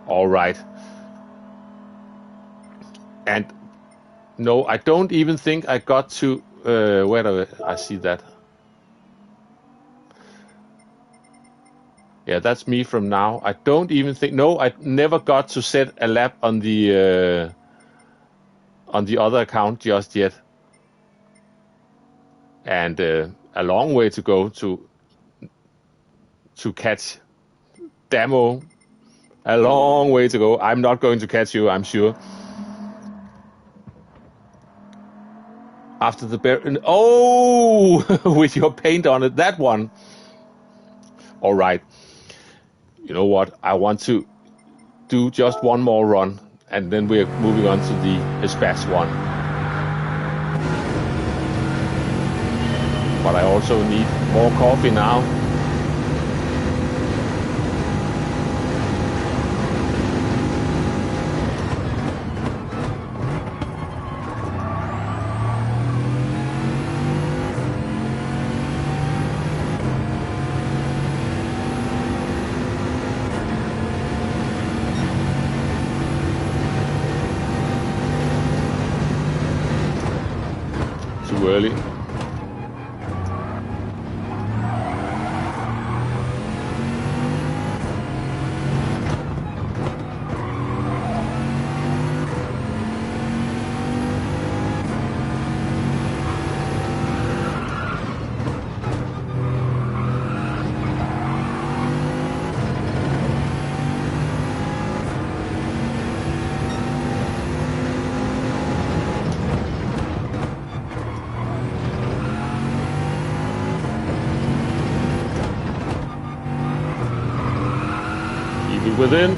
All right. And no, I don't even think I got to where do I see that? Yeah, that's me from now. I don't even think. No, I never got to set a lap on the other account just yet. And a long way to go to catch Damo. A long way to go. I'm not going to catch you, I'm sure. After the bear. Oh, with your paint on it, that one. All right. You know what? I want to do just one more run, and then we're moving on to the Espace one. But I also need more coffee now. Too early. Within.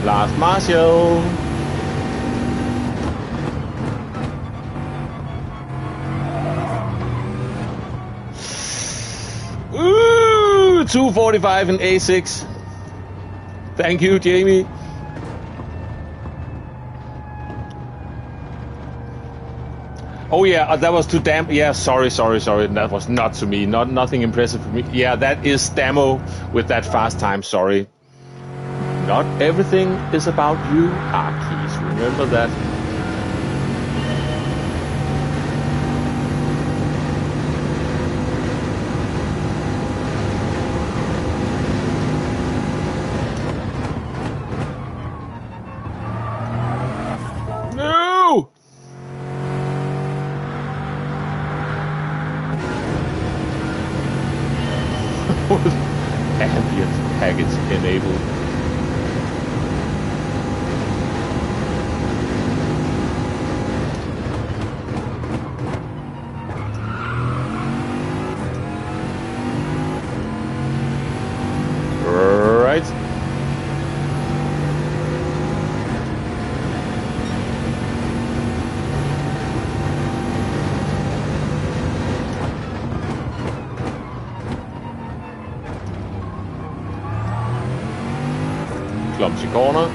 Last Marshall. Ooh, 2:45 in A6. Thank you, Jamie. Oh yeah, that was to Dam. Yeah, sorry. That was not to me. Nothing impressive for me. Yeah, that is Damo with that fast time. Sorry. Not everything is about you, Arkis. Remember that. No! Ambient package enabled. Clumsy corner.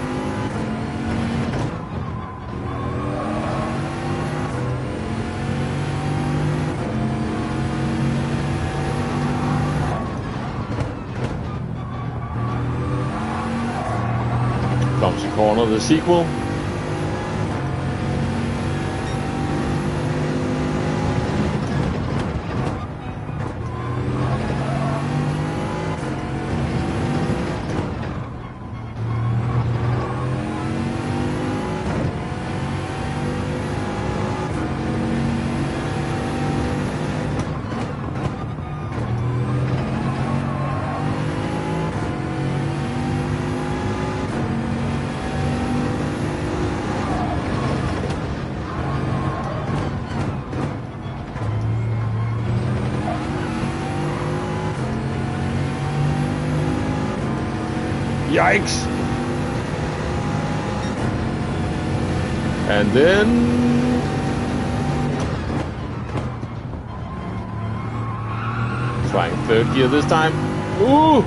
Clumsy corner, the sequel. Yikes! And then trying third gear this time. Ooh,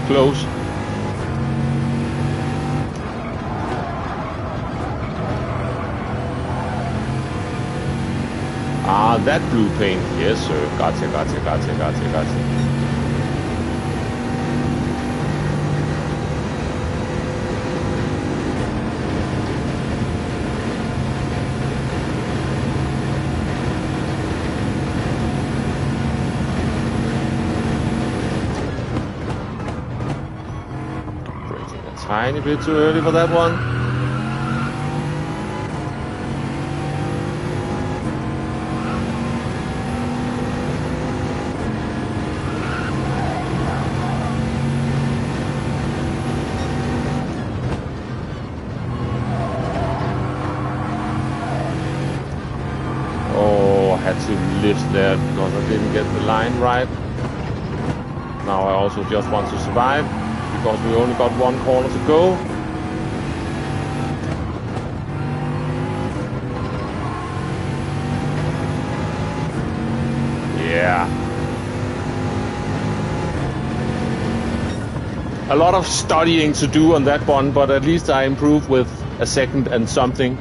close. Ah, that blue paint. Yes, sir. Gotcha. Tiny bit too early for that one. had to lift there because I didn't get the line right. Now I also just want to survive because we only got one corner to go. Yeah. A lot of studying to do on that one, but at least I improved with a second and something.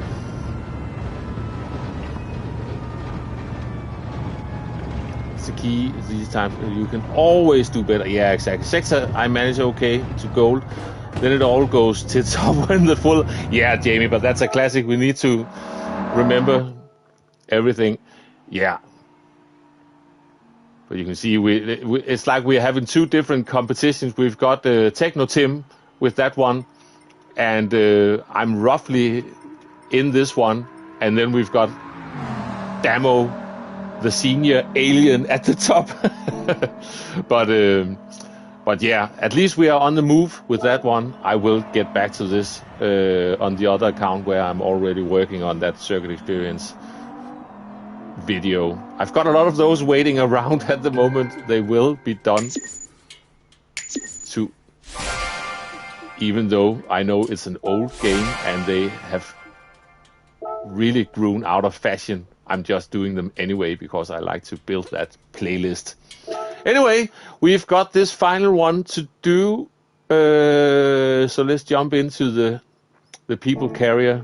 It's the key these times. You can always do better. Yeah, exactly. Sector, I managed okay to gold. Then it all goes tits up when the full... Yeah, Jamie, but that's a classic. We need to remember everything. Yeah. But you can see it's like we're having two different competitions. We've got Techno Tim with that one, and I'm roughly in this one. And then we've got Damo, the senior alien at the top. But yeah, at least we are on the move with that one. I will get back to this on the other account where I'm already working on that circuit experience video. I've got a lot of those waiting around at the moment. They will be done too, even though I know it's an old game and they have really grown out of fashion. I'm just doing them anyway because I like to build that playlist. Anyway, we've got this final one to do, so let's jump into the people carrier.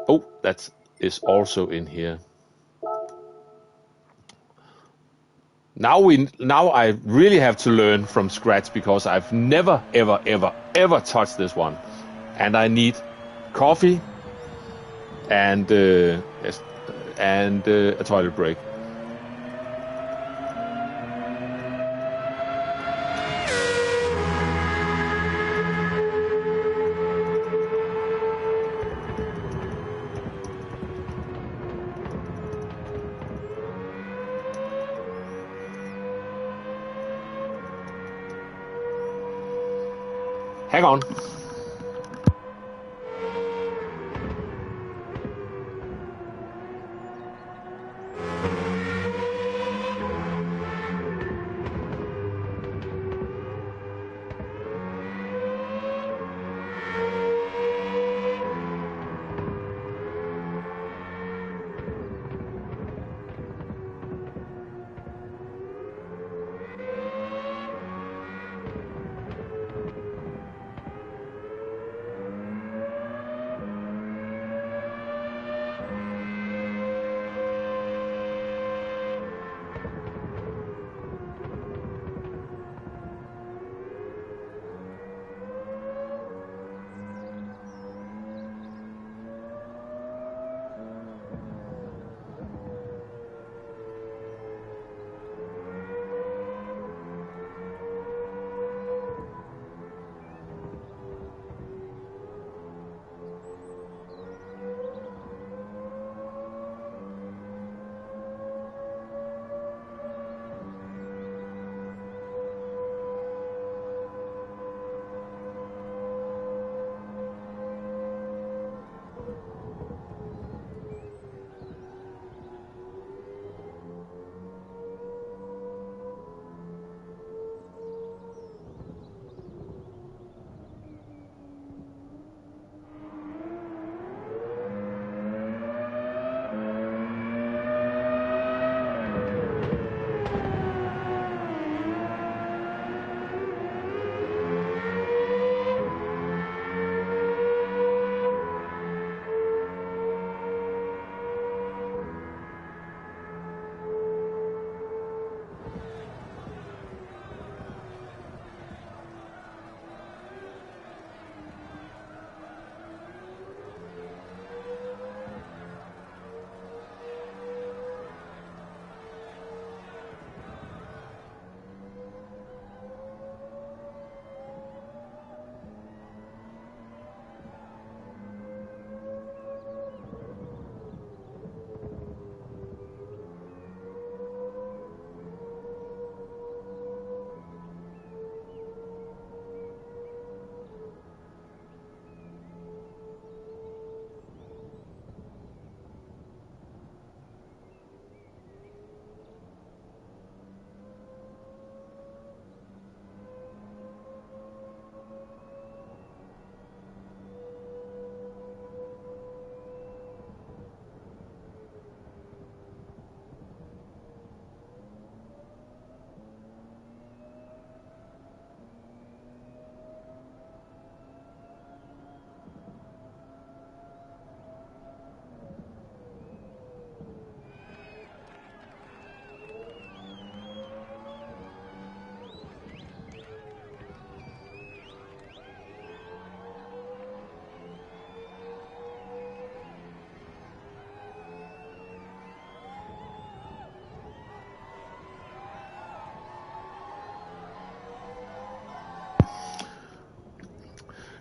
Oh, that is also in here. Now I really have to learn from scratch because I've never, ever touched this one. And I need coffee and a toilet break. Hang on.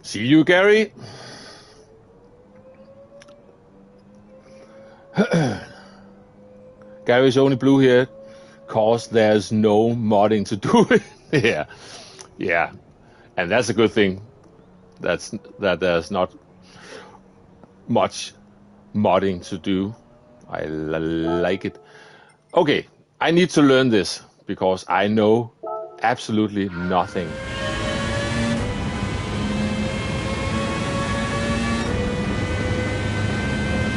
See you, Gary. Gary's only blue here because there's no modding to do it. Yeah, and that's a good thing. That there's not much modding to do. I like it. Okay, I need to learn this because I know absolutely nothing.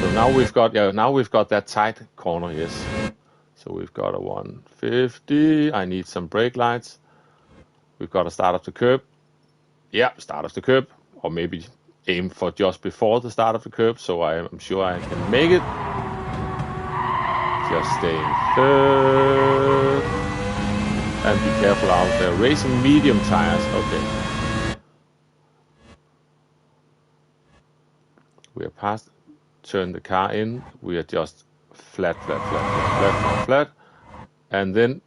So now we've got that tight corner, yes. So we've got a 150. I need some brake lights. We've got to start off the curb. Yeah, start off the curb, or maybe aim for just before the start of the curb, so I'm sure I can make it. Just stay in third. And be careful out there. Racing medium tires. Okay. We are past. Turn the car in. We are just flat. And then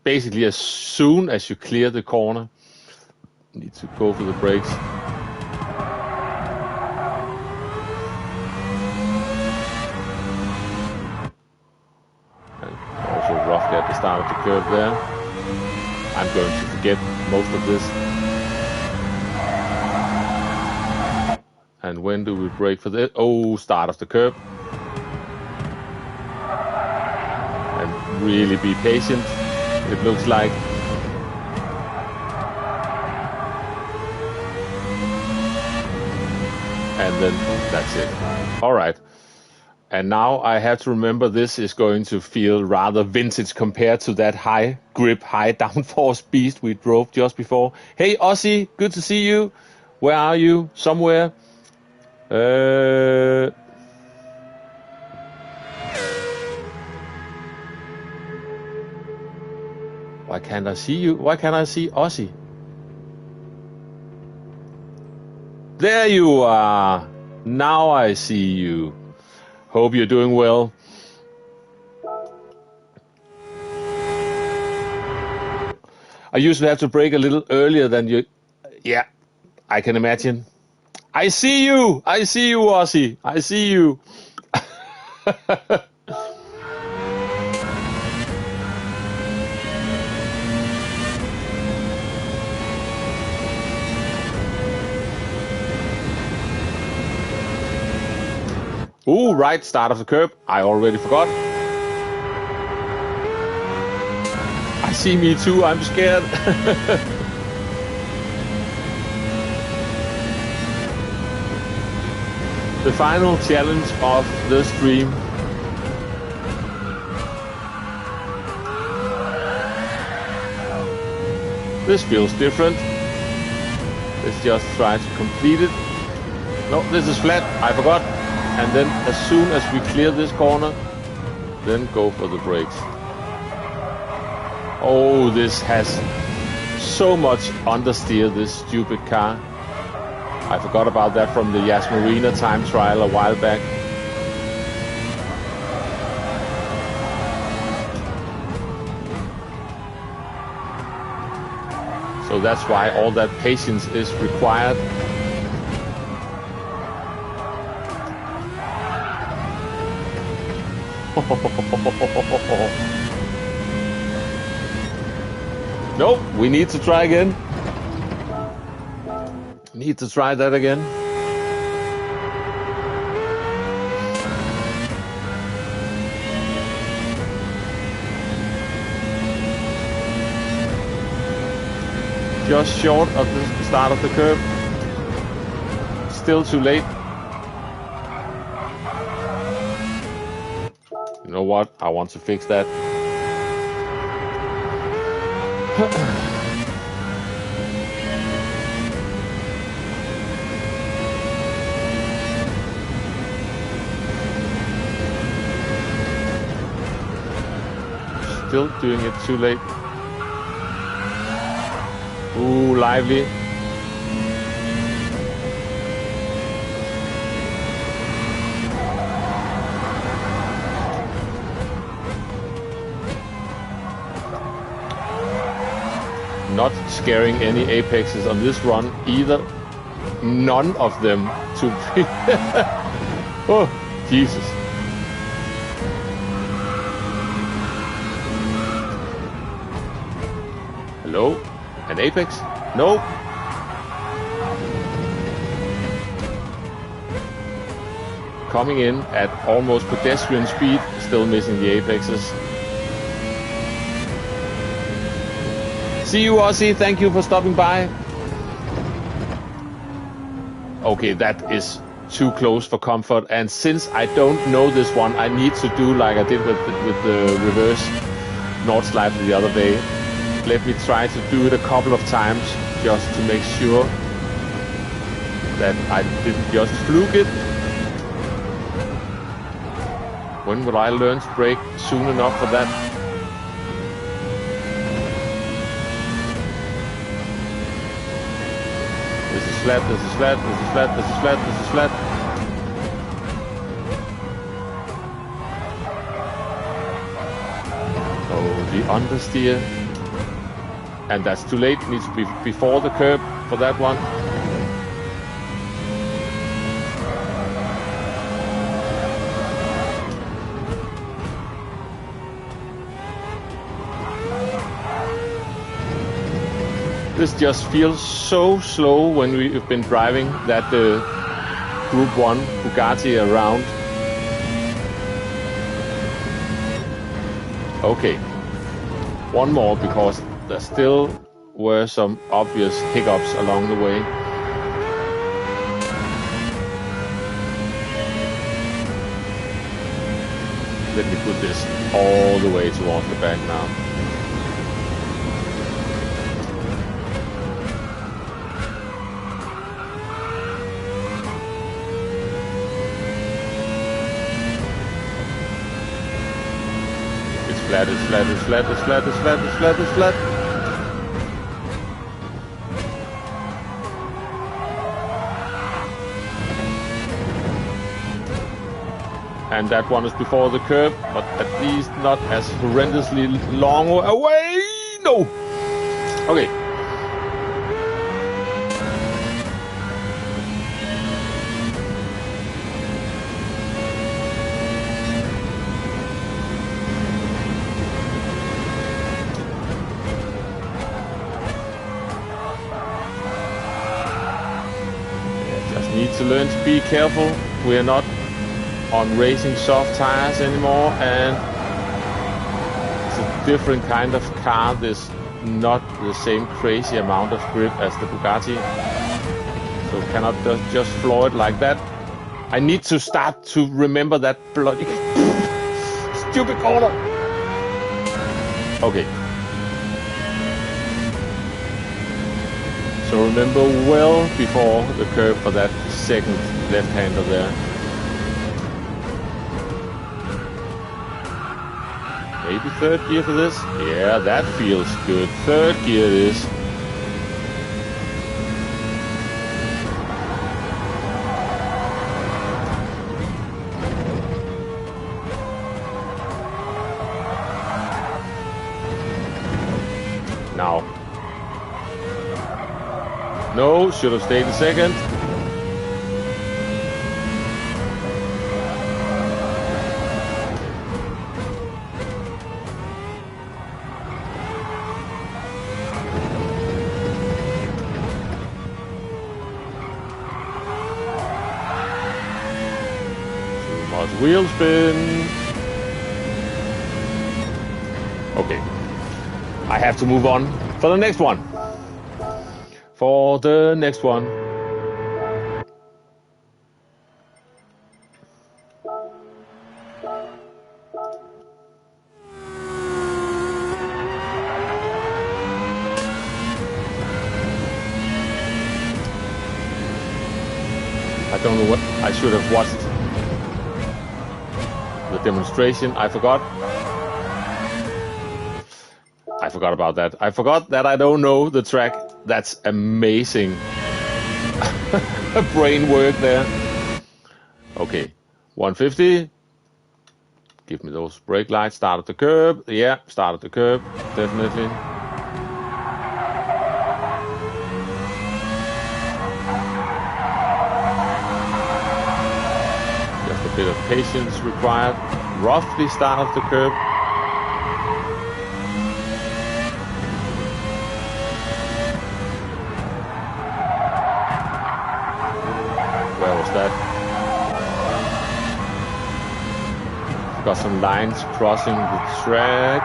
basically as soon as you clear the corner, you need to go for the brakes. And also roughly at the start of the curve there. I'm going to forget most of this. And when do we brake for this? Oh, start of the curb. And really be patient, it looks like. And then that's it. All right. And now I have to remember this is going to feel rather vintage compared to that high grip, high downforce beast we drove just before. Hey, Aussie, good to see you. Where are you? Somewhere? Why can't I see you? Why can't I see Aussie? There you are. Now I see you. Hope you're doing well. I usually have to brake a little earlier than you. Yeah, I can imagine. I see you, Aussie. I see you. Ooh, right, start of the curb. I already forgot. I see me too, I'm scared. The final challenge of the stream. This feels different. Let's just try to complete it. No, this is flat, I forgot. And then as soon as we clear this corner, then go for the brakes. Oh, this has so much understeer, this stupid car. I forgot about that from the Yas Marina time trial a while back. So that's why all that patience is required. Nope, we need to try again. Need to try that again. Just short of the start of the curve. Still too late. You know what? I want to fix that. Still doing it too late. Ooh, lively. Not scaring any apexes on this run either. none of them to be... Oh, Jesus. Hello? An apex? No. Coming in at almost pedestrian speed, still missing the apexes. See you, Aussie. Thank you for stopping by. Okay, that is too close for comfort. And since I don't know this one, I need to do like I did with the reverse Nordschleife the other day. Let me try to do it a couple of times just to make sure that I didn't just fluke it. When will I learn to brake soon enough for that? This is flat, this is flat, this is flat, this is flat, this is flat. Oh, the understeer. And that's too late, needs to be before the curb for that one. This just feels so slow when we've been driving that Group 1 Bugatti around. Okay, one more because there still were some obvious hiccups along the way. Let me put this all the way towards the back now. It's flat, it's flat, it's flat, it's flat, it's flat, it's flat. And that one is before the curb, but at least not as horrendously long away. No! Okay. Need to learn to be careful. We are not on racing soft tires anymore, and it's a different kind of car. There's not the same crazy amount of grip as the Bugatti, so cannot just floor it like that. I need to start to remember that bloody stupid corner. Okay. So remember well before the curve for that second left-hander there. Maybe third gear for this? Yeah, that feels good. Third gear it is. Now. No, should have stayed a second. Too much wheel spin. Okay. I have to move on for the next one. For the next one. I don't know what I should have watched the demonstration. I forgot about that. I forgot that I don't know the track. That's amazing. Brain work there. Okay, 150. Give me those brake lights. Start at the curb. Yeah, start at the curb. Definitely. bit of patience required. Roughly start of the curb. Where was that? Got some lines crossing the track.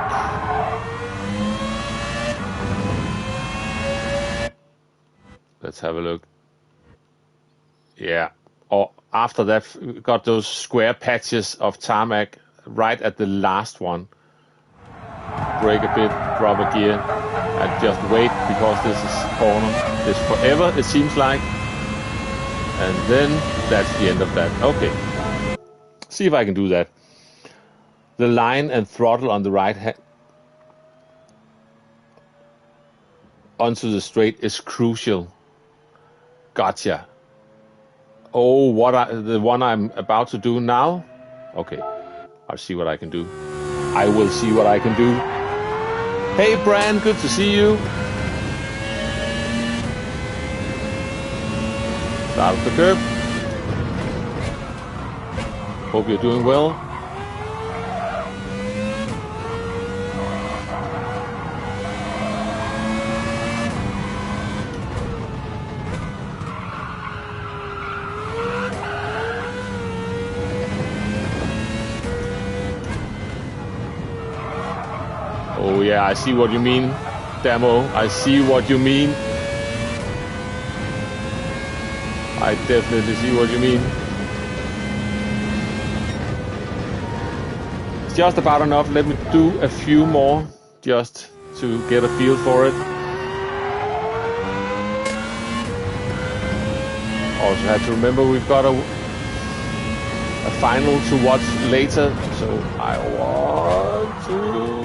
Let's have a look. Yeah. Or after that, we got those square patches of tarmac right at the last one. Brake a bit, drop a gear, and just wait because this is corner. This forever, it seems like. And then that's the end of that. Okay. See if I can do that. The line and throttle on the right hand onto the straight is crucial. Gotcha. Oh, the one I'm about to do now? Okay, I'll see what I can do. I will see what I can do. Hey, Bran, good to see you. Start of the curb. Hope you're doing well. Oh yeah, I see what you mean, Damo. I see what you mean. I definitely see what you mean. It's just about enough. Let me do a few more just to get a feel for it. Also have to remember we've got a final to watch later, so I want to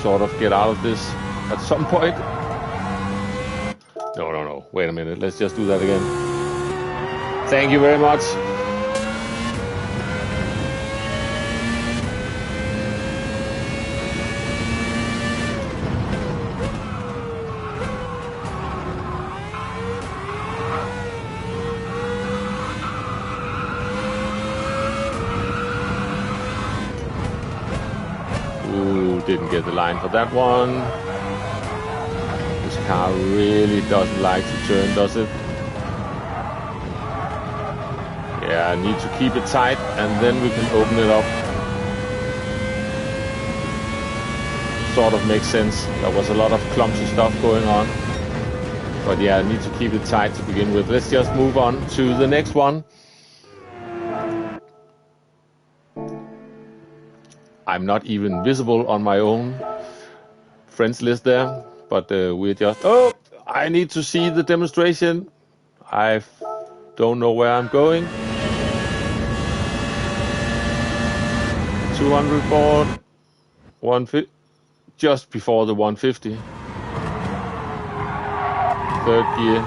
sort of get out of this at some point. No. Wait a minute. Let's just do that again. Thank you very much. Ooh, didn't get the line for that one. This car really doesn't like to turn, does it? Yeah, I need to keep it tight and then we can open it up. Sort of makes sense. There was a lot of clumsy stuff going on. But yeah, I need to keep it tight to begin with. Let's just move on to the next one. I'm not even visible on my own friends list there, but we're just... Oh, I need to see the demonstration. I don't know where I'm going. 200 board, 150, just before the 150. Third gear.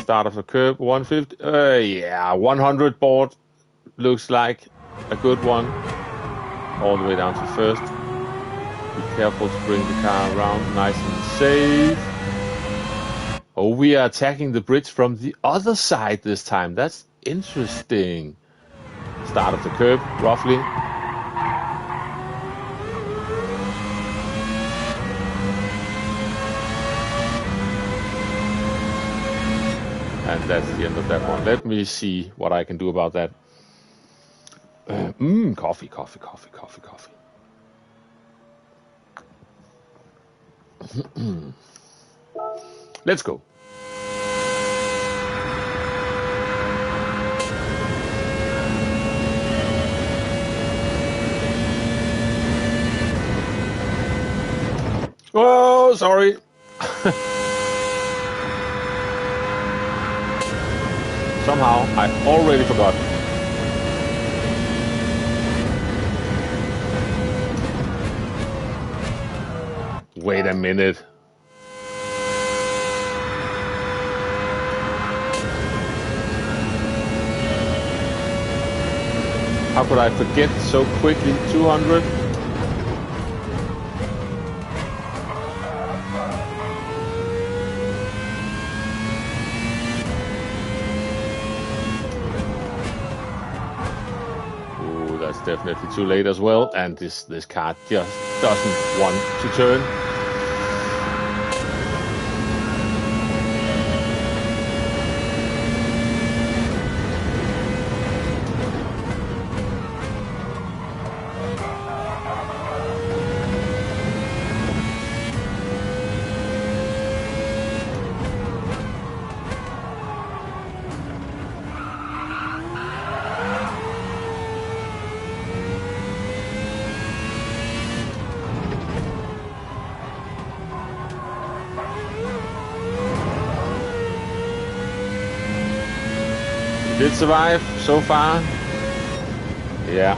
Start of the curb, 150. Yeah, 100 board looks like a good one. All the way down to first. Be careful to bring the car around nice and safe. Oh, we are attacking the bridge from the other side this time. That's interesting. Start of the curb, roughly. And that's the end of that one. Let me see what I can do about that. Coffee. Let's go. Oh, sorry. Somehow I already forgot. Wait a minute. How could I forget so quickly? 200? definitely too late as well, and this car just doesn't want to turn. Did survive so far. Yeah.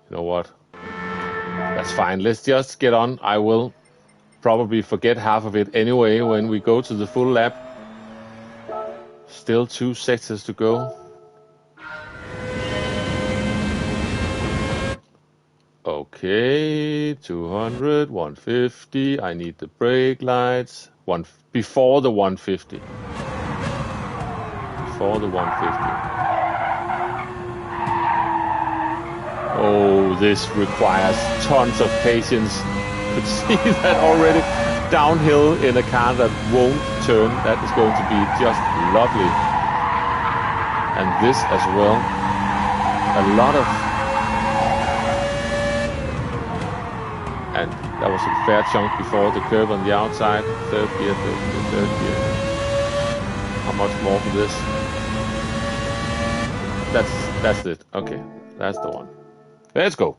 You know what? That's fine. Let's just get on. I will probably forget half of it anyway when we go to the full lap. Still 2 sectors to go. Okay, 200, 150. I need the brake lights. Before the 150. Before the 150. Oh, this requires tons of patience. You could see that already. Downhill in a car that won't turn. That is going to be just lovely. And this as well. A lot of... And that was a fair chunk before the curve on the outside. Third gear, third gear. How much more for this? That's it. Okay, that's the one. Let's go.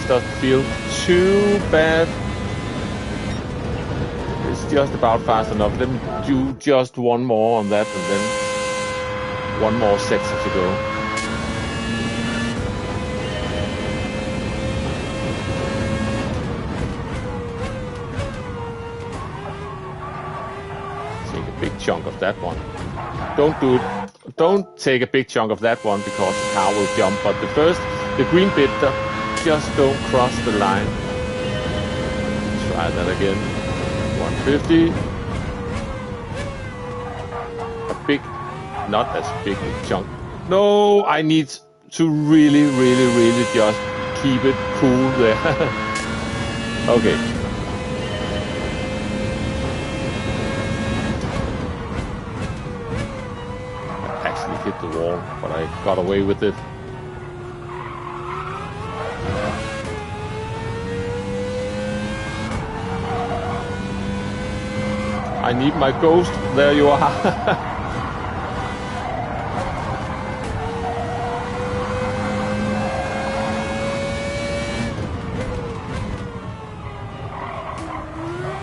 Doesn't feel too bad. It's just about fast enough. Let me do just one more on that, and then one more sector to go. Take a big chunk of that one. Don't do it. Don't take a big chunk of that one because the car will jump. But the green bit, just don't cross the line. Try that again. 150. A big, not as big a chunk. No, I need to really just keep it cool there. Okay. I actually hit the wall, but I got away with it. I need my ghost. There you are.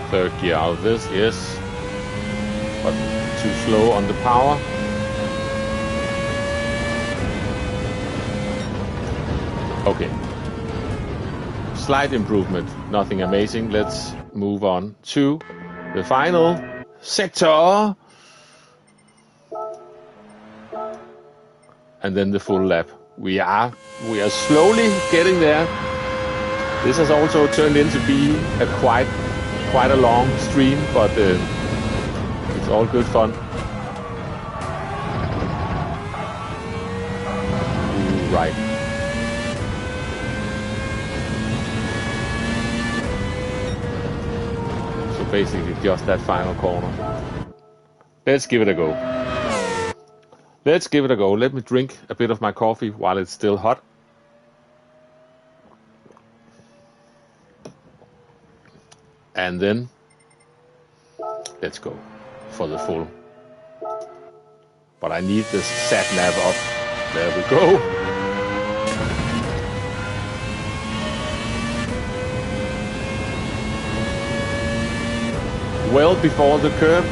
Third gear out of this, yes. But too slow on the power. Okay. Slight improvement, nothing amazing. Let's move on to the final sector. And then the full lap. We are slowly getting there. This has also turned into be a quite a long stream, but it's all good fun. Ooh, right. So basically just that final corner. Let's give it a go. Let's give it a go. Let me drink a bit of my coffee while it's still hot. And then let's go for the full. But I need the sat nav up. There we go. well before the curb.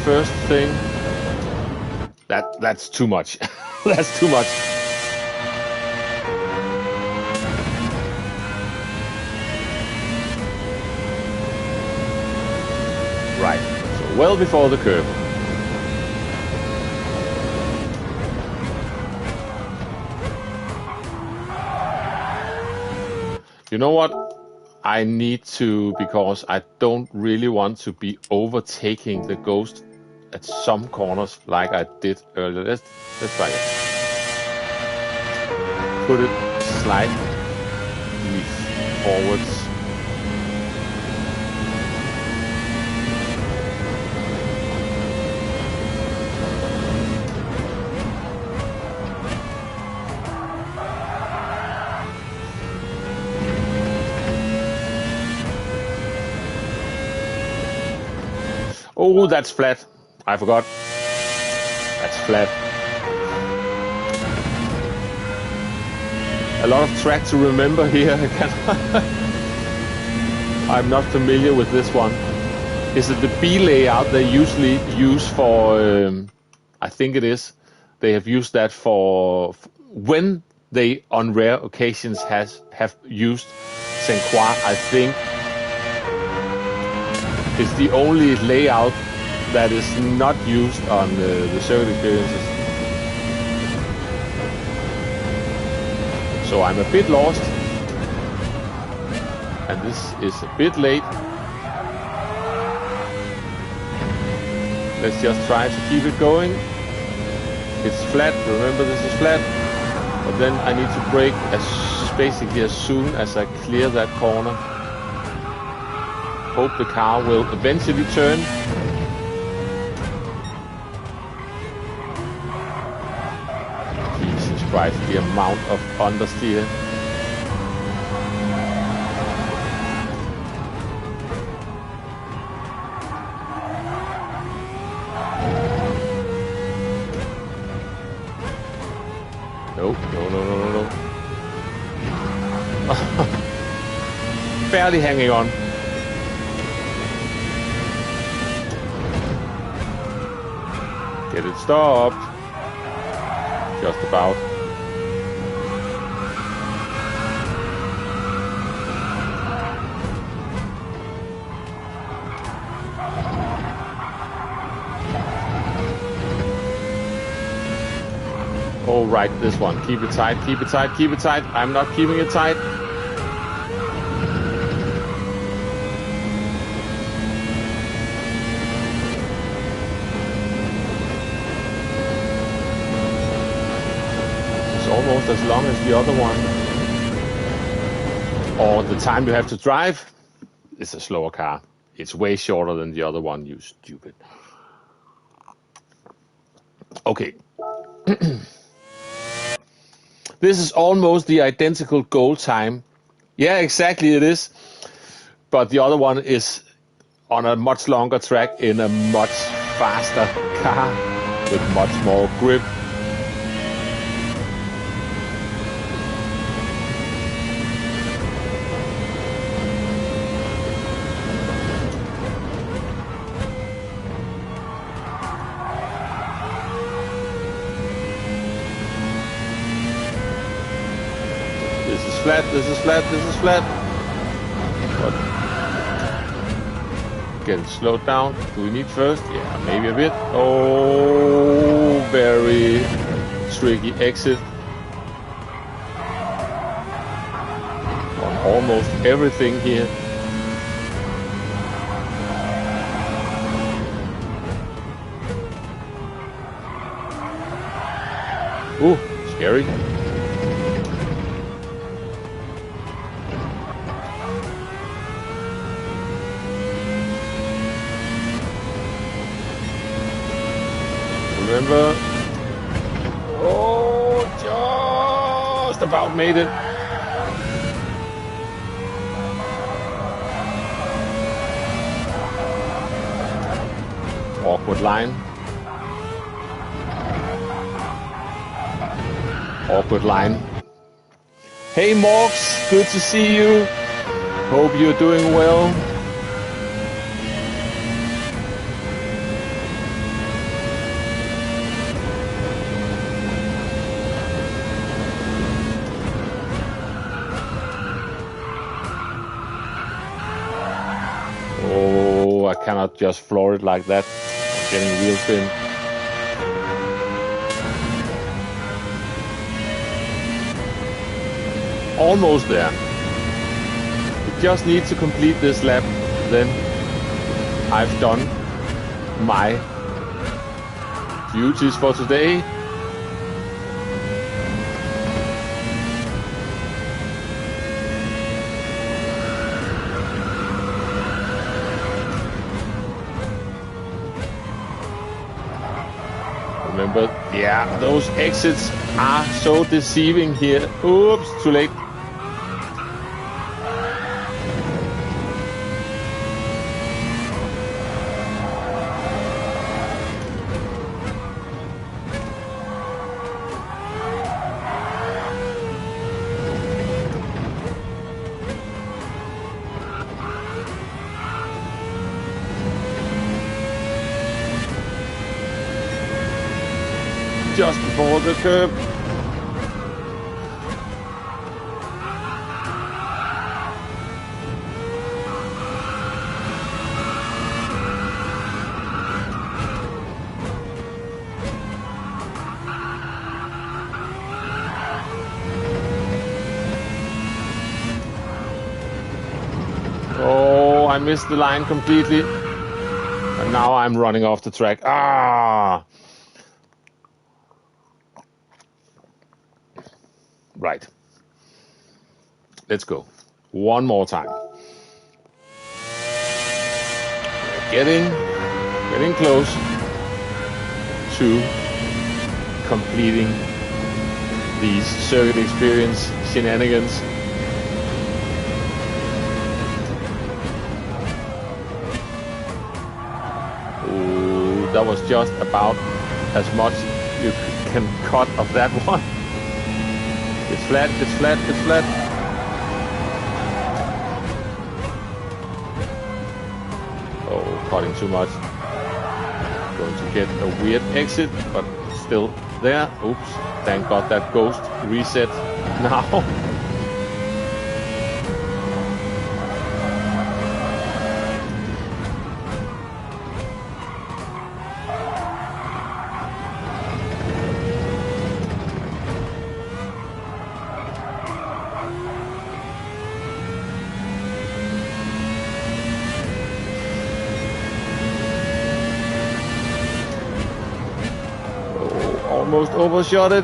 First thing. That's too much. That's too much. Right. So well before the curb. You know what? I need to, because I don't really want to be overtaking the Ghost at some corners like I did earlier. Let's try it. Put it slightly forwards. Oh, that's flat. I forgot. That's flat. A lot of track to remember here. I'm not familiar with this one. Is it the B layout they usually use for... I think it is. They have used that for... When they, on rare occasions, have used Saint Croix, I think... It's the only layout that is not used on the circuit experiences. So I'm a bit lost. And this is a bit late. Let's just try to keep it going. It's flat, remember this is flat. But then I need to brake basically as soon as I clear that corner. Hope the car will eventually turn. Jesus Christ, the amount of understeer. Nope, no. Barely hanging on. Get it stopped. Just about. Oh, right, this one. Keep it tight, keep it tight, keep it tight. I'm not keeping it tight. Almost as long as the other one, or the time you have to drive. It's a slower car. It's way shorter than the other one, you stupid. Okay. This is almost the identical goal time. Yeah, exactly it is. But the other one is on a much longer track in a much faster car with much more grip. This is flat. But get it slowed down. Do we need first? Yeah, maybe a bit. Oh, very tricky exit. On almost everything here. Ooh, scary. Remember? Oh, just about made it. Awkward line. Awkward line. Hey Morgs, good to see you. Hope you're doing well. cannot just floor it like that. I'm getting wheel spin. Almost there. We just need to complete this lap, then I've done my duties for today. Remember, yeah, those exits are so deceiving here. Oops, too late. Just before the curb. Oh, I missed the line completely. And now I'm running off the track. Ah! Right. Let's go. One more time. We're getting close to completing these circuit experience shenanigans. Ooh, that was just about as much you can cut of that one. It's flat, it's flat, it's flat. Oh, cutting too much. Going to get a weird exit, but still there. Oops, thank God that ghost reset now. Almost overshot it.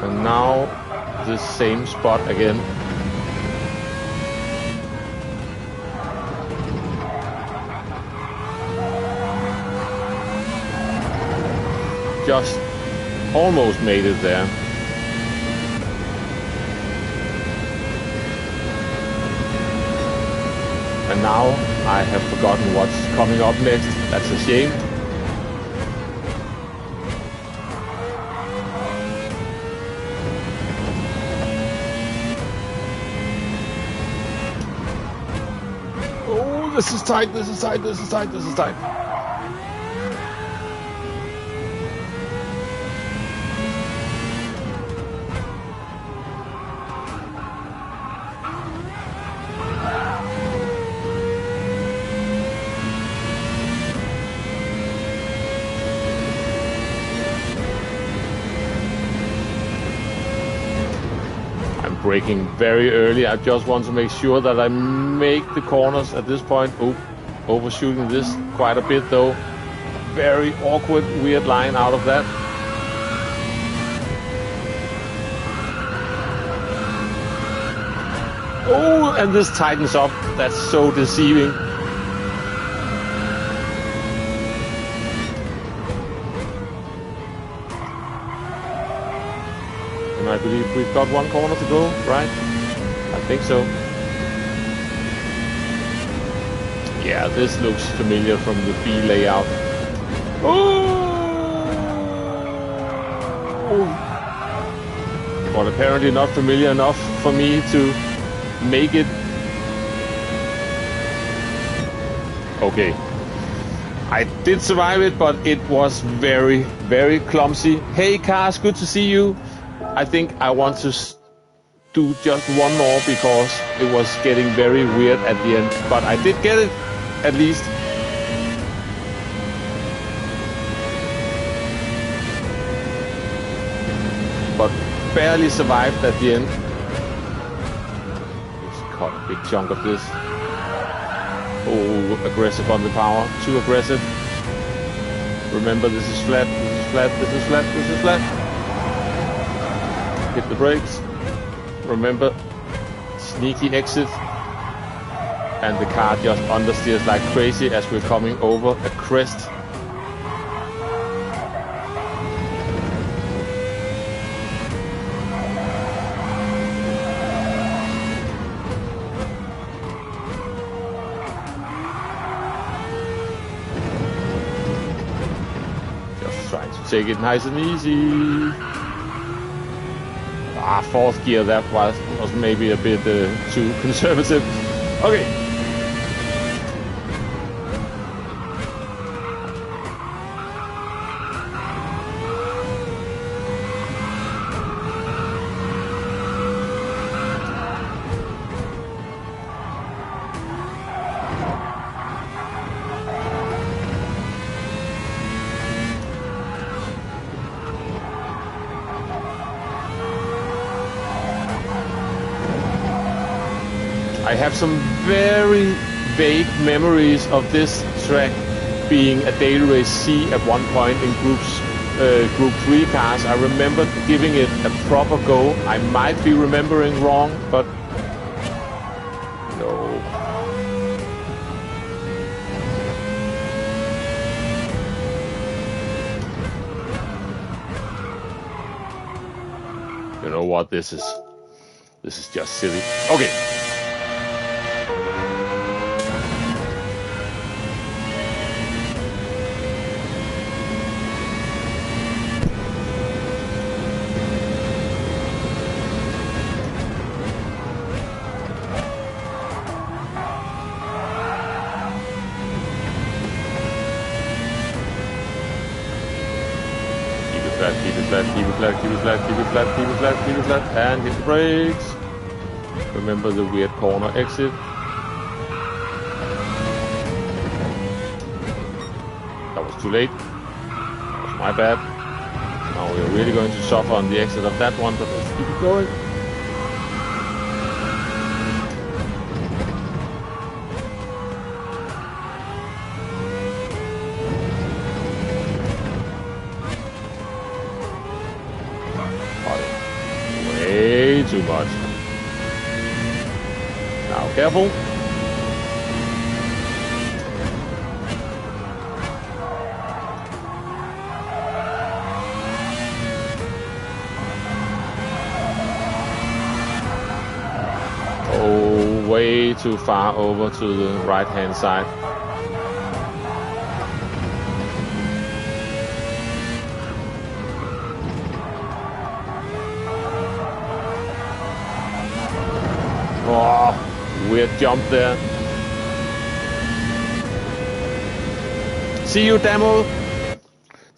And now the same spot again. Just almost made it there. And now I have forgotten what's coming up next. That's a shame. Oh, this is tight, this is tight, this is tight, this is tight. Braking very early. I just want to make sure that I make the corners at this point. Oh, overshooting this quite a bit though. Very awkward, weird line out of that. Oh, and this tightens up. That's so deceiving. I believe we've got one corner to go, right? I think so. Yeah, this looks familiar from the B layout. Oh! But apparently not familiar enough for me to make it. Okay. I did survive it, but it was very, very clumsy. Hey, Cars, good to see you. I think I want to do just one more because it was getting very weird at the end. But I did get it, at least. But barely survived at the end. Just cut a big chunk of this. Oh, aggressive on the power. Too aggressive. Remember, this is flat, this is flat, this is flat, this is flat. Hit the brakes. Remember, sneaky exit. And the car just understeers like crazy as we're coming over a crest. Take it nice and easy. Fourth gear, that was maybe a bit too conservative. Okay. I have some very vague memories of this track being a daily race C at one point in Group 3 cars. I remember giving it a proper go. I might be remembering wrong, but no. You know what? This is just silly. Okay. Keep it flat, keep it flat, keep it flat, keep it flat, keep it flat, keep it flat, and hit the brakes. Remember the weird corner exit. That was too late. That was my bad. Now we're really going to suffer on the exit of that one, but let's keep it going. Too much. Now careful. Oh, way too far over to the right hand side. Oh, weird jump there. See you, Damo.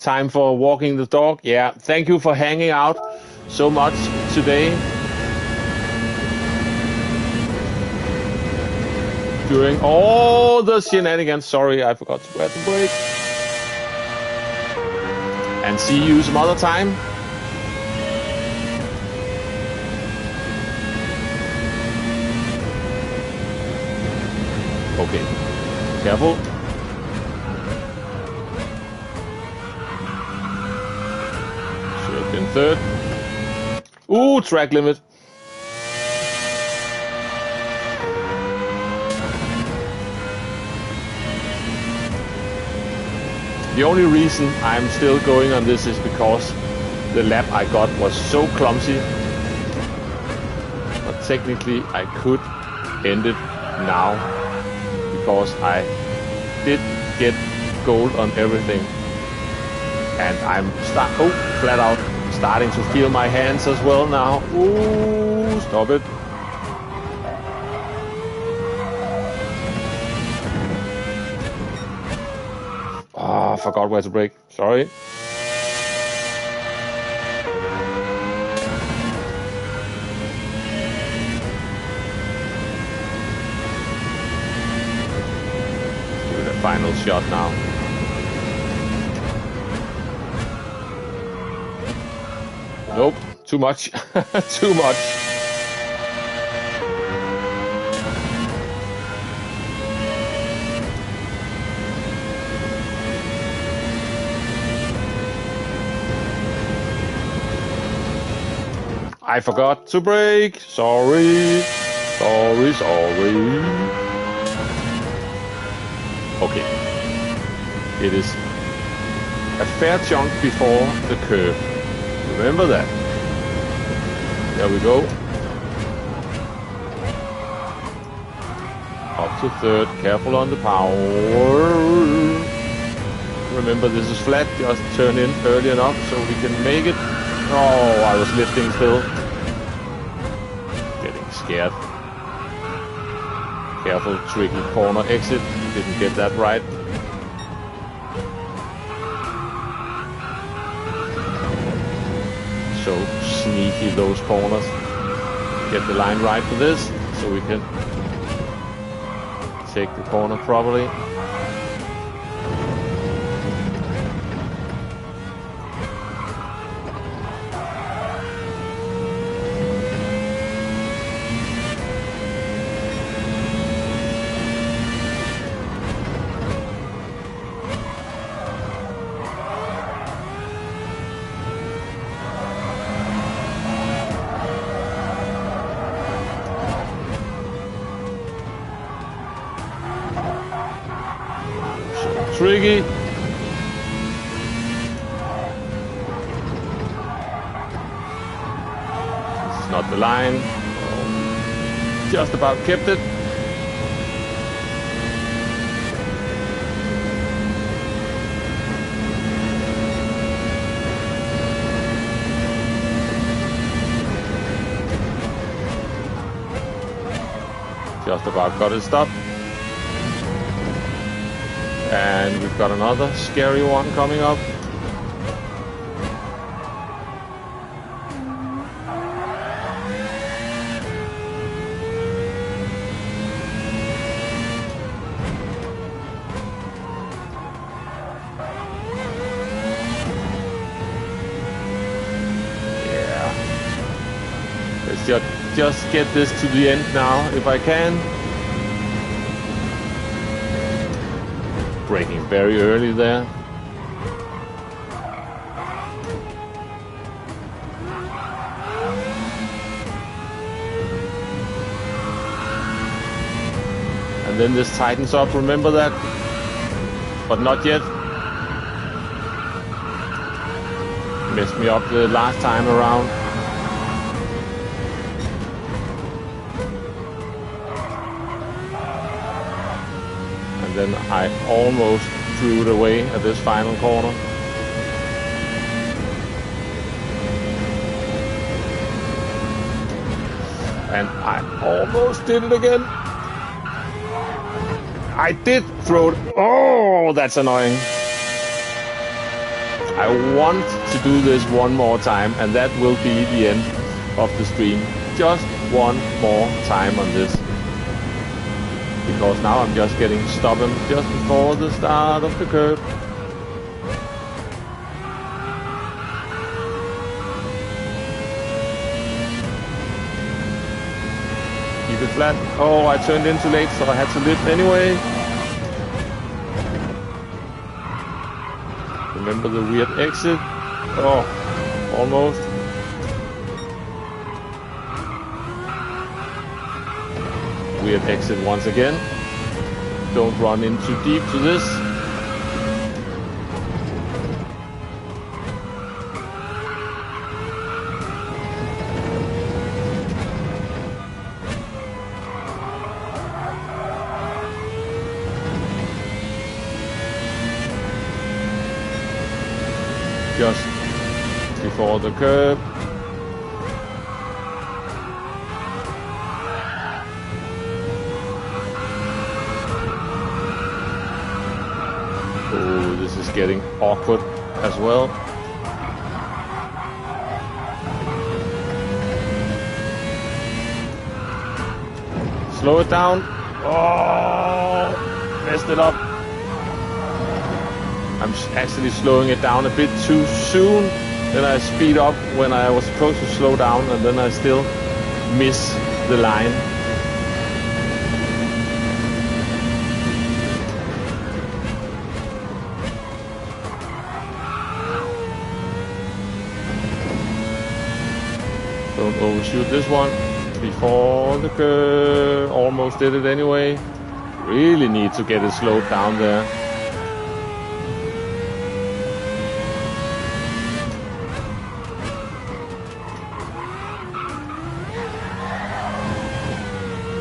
Time for walking the dog. Yeah, thank you for hanging out so much today. During all the shenanigans. Sorry, I forgot to press the brake. And see you some other time. Okay, careful. Should have been third. Ooh, track limit. The only reason I'm still going on this is because the lap I got was so clumsy. But technically I could end it now, because I did get gold on everything. And I'm flat out starting to feel my hands as well now. Ooh, stop it. forgot where to brake. Sorry. Do the final shot now. Nope, too much. Too much. I forgot to brake. Sorry. Sorry. Okay. It is a fair chunk before the curve. Remember that. There we go. Up to third. Careful on the power. Remember, this is flat. Just turn in early enough so we can make it. Oh, I was lifting still. Getting scared. Careful, tricky corner exit. Didn't get that right. So sneaky those corners. Get the line right for this so we can take the corner properly. Tricky. It's not the line. Just about kept it. Just about got it stopped. And we've got another scary one coming up. Yeah. Let's just get this to the end now, if I can. Braking very early there. And then this tightens up, remember that? But not yet. Messed me up the last time around. Then I almost threw it away at this final corner. And I almost did it again. I did throw it. Oh, that's annoying. I want to do this one more time, and that will be the end of the stream. Just one more time on this. Because now I'm just getting stubborn just before the start of the curve. Keep it flat. Oh, I turned in too late, so I had to lift anyway. Remember the weird exit? Oh, almost. Weird exit once again. Don't run in too deep to this. Just before the curve. is getting awkward as well. Slow it down. Oh, messed it up. I'm actually slowing it down a bit too soon. Then I speed up when I was supposed to slow down, and then I still miss the line. Don't overshoot this one before the curve. Almost did it anyway. Really need to get it slowed down there.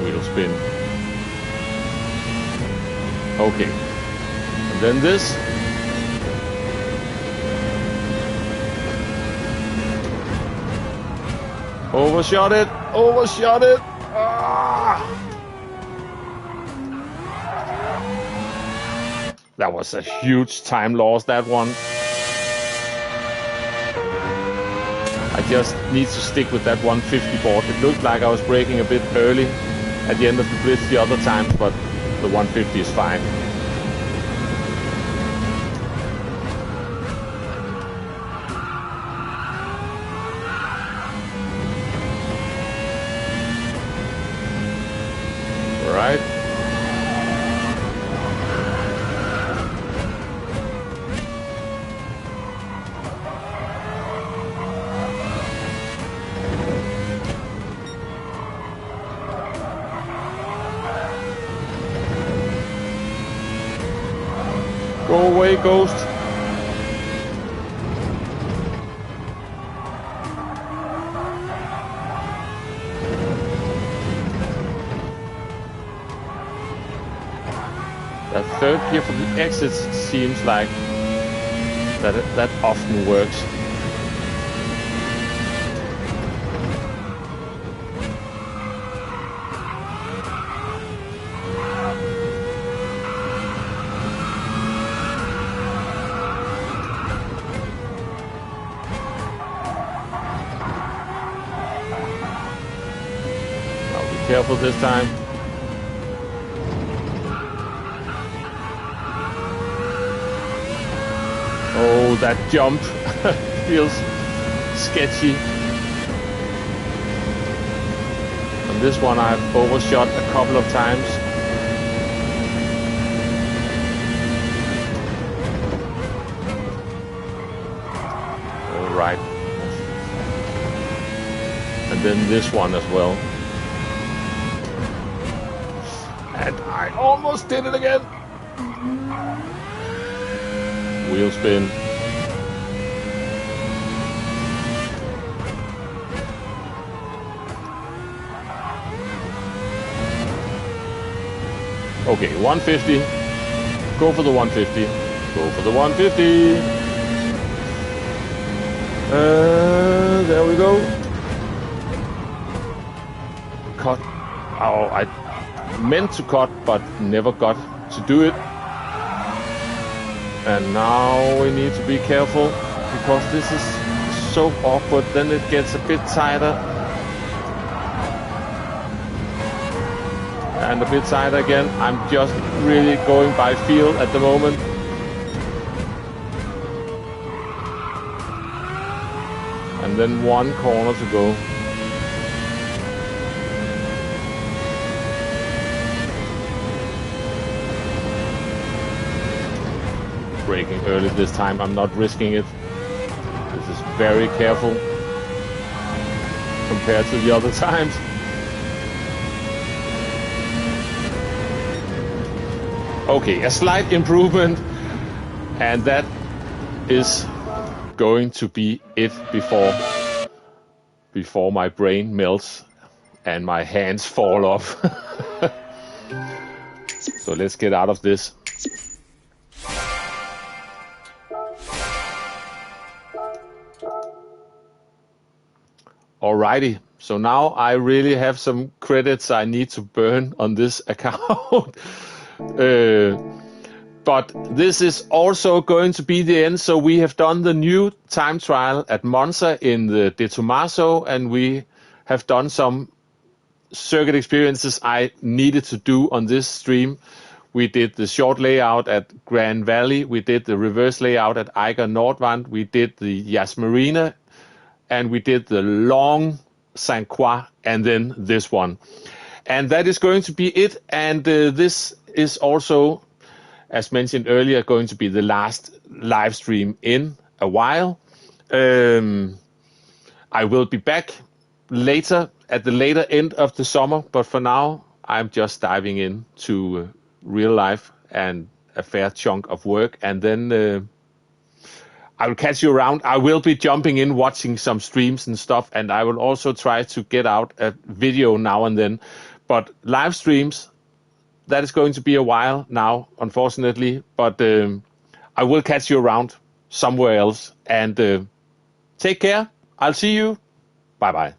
Wheel spin. Okay. And then this. Overshot it! Overshot it! Ah! That was a huge time loss, that one. I just need to stick with that 150 board. It looked like I was braking a bit early at the end of the blitz the other times, but the 150 is fine. Right. Go away, Ghost. That third gear for the exits seems like that often works. Now be careful this time. Oh, that jump feels sketchy. On this one I've overshot a couple of times. All right. And then this one as well. And I almost did it again. Wheel spin. Okay, 150. Go for the 150. Go for the 150. There we go. Cut. Oh, I meant to cut, but never got to do it. And now we need to be careful because this is so awkward. Then it gets a bit tighter. And a bit tighter again. I'm just really going by feel at the moment. And then one corner to go. Braking early this time. I'm not risking it. This is very careful compared to the other times. Okay, a slight improvement, and that is going to be it before my brain melts and my hands fall off. So let's get out of this. Alrighty, so now I really have some credits I need to burn on this account. But this is also going to be the end. So we have done the new time trial at Monza in the Tomaso, and we have done some circuit experiences I needed to do on this stream. We did the short layout at Grand Valley. We did the reverse layout at Eiger Nordwand. We did the Yas Marina, and we did the long Saint Croix, and then this one. And that is going to be it. And this is also, as mentioned earlier, going to be the last live stream in a while. I will be back later, at the later end of the summer, but for now, I'm just diving into real life and a fair chunk of work, and then I will catch you around. I will be jumping in, watching some streams and stuff, and I will also try to get out a video now and then. But live streams, that is going to be a while now, unfortunately, but I will catch you around somewhere else, and take care. I'll see you. Bye-bye.